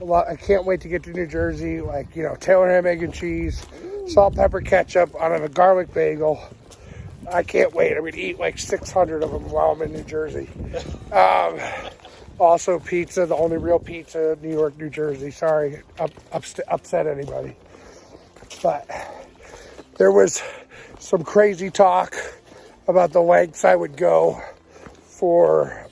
I can't wait to get to New Jersey, like, you know, Taylor ham, egg, and cheese, salt, pepper, ketchup on a garlic bagel. I can't wait. I'm going to eat like 600 of them while I'm in New Jersey. Also pizza, the only real pizza in New York, New Jersey. Sorry, upset anybody. But there was some crazy talk about the lengths I would go for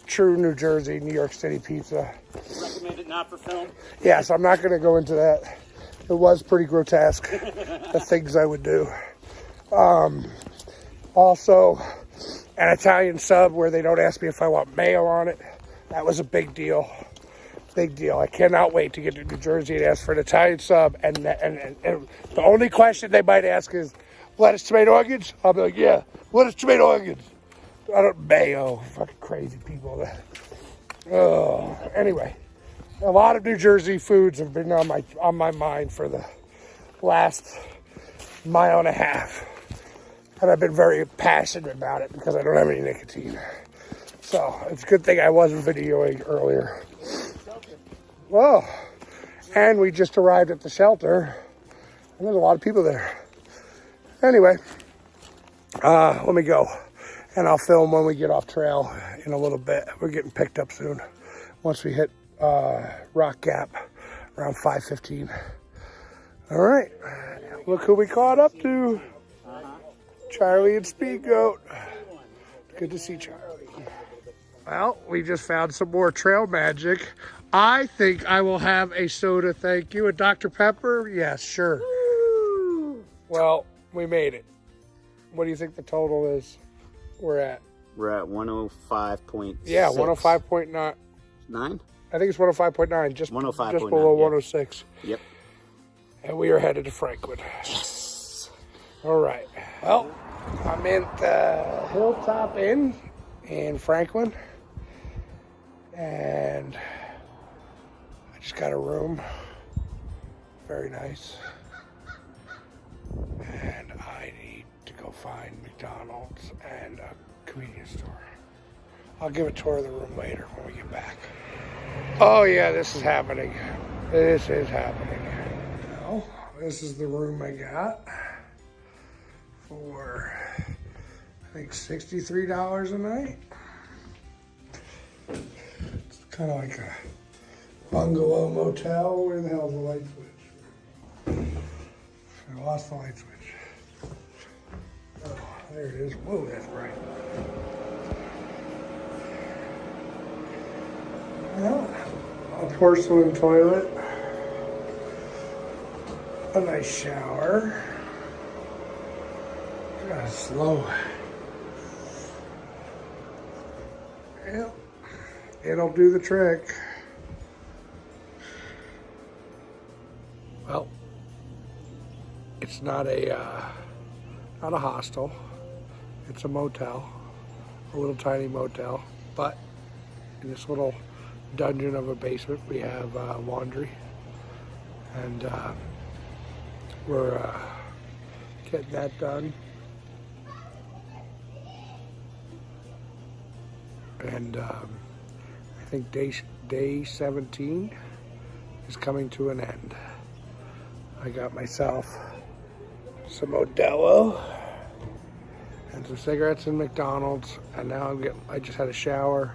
true New Jersey, New York City pizza. Recommend it not for film? Yes, I'm not going to go into that. It was pretty grotesque, the things I would do. Also, an Italian sub where they don't ask me if I want mayo on it. That was a big deal. Big deal. I cannot wait to get to New Jersey and ask for an Italian sub. And the only question they might ask is, lettuce, tomato, onions? I'll be like, yeah, lettuce, tomato, onions. I don't, mayo. Fucking crazy people. Oh, anyway, a lot of New Jersey foods have been on my mind for the last mile and a half. And I've been very passionate about it because I don't have any nicotine. So it's a good thing I wasn't videoing earlier. Well, and we just arrived at the shelter, and there's a lot of people there. Anyway, let me go, and I'll film when we get off trail in a little bit. We're getting picked up soon once we hit Rock Gap around 5:15. All right, look who we caught up to. Charlie and Speed Goat. Good to see Charlie. Well, we just found some more trail magic. I think I will have a soda, thank you. A Dr. Pepper? Yes, sure. Woo! Well, we made it. What do you think the total is we're at? We're at 105.6. Yeah, 105.9. 9? I think it's 105.9, just 105.9, just below yeah. 106. Yep. And we are headed to Franklin. Yes. All right. Well, I'm in the Hilltop Inn in Franklin. And I just got a room. Very nice. And I need to go find McDonald's and a convenience store. I'll give a tour of the room later when we get back. Oh yeah, this is happening. This is happening. Well, this is the room I got for, I think, $63 a night. It's kind of like a bungalow motel. Where the hell's the light switch? I lost the light switch. Oh, there it is. Whoa, that's bright. Well, a porcelain toilet. A nice shower. Slow. Well, it'll do the trick. Well, it's not a hostel. It's a motel, a little tiny motel. But in this little dungeon of a basement, we have laundry, and we're getting that done. And I think day 17 is coming to an end. I got myself some Modelo and some cigarettes in McDonald's, and now I just had a shower.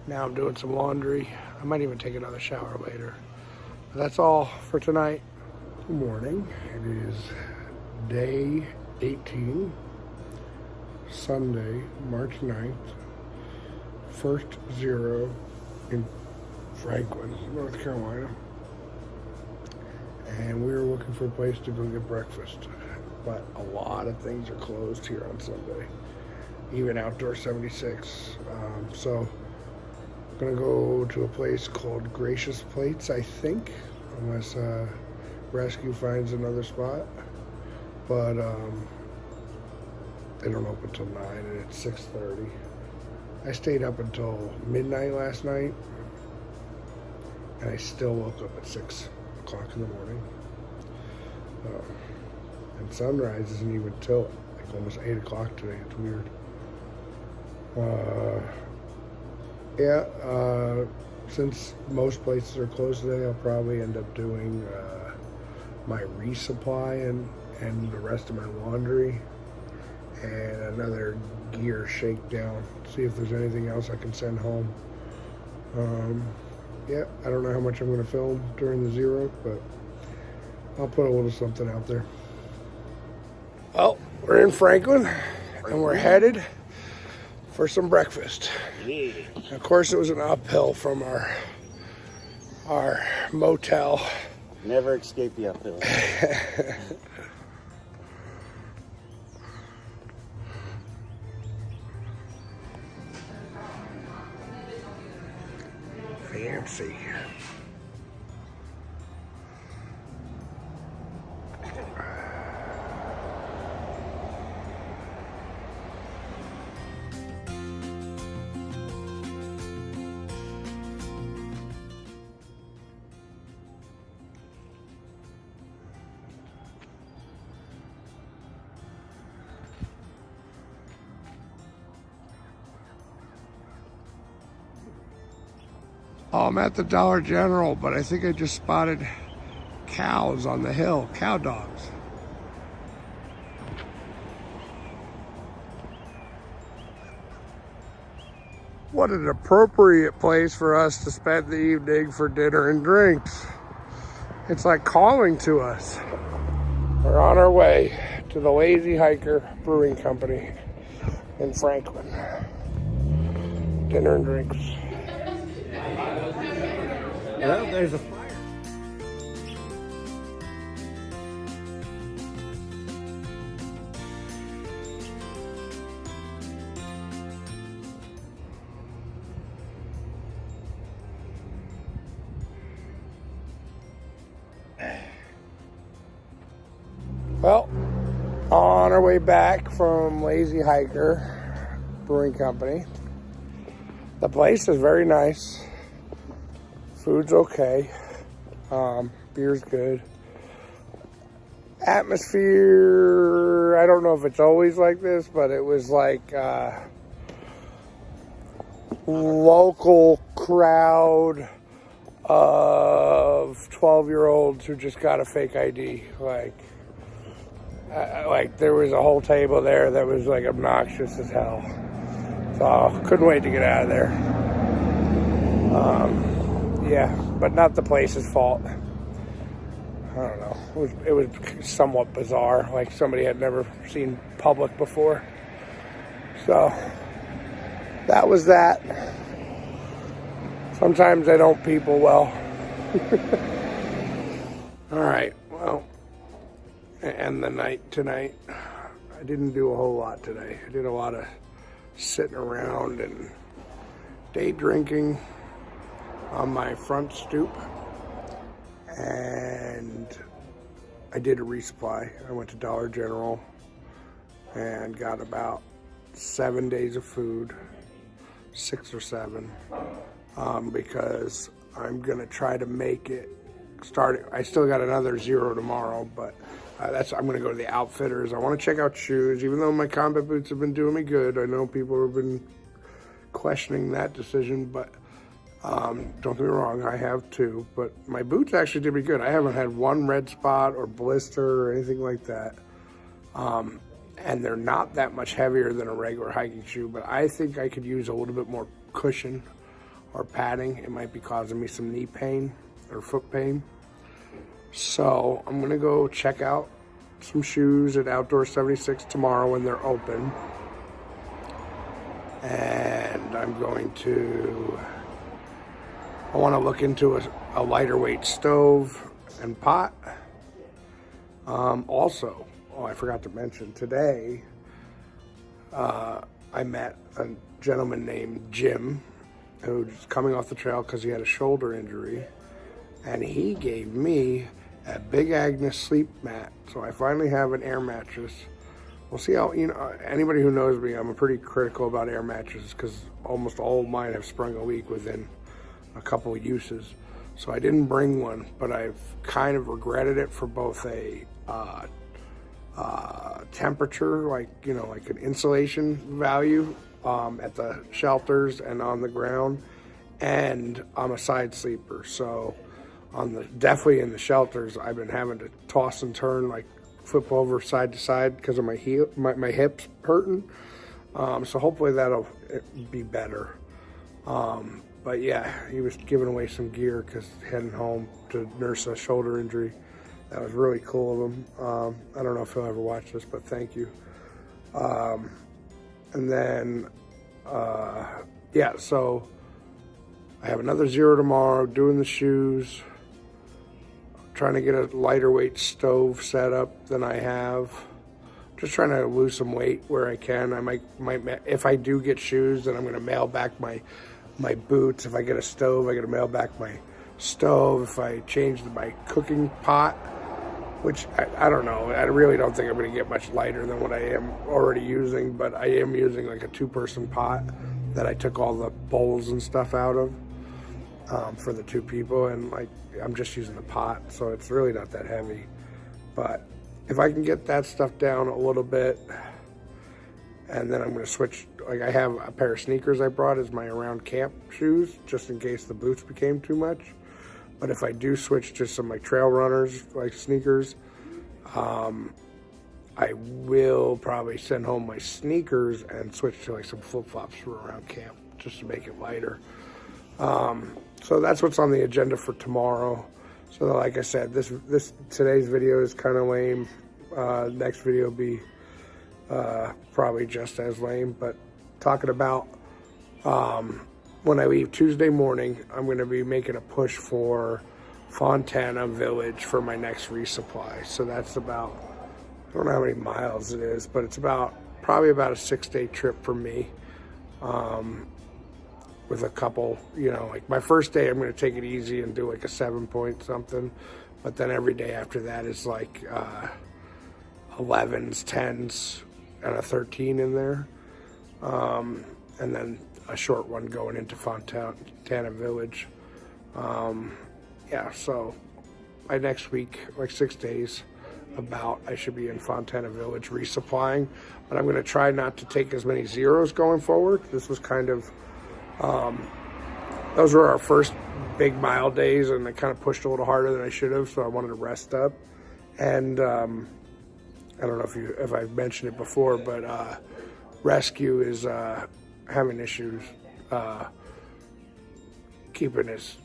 Now I'm doing some laundry. I might even take another shower later. But that's all for tonight. Good morning. It is day 18, Sunday, March 9th. First zero in Franklin, North Carolina. And we were looking for a place to go get breakfast. But a lot of things are closed here on Sunday. Even Outdoor 76. So I'm gonna go to a place called Gracious Plates, I think. Unless Rescue finds another spot. But they don't open till 9 and it's 6:30. I stayed up until midnight last night, and I still woke up at 6 o'clock in the morning. And sunrise isn't even till like almost 8 o'clock today. It's weird. Since most places are closed today, I'll probably end up doing my resupply and the rest of my laundry and another gear shakedown. See if there's anything else I can send home. I don't know how much I'm going to film during the zero, but I'll put a little something out there. Well, we're in Franklin, and we're headed for some breakfast. Yeah. Of course, it was an uphill from our motel. Never escape the uphill. Fancy. Oh, I'm at the Dollar General, but I think I just spotted cows on the hill, cow dogs. What an appropriate place for us to spend the evening for dinner and drinks. It's like calling to us. We're on our way to the Lazy Hiker Brewing Company in Franklin. Dinner and drinks. Well, there's a fire. Well, on our way back from Lazy Hiker Brewing Company. The place is very nice. Food's okay. Beer's good. Atmosphere, I don't know if it's always like this, but it was like local crowd of 12-year-olds who just got a fake ID. Like there was a whole table there that was like obnoxious as hell. So couldn't wait to get out of there. Yeah, but not the place's fault. I don't know. It was somewhat bizarre. Like somebody had never seen public before. So that was that. Sometimes they don't people well. All right. Well, and the night tonight. I didn't do a whole lot today. I did a lot of sitting around and day drinking on my front stoop, and I did a resupply. I went to Dollar General and got about 7 days of food, 6 or 7, because I'm gonna try to make it start. I still got another 0 tomorrow, but I'm gonna go to the Outfitters. I want to check out shoes, even though my combat boots have been doing me good. I know people have been questioning that decision, but don't get me wrong, I have too. But my boots actually did me good. I haven't had one red spot or blister or anything like that. And they're not that much heavier than a regular hiking shoe, but I think I could use a little bit more cushion or padding. It might be causing me some knee pain or foot pain. So I'm gonna go check out some shoes at Outdoor 76 tomorrow when they're open. And I'm going to, I want to look into a lighter weight stove and pot. Also, I forgot to mention, today I met a gentleman named Jim who's coming off the trail because he had a shoulder injury, and he gave me a Big Agnes sleep mat. So I finally have an air mattress. We'll see how, anybody who knows me, I'm pretty critical about air mattresses because almost all of mine have sprung a leak within a couple of uses. So I didn't bring one, but I've kind of regretted it for both a temperature, like an insulation value at the shelters and on the ground, and I'm a side sleeper. So definitely in the shelters, I've been having to toss and turn, like flip over side to side because of my hips hurting. So hopefully that'll be better. But yeah, he was giving away some gear because heading home to nurse a shoulder injury. That was really cool of him. I don't know if he'll ever watch this, but thank you. And then, yeah, so I have another 0 tomorrow, doing the shoes, trying to get a lighter weight stove set up than I have. Just trying to lose some weight where I can. I might if I do get shoes, then I'm going to mail back my boots. If I get a stove, I got to mail back my stove. If I change my cooking pot, which I don't know. I really don't think I'm going to get much lighter than what I am already using, but I am using like a 2-person pot that I took all the bowls and stuff out of for the 2 people, and like I'm just using the pot, so it's really not that heavy. But if I can get that stuff down a little bit, and then I'm going to switch, like I have a pair of sneakers I brought as my around camp shoes, just in case the boots became too much. But if I do switch to some like trail runners, like sneakers, I will probably send home my sneakers and switch to like some flip-flops for around camp, just to make it lighter. So that's what's on the agenda for tomorrow. So like I said, today's video is kind of lame. Next video will be probably just as lame, but talking about when I leave Tuesday morning, I'm going to be making a push for Fontana Village for my next resupply. So that's about, I don't know how many miles it is, but it's probably about a 6-day trip for me. With a couple, like my first day, I'm going to take it easy and do like a 7-point something. But then every day after that is like 11s, 10s, and a 13 in there. And then a short one going into Fontana Village. Yeah, so by next week, like 6 days, I should be in Fontana Village resupplying. But I'm going to try not to take as many 0s going forward. This was kind of, those were our first big mile days, and I kind of pushed a little harder than I should have, so I wanted to rest up. And I don't know if I've mentioned it before, but Rescue is having issues keeping his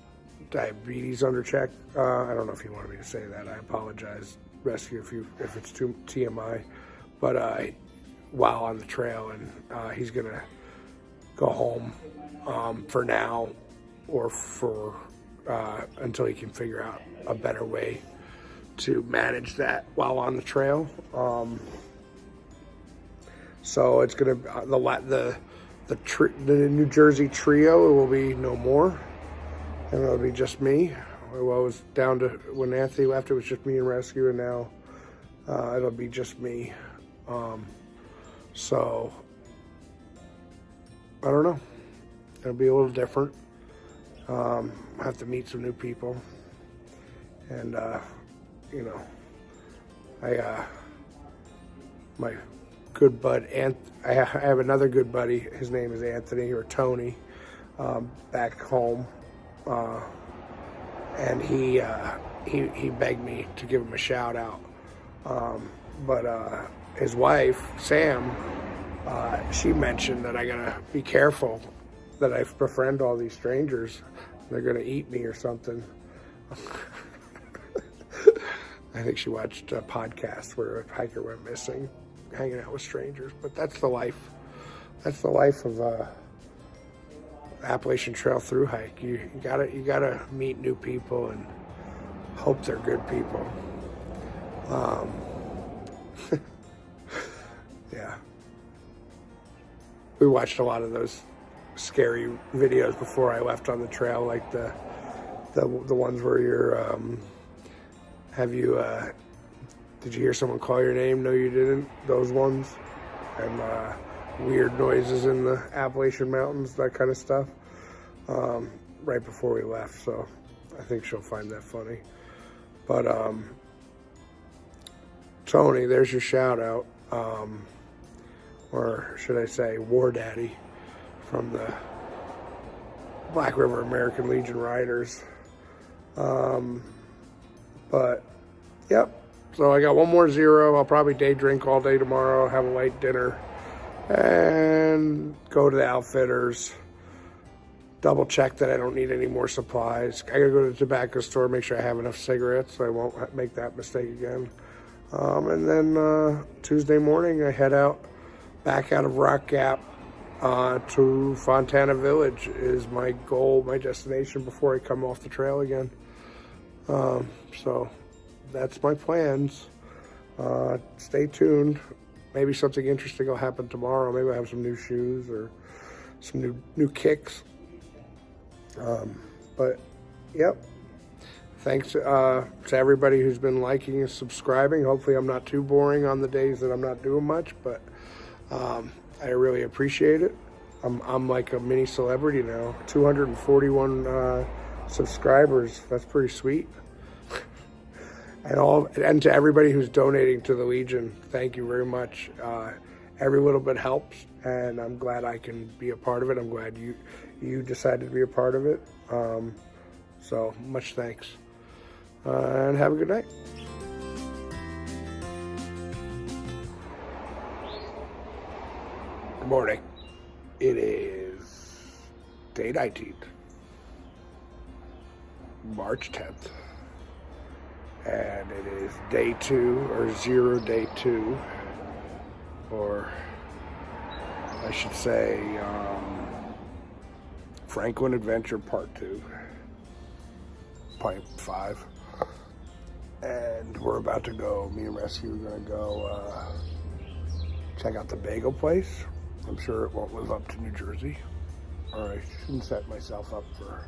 diabetes under check. I don't know if you wanted me to say that. I apologize, Rescue, if it's too TMI. But while on the trail, and he's gonna go home for now, or for until he can figure out a better way to manage that while on the trail. So it's gonna the New Jersey trio will be no more, and it'll be just me. Well, it was down to when Anthony left, it was just me and rescue, and now it'll be just me. So I don't know. It'll be a little different. I have to meet some new people, and you know, my good bud, I have another good buddy. His name is Anthony or Tony, back home, and he begged me to give him a shout out. But his wife Sam, she mentioned that I gotta be careful that I befriend all these strangers. They're gonna eat me or something. I think she watched a podcast where a hiker went missing, hanging out with strangers. But that's the life. That's the life of Appalachian Trail Thru-Hike. You gotta meet new people and hope they're good people. Yeah. We watched a lot of those scary videos before I left on the trail, like the ones where you're did you hear someone call your name? No, you didn't. Those ones, and weird noises in the Appalachian Mountains, that kind of stuff. Right before we left, so I think she'll find that funny. But Tony, there's your shout out, or should I say, War Daddy, from the Black River American Legion Riders. But yep, so I got one more 0. I'll probably day drink all day tomorrow, have a light dinner, and go to the outfitters, double check that I don't need any more supplies. I gotta go to the tobacco store, make sure I have enough cigarettes so I won't make that mistake again. And then Tuesday morning I head out back out of Rock Gap to Fontana Village is my goal, my destination before I come off the trail again. So that's my plans. Stay tuned. Maybe something interesting will happen tomorrow. Maybe I have some new shoes or some new kicks. But yep. Thanks to everybody who's been liking and subscribing. Hopefully I'm not too boring on the days that I'm not doing much, but I really appreciate it. I'm like a mini celebrity now. 241 subscribers. That's pretty sweet. And to everybody who's donating to the Legion, thank you very much. Every little bit helps, and I'm glad I can be a part of it. I'm glad you decided to be a part of it. So much thanks, and have a good night. Good morning. It is day 19, March 10th. And it is day 2, or 0 day 2, or I should say Franklin Adventure Part 2, Point 5. And we're about to go, me and Rescue are going to go check out the bagel place. I'm sure it won't live up to New Jersey, or I shouldn't set myself up for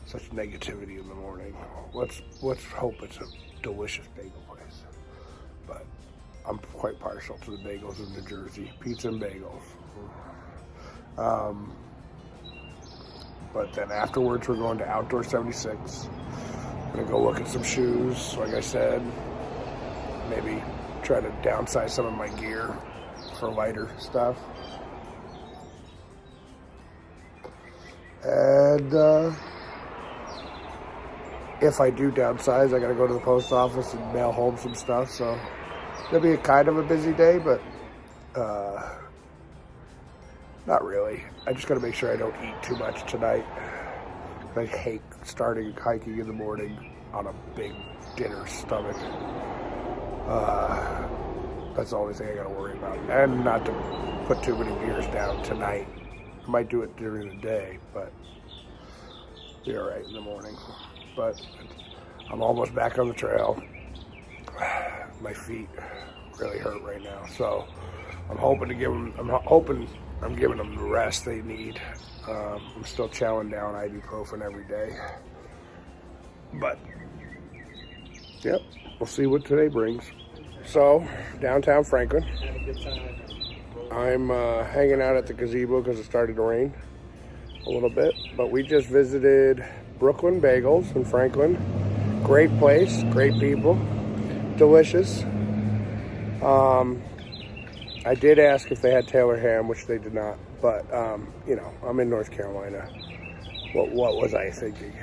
such negativity in the morning. Let's hope it's a delicious bagel place. But I'm quite partial to the bagels of New Jersey, pizza and bagels. But then afterwards, we're going to Outdoor 76. Gonna go look at some shoes, like I said. Maybe try to downsize some of my gear for lighter stuff. And if I do downsize, I gotta go to the post office and mail home some stuff, so it'll be a kind of a busy day, but not really. I just gotta make sure I don't eat too much tonight. I hate starting hiking in the morning on a big dinner stomach. That's the only thing I gotta worry about. And not to put too many beers down tonight. I might do it during the day, but be all right in the morning. But I'm almost back on the trail. My feet really hurt right now, so I'm hoping to give them. I'm hoping I'm giving them the rest they need. I'm still chowing down ibuprofen every day. But, yep, we'll see what today brings. So, downtown Franklin. Had a good time. I'm hanging out at the gazebo because it started to rain a little bit. But we just visited Brooklyn Bagels in Franklin. Great place, great people, delicious. I did ask if they had Taylor ham, which they did not. But, you know, I'm in North Carolina. What was I thinking?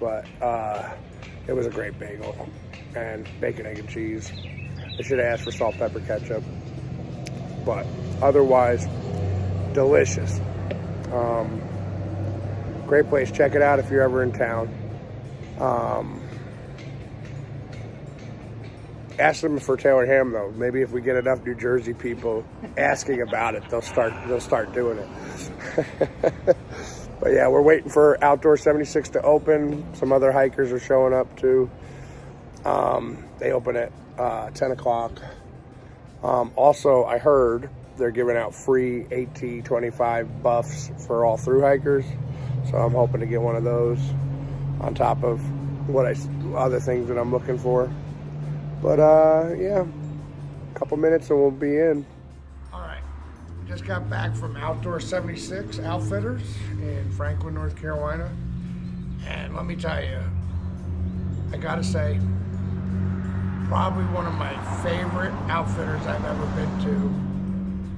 But it was a great bagel and bacon, egg, and cheese. I should have asked for salt, pepper, ketchup. But otherwise, delicious. Great place. Check it out if you're ever in town. Ask them for Taylor ham though. Maybe if we get enough New Jersey people asking about it, they'll start doing it. But yeah, we're waiting for Outdoor 76 to open. Some other hikers are showing up too. They open at 10 o'clock. Also, I heard they're giving out free AT25 buffs for all thru-hikers. So I'm hoping to get one of those on top of other things that I'm looking for. But yeah, a couple minutes and we'll be in. All right, just got back from Outdoor 76 Outfitters in Franklin, North Carolina. And let me tell you, I gotta say, probably one of my favorite outfitters I've ever been to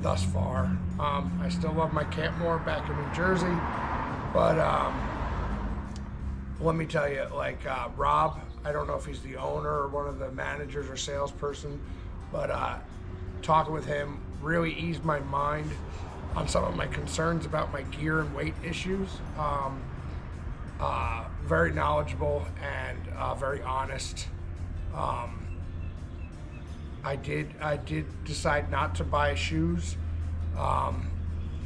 thus far. I still love my Campmore back in New Jersey, but let me tell you, like Rob, I don't know if he's the owner or one of the managers or salesperson, but talking with him really eased my mind on some of my concerns about my gear and weight issues. Very knowledgeable and very honest. I did decide not to buy shoes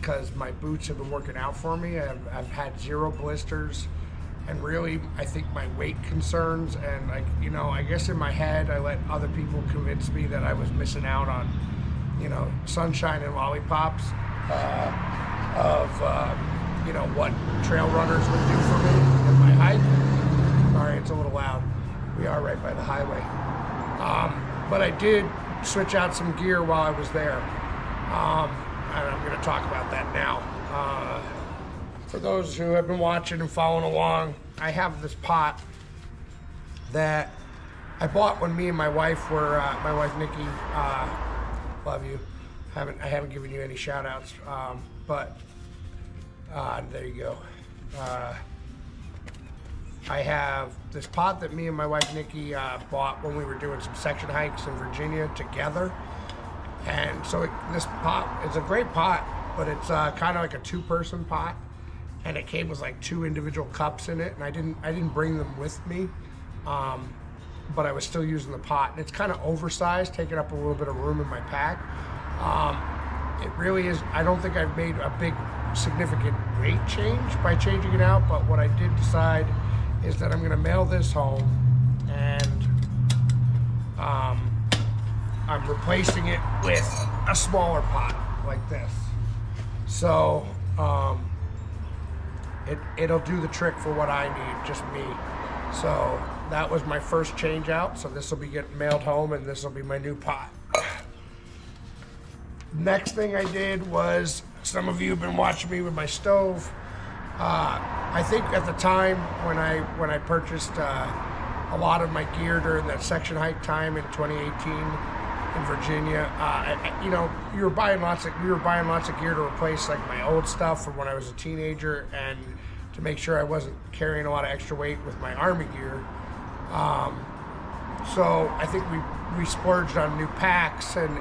because my boots have been working out for me. I've had 0 blisters. And really, I think my weight concerns and, like, you know, I guess in my head, I let other people convince me that I was missing out on, you know, sunshine and lollipops you know, what trail runners would do for me in my hike. Sorry, it's a little loud. We are right by the highway. But I did switch out some gear while I was there. And I'm going to talk about that now. For those who have been watching and following along, I have this pot that I bought when me and my wife were, my wife Nikki, love you. I haven't given you any shout outs, but there you go. I have this pot that me and my wife Nikki bought when we were doing some section hikes in Virginia together. And so this pot is a great pot, but it's kind of like a 2-person pot. And it came with like 2 individual cups in it, and I didn't bring them with me, but I was still using the pot. And it's kind of oversized, taking up a little bit of room in my pack. It really is. I don't think I've made a big significant weight change by changing it out, but what I did decide is that I'm going to mail this home, and I'm replacing it with a smaller pot like this. So it'll do the trick for what I need, just me. So that was my first change out. So this will be getting mailed home, and this will be my new pot. Next thing I did was, some of you have been watching me with my stove. I think at the time when I purchased a lot of my gear during that section hike time in 2018 in Virginia, you know, we were buying lots of gear to replace like my old stuff from when I was a teenager, and to make sure I wasn't carrying a lot of extra weight with my Army gear. So I think we splurged on new packs and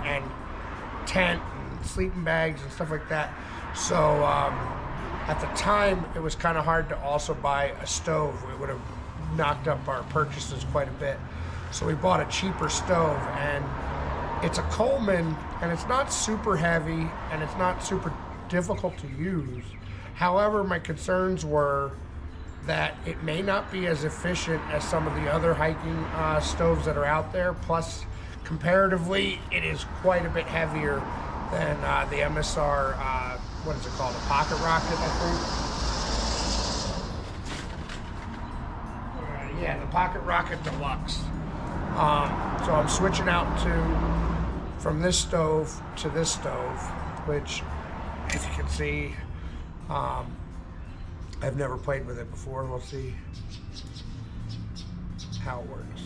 tent and sleeping bags and stuff like that. So at the time, it was kind of hard to also buy a stove. It would have knocked up our purchases quite a bit. So we bought a cheaper stove, and it's a Coleman, and it's not super heavy, and it's not super difficult to use. However, my concerns were that it may not be as efficient as some of the other hiking stoves that are out there. Plus, comparatively, it is quite a bit heavier than the MSR what is it called? A pocket rocket, I think. Yeah, the Pocket Rocket Deluxe. So I'm switching out from this stove to this stove, which, as you can see, I've never played with it before. We'll see how it works.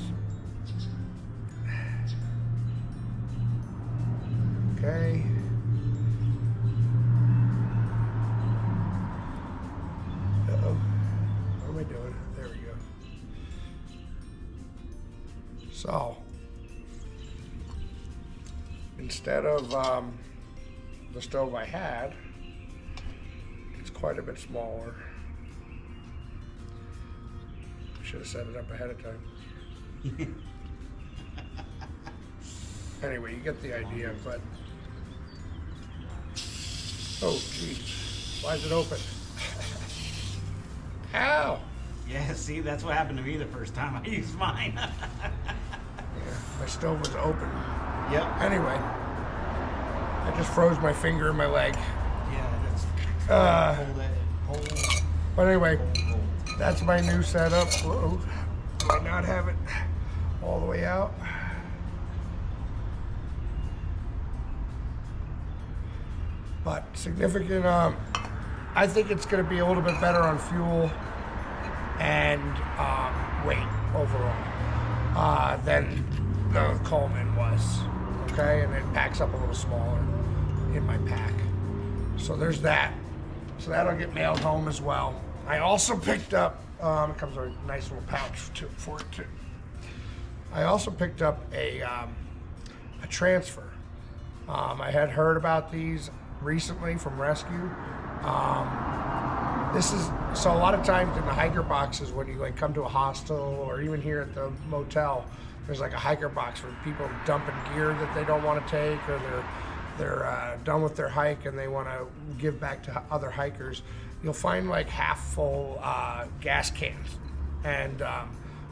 Okay. Uh-oh. What am I doing? There we go. So, instead of the stove I had, it's quite a bit smaller. Should have set it up ahead of time. Anyway, you get the idea, but... Oh, jeez. Why is it open? Ow! Yeah, see, that's what happened to me the first time I used mine. Yeah, my stove was open. Yep. Anyway, I just froze my finger in my leg. Yeah, hold. But anyway, that's my new setup. Whoa. Might not have it all the way out. But significant, I think it's going to be a little bit better on fuel and weight overall than the Coleman was. Okay, and it packs up a little smaller in my pack. So there's that. So that'll get mailed home as well. I also picked up, it comes with a nice little pouch for it too. I also picked up a transfer. I had heard about these recently from Rescue. This is, so a lot of times in the hiker boxes when you like come to a hostel or even here at the motel, there's like a hiker box for people dumping gear that they don't want to take, or they're done with their hike and they want to give back to other hikers. You'll find like half full gas cans. And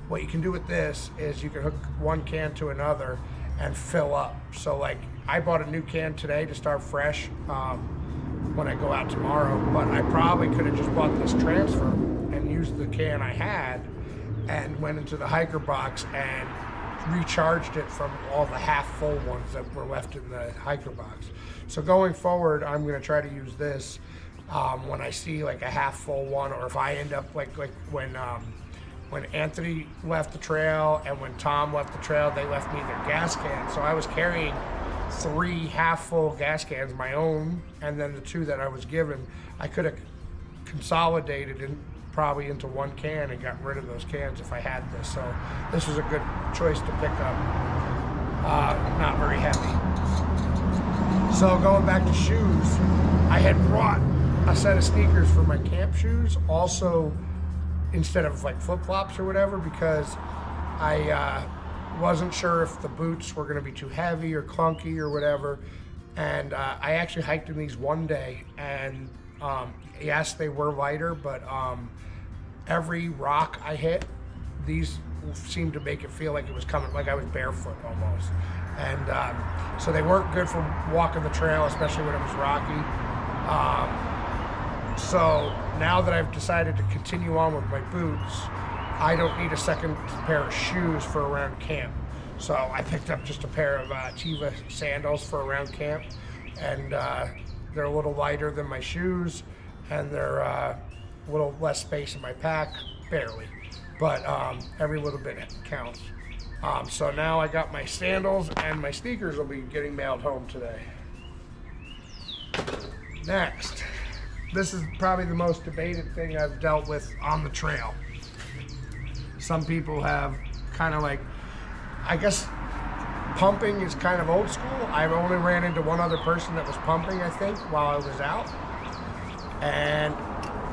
what you can do with this is you can hook one can to another and fill up. So like I bought a new can today to start fresh when I go out tomorrow, but I probably could have just bought this transfer and used the can I had and went into the hiker box and recharged it from all the half full ones that were left in the hiker box. So going forward, I'm going to try to use this when I see like a half full one, or if I end up like when Anthony left the trail and when Tom left the trail, they left me their gas cans. So I was carrying 3 half-full gas cans, my own, and then the 2 that I was given. I could have consolidated probably into one can and gotten rid of those cans if I had this. So this was a good choice to pick up. Not very heavy. So going back to shoes, I had brought a set of sneakers for my camp shoes, also instead of like flip-flops or whatever, because I wasn't sure if the boots were going to be too heavy or clunky or whatever. And I actually hiked in these one day, and yes, they were lighter, but every rock I hit, these seemed to make it feel like it was coming, like I was barefoot almost. And so they weren't good for walking the trail, especially when it was rocky. So now that I've decided to continue on with my boots, I don't need a second pair of shoes for around camp. So I picked up just a pair of Tiva sandals for around camp, and they're a little lighter than my shoes, and they're a little less space in my pack, barely, but every little bit counts. So now I got my sandals, and my sneakers will be getting mailed home today. Next, this is probably the most debated thing I've dealt with on the trail. Some people have kind of like, I guess pumping is kind of old school. I've only ran into one other person that was pumping, I think, while I was out. And,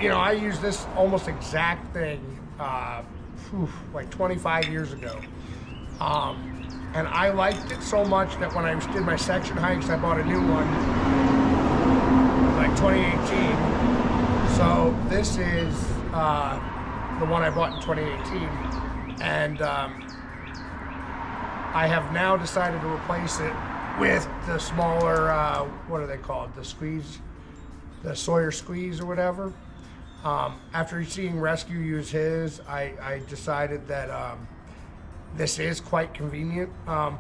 you know, I used this almost exact thing like 25 years ago. And I liked it so much that when I did my section hikes, I bought a new one, like 2018. So this is the one I bought in 2018. And I have now decided to replace it with the smaller, what are they called? The Sawyer squeeze or whatever. After seeing Rescue use his, I decided that this is quite convenient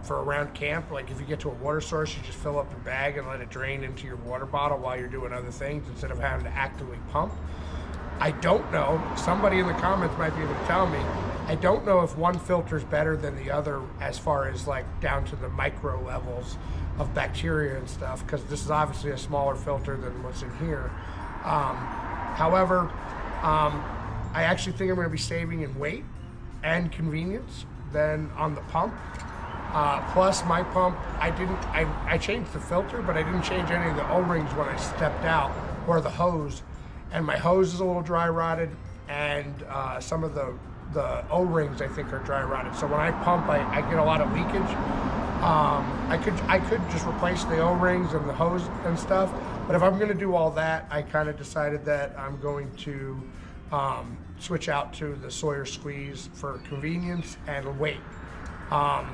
for around camp. Like if you get to a water source, you just fill up your bag and let it drain into your water bottle while you're doing other things instead of having to actively pump. I don't know, somebody in the comments might be able to tell me, I don't know if one filter is better than the other as far as like down to the micro levels of bacteria and stuff, because this is obviously a smaller filter than what's in here. However, I actually think I'm going to be saving in weight and convenience than on the pump. Plus my pump, I changed the filter, but I didn't change any of the O-rings when I stepped out, or the hose. And my hose is a little dry rotted, and some of the O-rings I think are dry rotted. So when I pump, I get a lot of leakage. I could just replace the O-rings and the hose and stuff, but if I'm going to do all that, I kind of decided that I'm going to switch out to the Sawyer squeeze for convenience and weight. The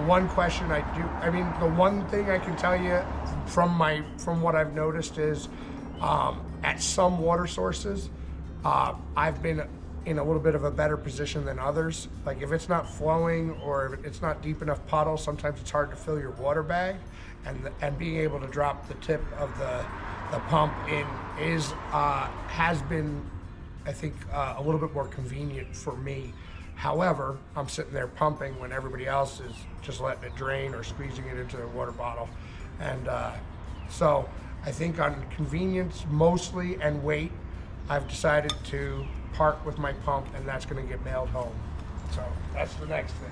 one question the one thing I can tell you from what I've noticed is at some water sources, I've been in a little bit of a better position than others. Like if it's not flowing or if it's not deep enough puddle, sometimes it's hard to fill your water bag, and being able to drop the tip of the pump in has been, I think, a little bit more convenient for me. However, I'm sitting there pumping when everybody else is just letting it drain or squeezing it into their water bottle. And so I think on convenience mostly and weight, I've decided to part with my pump, and that's going to get mailed home. So that's the next thing.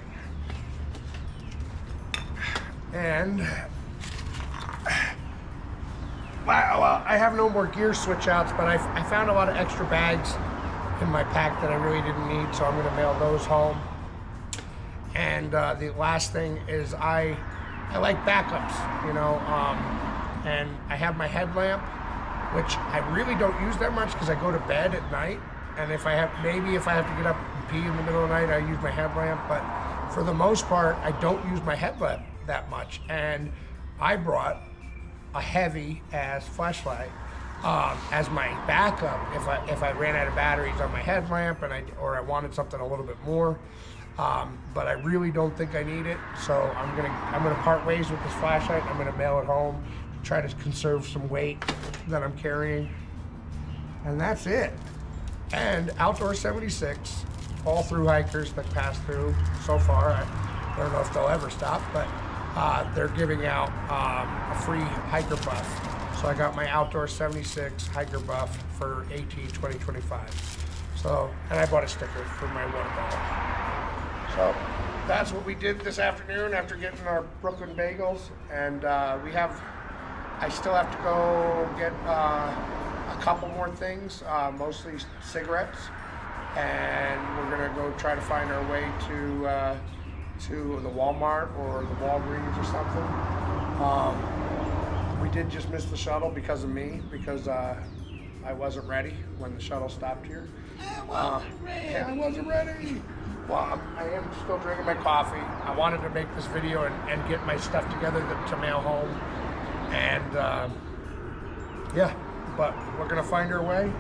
And well, I have no more gear switch outs, but I found a lot of extra bags in my pack that I really didn't need, so I'm going to mail those home. And the last thing is I like backups, you know, and I have my headlamp, which I really don't use that much because I go to bed at night, and if I have to get up and pee in the middle of the night, I use my headlamp, but for the most part I don't use my headlamp that much. And I brought a heavy ass flashlight as my backup if I ran out of batteries on my headlamp or I wanted something a little bit more, but I really don't think I need it. So I'm gonna part ways with this flashlight. I'm gonna mail it home, try to conserve some weight that I'm carrying, and that's it. And Outdoor 76, all Thru-Hikers that pass through so far, I don't know if they'll ever stop, but they're giving out a free hiker buff. So I got my Outdoor 76 hiker buff for AT 2025. So, and I bought a sticker for my water bottle. So that's what we did this afternoon after getting our Brooklyn bagels. And I still have to go get a couple more things, mostly cigarettes. And we're gonna go try to find our way to the Walmart or the Walgreens or something. We did just miss the shuttle because of me, because I wasn't ready when the shuttle stopped here. I wasn't ready. Well, I am still drinking my coffee. I wanted to make this video and get my stuff together to mail home. And yeah, but we're gonna find our way.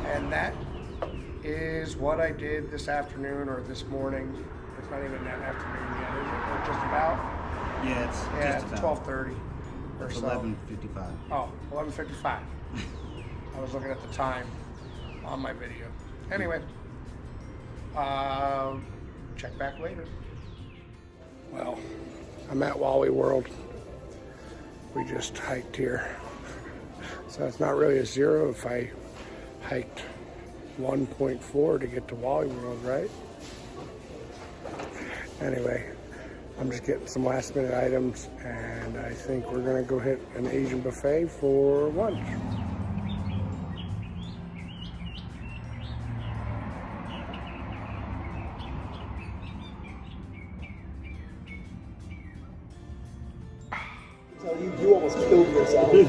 And that is what I did this afternoon or this morning. It's not even that afternoon yet, is it? Or just about? Yeah, it's it's 12:30 or It's so. 11:55. Oh, 11:55. I was looking at the time on my video. Anyway, check back later. Well, I'm at Wally World. We just hiked here. So it's not really a zero if I hiked 1.4 to get to Wally World, right? Anyway, I'm just getting some last minute items, and I think we're gonna go hit an Asian buffet for lunch. So you almost killed yourself. And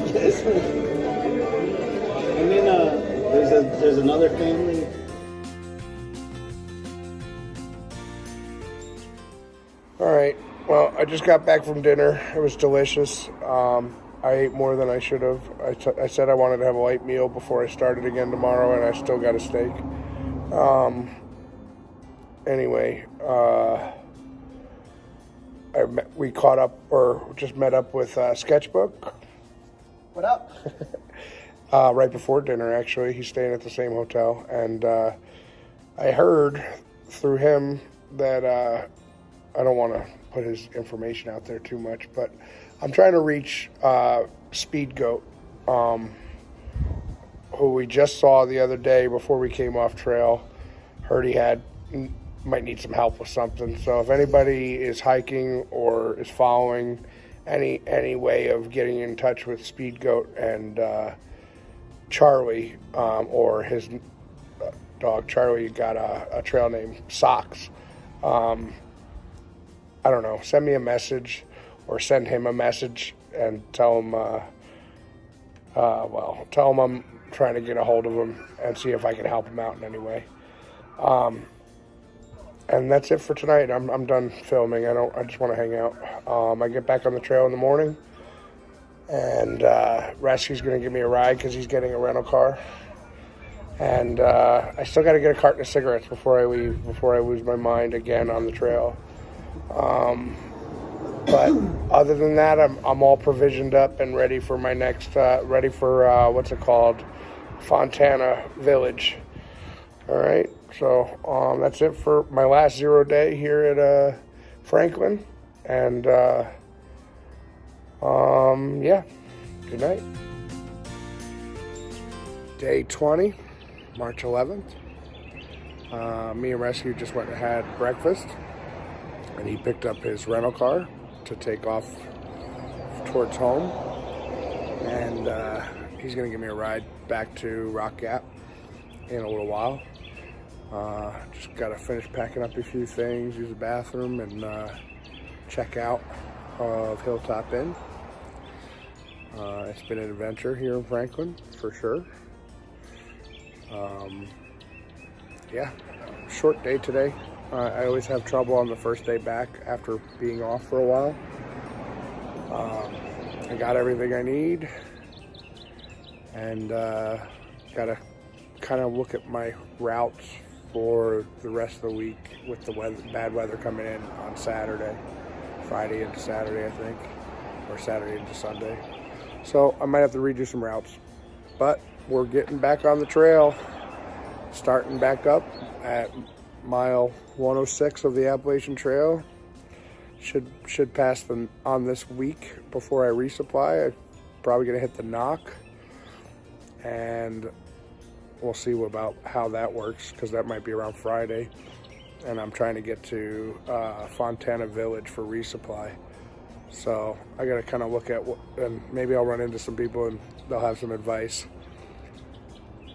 then there's another family. All right, well, I just got back from dinner. It was delicious. I I ate more than I should have. I said I wanted to have a light meal before I started again tomorrow, and I still got a steak. Anyway, we caught up, or just met up with Sketchbook. What up? Right before dinner, actually. He's staying at the same hotel, and I heard through him that I don't want to put his information out there too much, but I'm trying to reach Speed Goat, who we just saw the other day before we came off trail. Heard he might need some help with something. So if anybody is hiking or is following any way of getting in touch with Speed Goat and Charlie, or his dog Charlie got a trail named Socks. I don't know, send me a message or send him a message and tell him, tell him I'm trying to get a hold of him and see if I can help him out in any way. And that's it for tonight. I'm done filming. I just want to hang out. I get back on the trail in the morning, and Rescue's going to give me a ride because he's getting a rental car. And I still got to get a carton of cigarettes before I leave, before I lose my mind again on the trail. But other than that, I'm all provisioned up and ready for my next, what's it called? Fontana Village. All right, so that's it for my last 0 day here at Franklin. And yeah, good night. Day 20, March 11th. Me and Rescue just went and had breakfast, and he picked up his rental car to take off towards home, and he's going to give me a ride back to Rock Gap in a little while. Just got to finish packing up a few things, use the bathroom, and check out of Hilltop Inn. It's been an adventure here in Franklin, for sure. Yeah, short day today. I always have trouble on the first day back after being off for a while. I got everything I need, and got to kind of look at my routes for the rest of the week with the bad weather coming in on Saturday, Friday into Saturday, I think, or Saturday into Sunday. So I might have to redo some routes, but we're getting back on the trail, starting back up at mile 106 of the Appalachian Trail. Should pass them on this week before I resupply. I'm probably gonna hit the knock, and we'll see about how that works, because that might be around Friday, and I'm trying to get to Fontana Village for resupply. So I gotta kind of look at and maybe I'll run into some people and they'll have some advice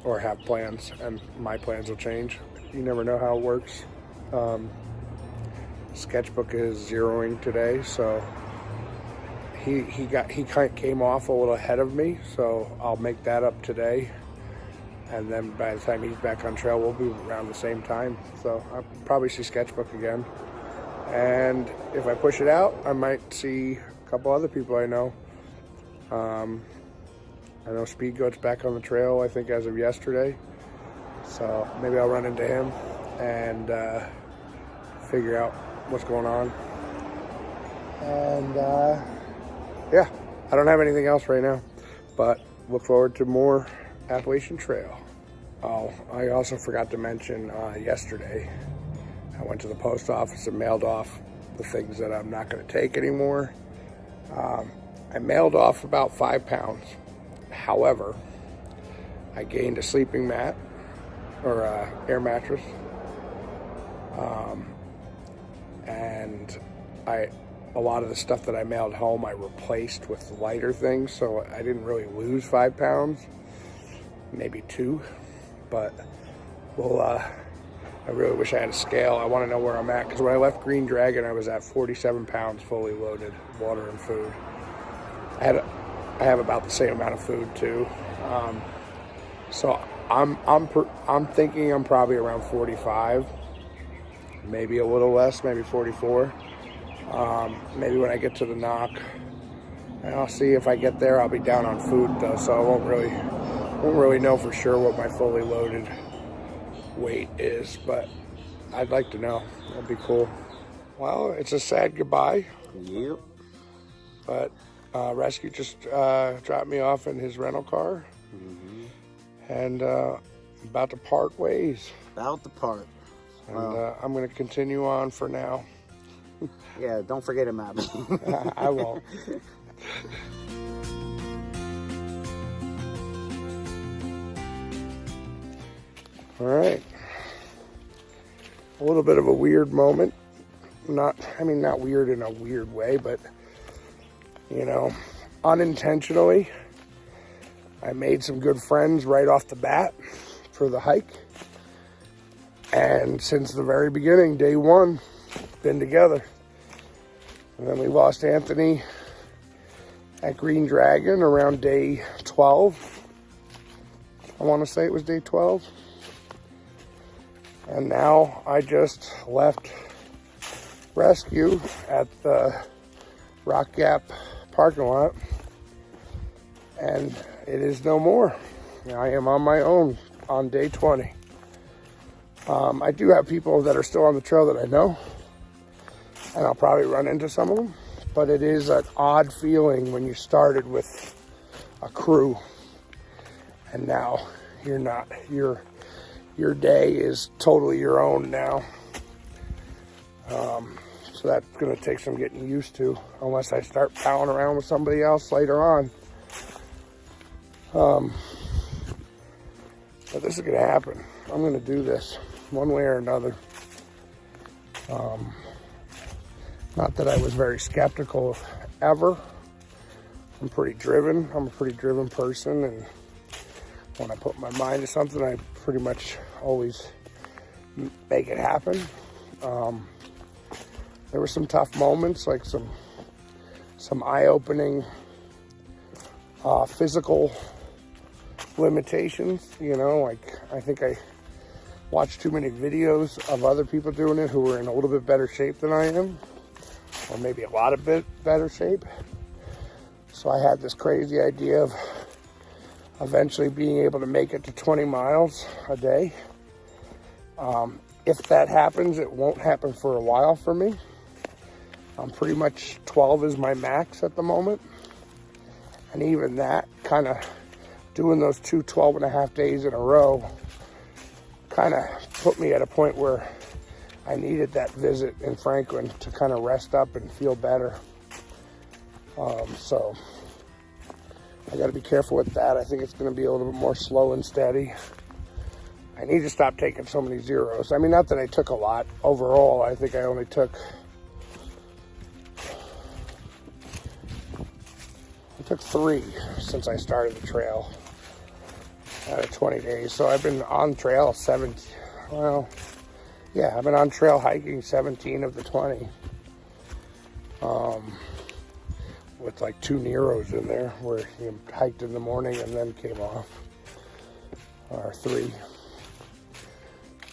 or have plans, and my plans will change. You never know how it works. Sketchbook is zeroing today, so he came off a little ahead of me, so I'll make that up today, and then by the time he's back on trail, we'll be around the same time. So I'll probably see Sketchbook again, and if I push it out, I might see a couple other people I know. I know Speed Goat's back on the trail, I think, as of yesterday. So maybe I'll run into him and figure out what's going on. And yeah, I don't have anything else right now, but look forward to more Appalachian Trail. Oh, I also forgot to mention yesterday, I went to the post office and mailed off the things that I'm not going to take anymore. I mailed off about 5 pounds. However, I gained a sleeping mat, or air mattress, and a lot of the stuff that I mailed home I replaced with lighter things, so I didn't really lose 5 pounds, maybe 2, but well, I really wish I had a scale. I want to know where I'm at, because when I left Green Dragon, I was at 47 pounds fully loaded, water and food. I have about the same amount of food too, so I'm thinking I'm probably around 45, maybe a little less, maybe 44. Maybe when I get to the knock, And I'll see if I get there. I'll be down on food though, so I won't really know for sure what my fully loaded weight is, but I'd like to know. That'd be cool. Well, it's a sad goodbye. Yep. But Rescue just dropped me off in his rental car. And about to part ways. About to part. And I'm going to continue on for now. Yeah, don't forget him, Abby. I won't. All right. A little bit of a weird moment. Not weird in a weird way, but, you know, unintentionally, I made some good friends right off the bat for the hike. And since the very beginning, day one, been together. And then we lost Anthony at Green Dragon around day 12. I want to say it was day 12. And now I just left Rescue at the Rock Gap parking lot. And it is no more. I am on my own on day 20. I do have people that are still on the trail that I know, and I'll probably run into some of them, but it is an odd feeling when you started with a crew and now you're not. Your day is totally your own now. So that's going to take some getting used to, unless I start palling around with somebody else later on. But this is going to happen. I'm going to do this one way or another. Not that I was very skeptical ever. I'm pretty driven. I'm a pretty driven person, and when I put my mind to something, I pretty much always make it happen. There were some tough moments, like some eye-opening physical limitations, you know, like I think I watched too many videos of other people doing it who were in a little bit better shape than I am, or maybe a lot of bit better shape. So I had this crazy idea of eventually being able to make it to 20 miles a day. If that happens, it won't happen for a while for me. Pretty much 12 is my max at the moment. And even that, kind of doing those 12 and a half days in a row, kind of put me at a point where I needed that visit in Franklin to kind of rest up and feel better. So I got to be careful with that. I think it's going to be a little bit more slow and steady. I need to stop taking so many zeros. I mean, not that I took a lot overall. I think I only took 3 since I started the trail out of 20 days. So I've been on trail I've been on trail hiking 17 of the 20. With like 2 Neros in there where you hiked in the morning and then came off, or 3.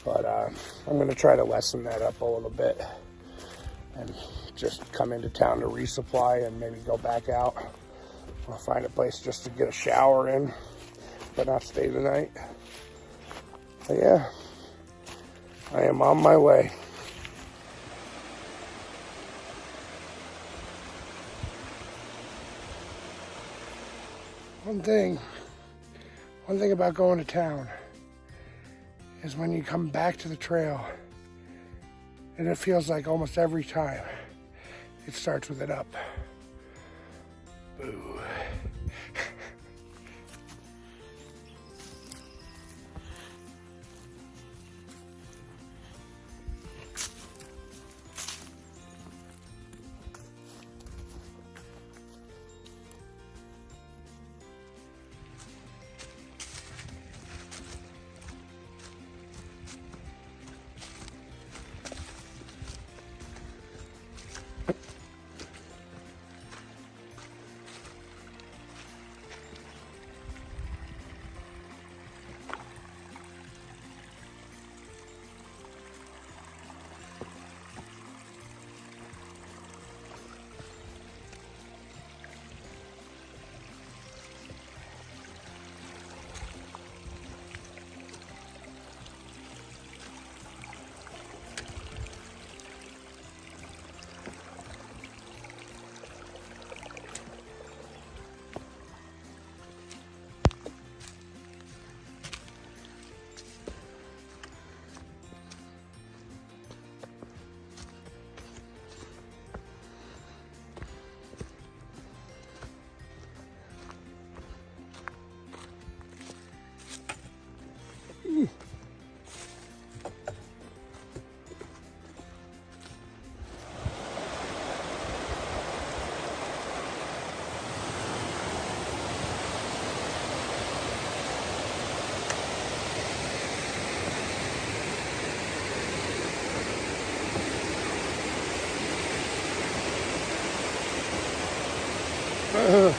But I'm going to try to lessen that up a little bit and just come into town to resupply and maybe go back out. I'll find a place just to get a shower in, but not stay the night. But yeah, I am on my way. One thing about going to town is when you come back to the trail, and it feels like almost every time it starts with an up. Boo. A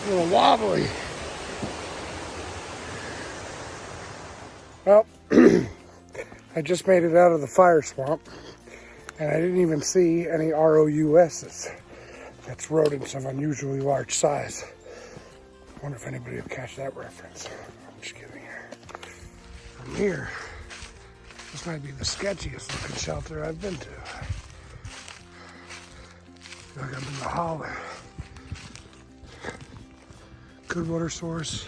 little wobbly. Well, I just made it out of the fire swamp, and I didn't even see any ROUSs. That's rodents of unusually large size. I wonder if anybody will catch that reference. I'm just kidding. From here, this might be the sketchiest looking shelter I've been to. I feel like I'm in the holler. Good water source,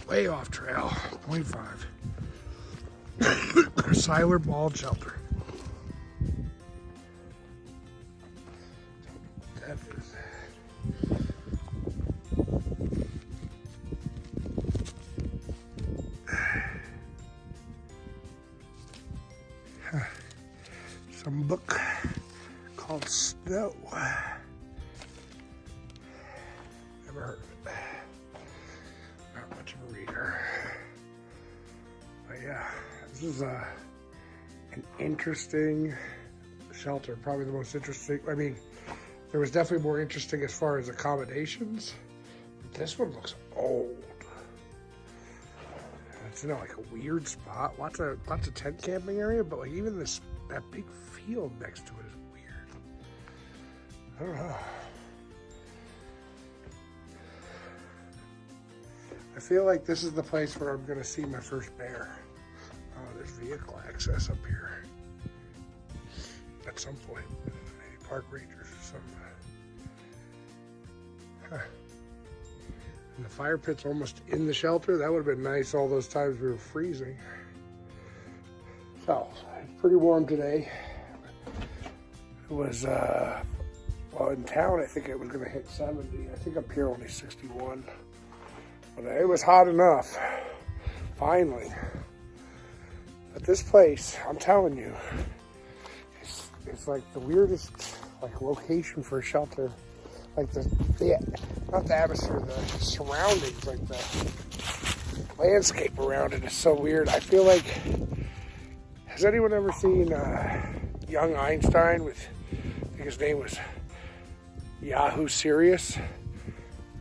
way off trail, 0.5. Siler ball shelter. That is some book called Snow. Never heard of it. Not much of a reader. But yeah, this is an interesting shelter. Probably the most interesting. I mean, there was definitely more interesting as far as accommodations. But this one looks old. It's in like a weird spot. Lots of tent camping area, but like even that big field next to it is weird. I don't know. I feel like this is the place where I'm gonna see my first bear. Oh, there's vehicle access up here. At some point. Maybe park rangers or something. Huh. And the fire pit's almost in the shelter. That would have been nice all those times we were freezing. So, it's pretty warm today. It was, well, in town I think it was gonna hit 70. I think up here only 61. But it was hot enough, finally. But this place, I'm telling you, it's like the weirdest like location for a shelter. Like not the atmosphere, the surroundings, like the landscape around it is so weird. I feel like, has anyone ever seen Young Einstein with, I think his name was Yahoo Serious?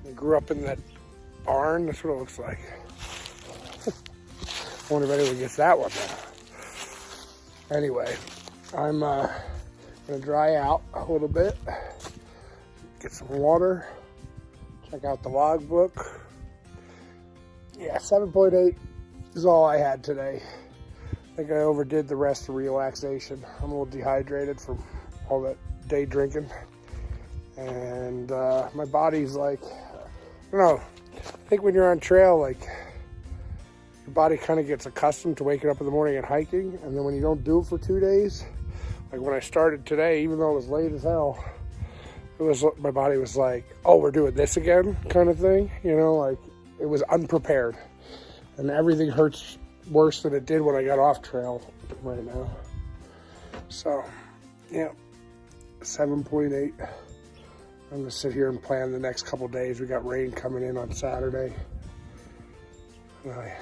He grew up in that barn. That's what it looks like. I wonder if anyone gets that one now. Anyway, I'm gonna dry out a little bit, get some water, check out the logbook. Yeah, 7.8 is all I had today. I think I overdid the rest of relaxation. I'm a little dehydrated from all that day drinking, and my body's like, I don't know. I think when you're on trail, like, your body kind of gets accustomed to waking up in the morning and hiking, and then when you don't do it for 2 days, like when I started today, even though it was late as hell, my body was like, oh, we're doing this again, kind of thing, you know, like, it was unprepared, and everything hurts worse than it did when I got off trail right now. So, yeah, 7.8. I'm gonna sit here and plan the next couple days. We got rain coming in on Saturday. And I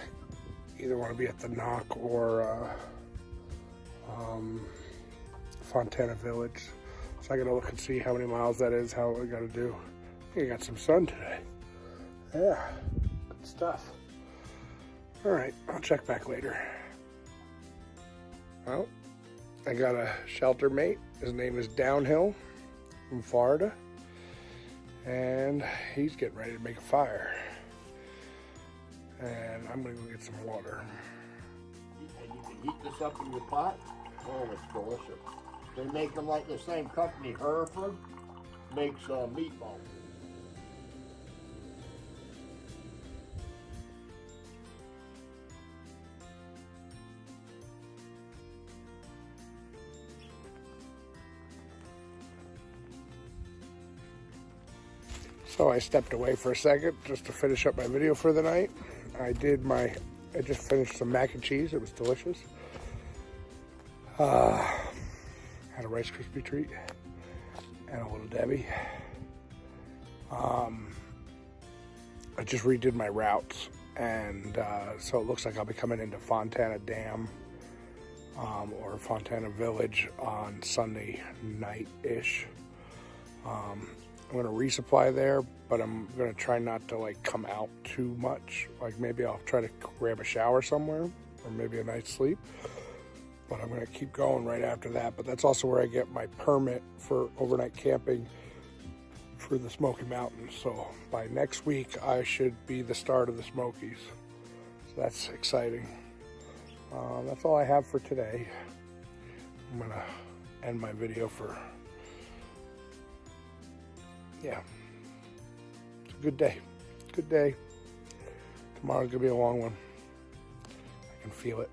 either want to be at the Knock or Fontana Village. So I gotta look and see how many miles that is, how I gotta do. I think I got some sun today. Yeah, good stuff. All right, I'll check back later. Well, I got a shelter mate. His name is Downhill from Florida. And he's getting ready to make a fire. And I'm gonna go get some water. And you can heat this up in your pot. Oh, it's delicious. They make them like the same company, Hereford, makes meatballs. So I stepped away for a second just to finish up my video for the night. I just finished some mac and cheese. It was delicious. Had a Rice Krispie treat and a Little Debbie. I just redid my routes, and so it looks like I'll be coming into Fontana Dam or Fontana Village on Sunday night-ish. I'm gonna resupply there, but I'm gonna try not to like come out too much. Like maybe I'll try to grab a shower somewhere or maybe a night's sleep. But I'm gonna keep going right after that. But that's also where I get my permit for overnight camping for the Smoky Mountains. So by next week, I should be the start of the Smokies. So that's exciting. That's all I have for today. I'm gonna end my video for, yeah, it's a good day. Good day. Tomorrow's gonna be a long one. I can feel it.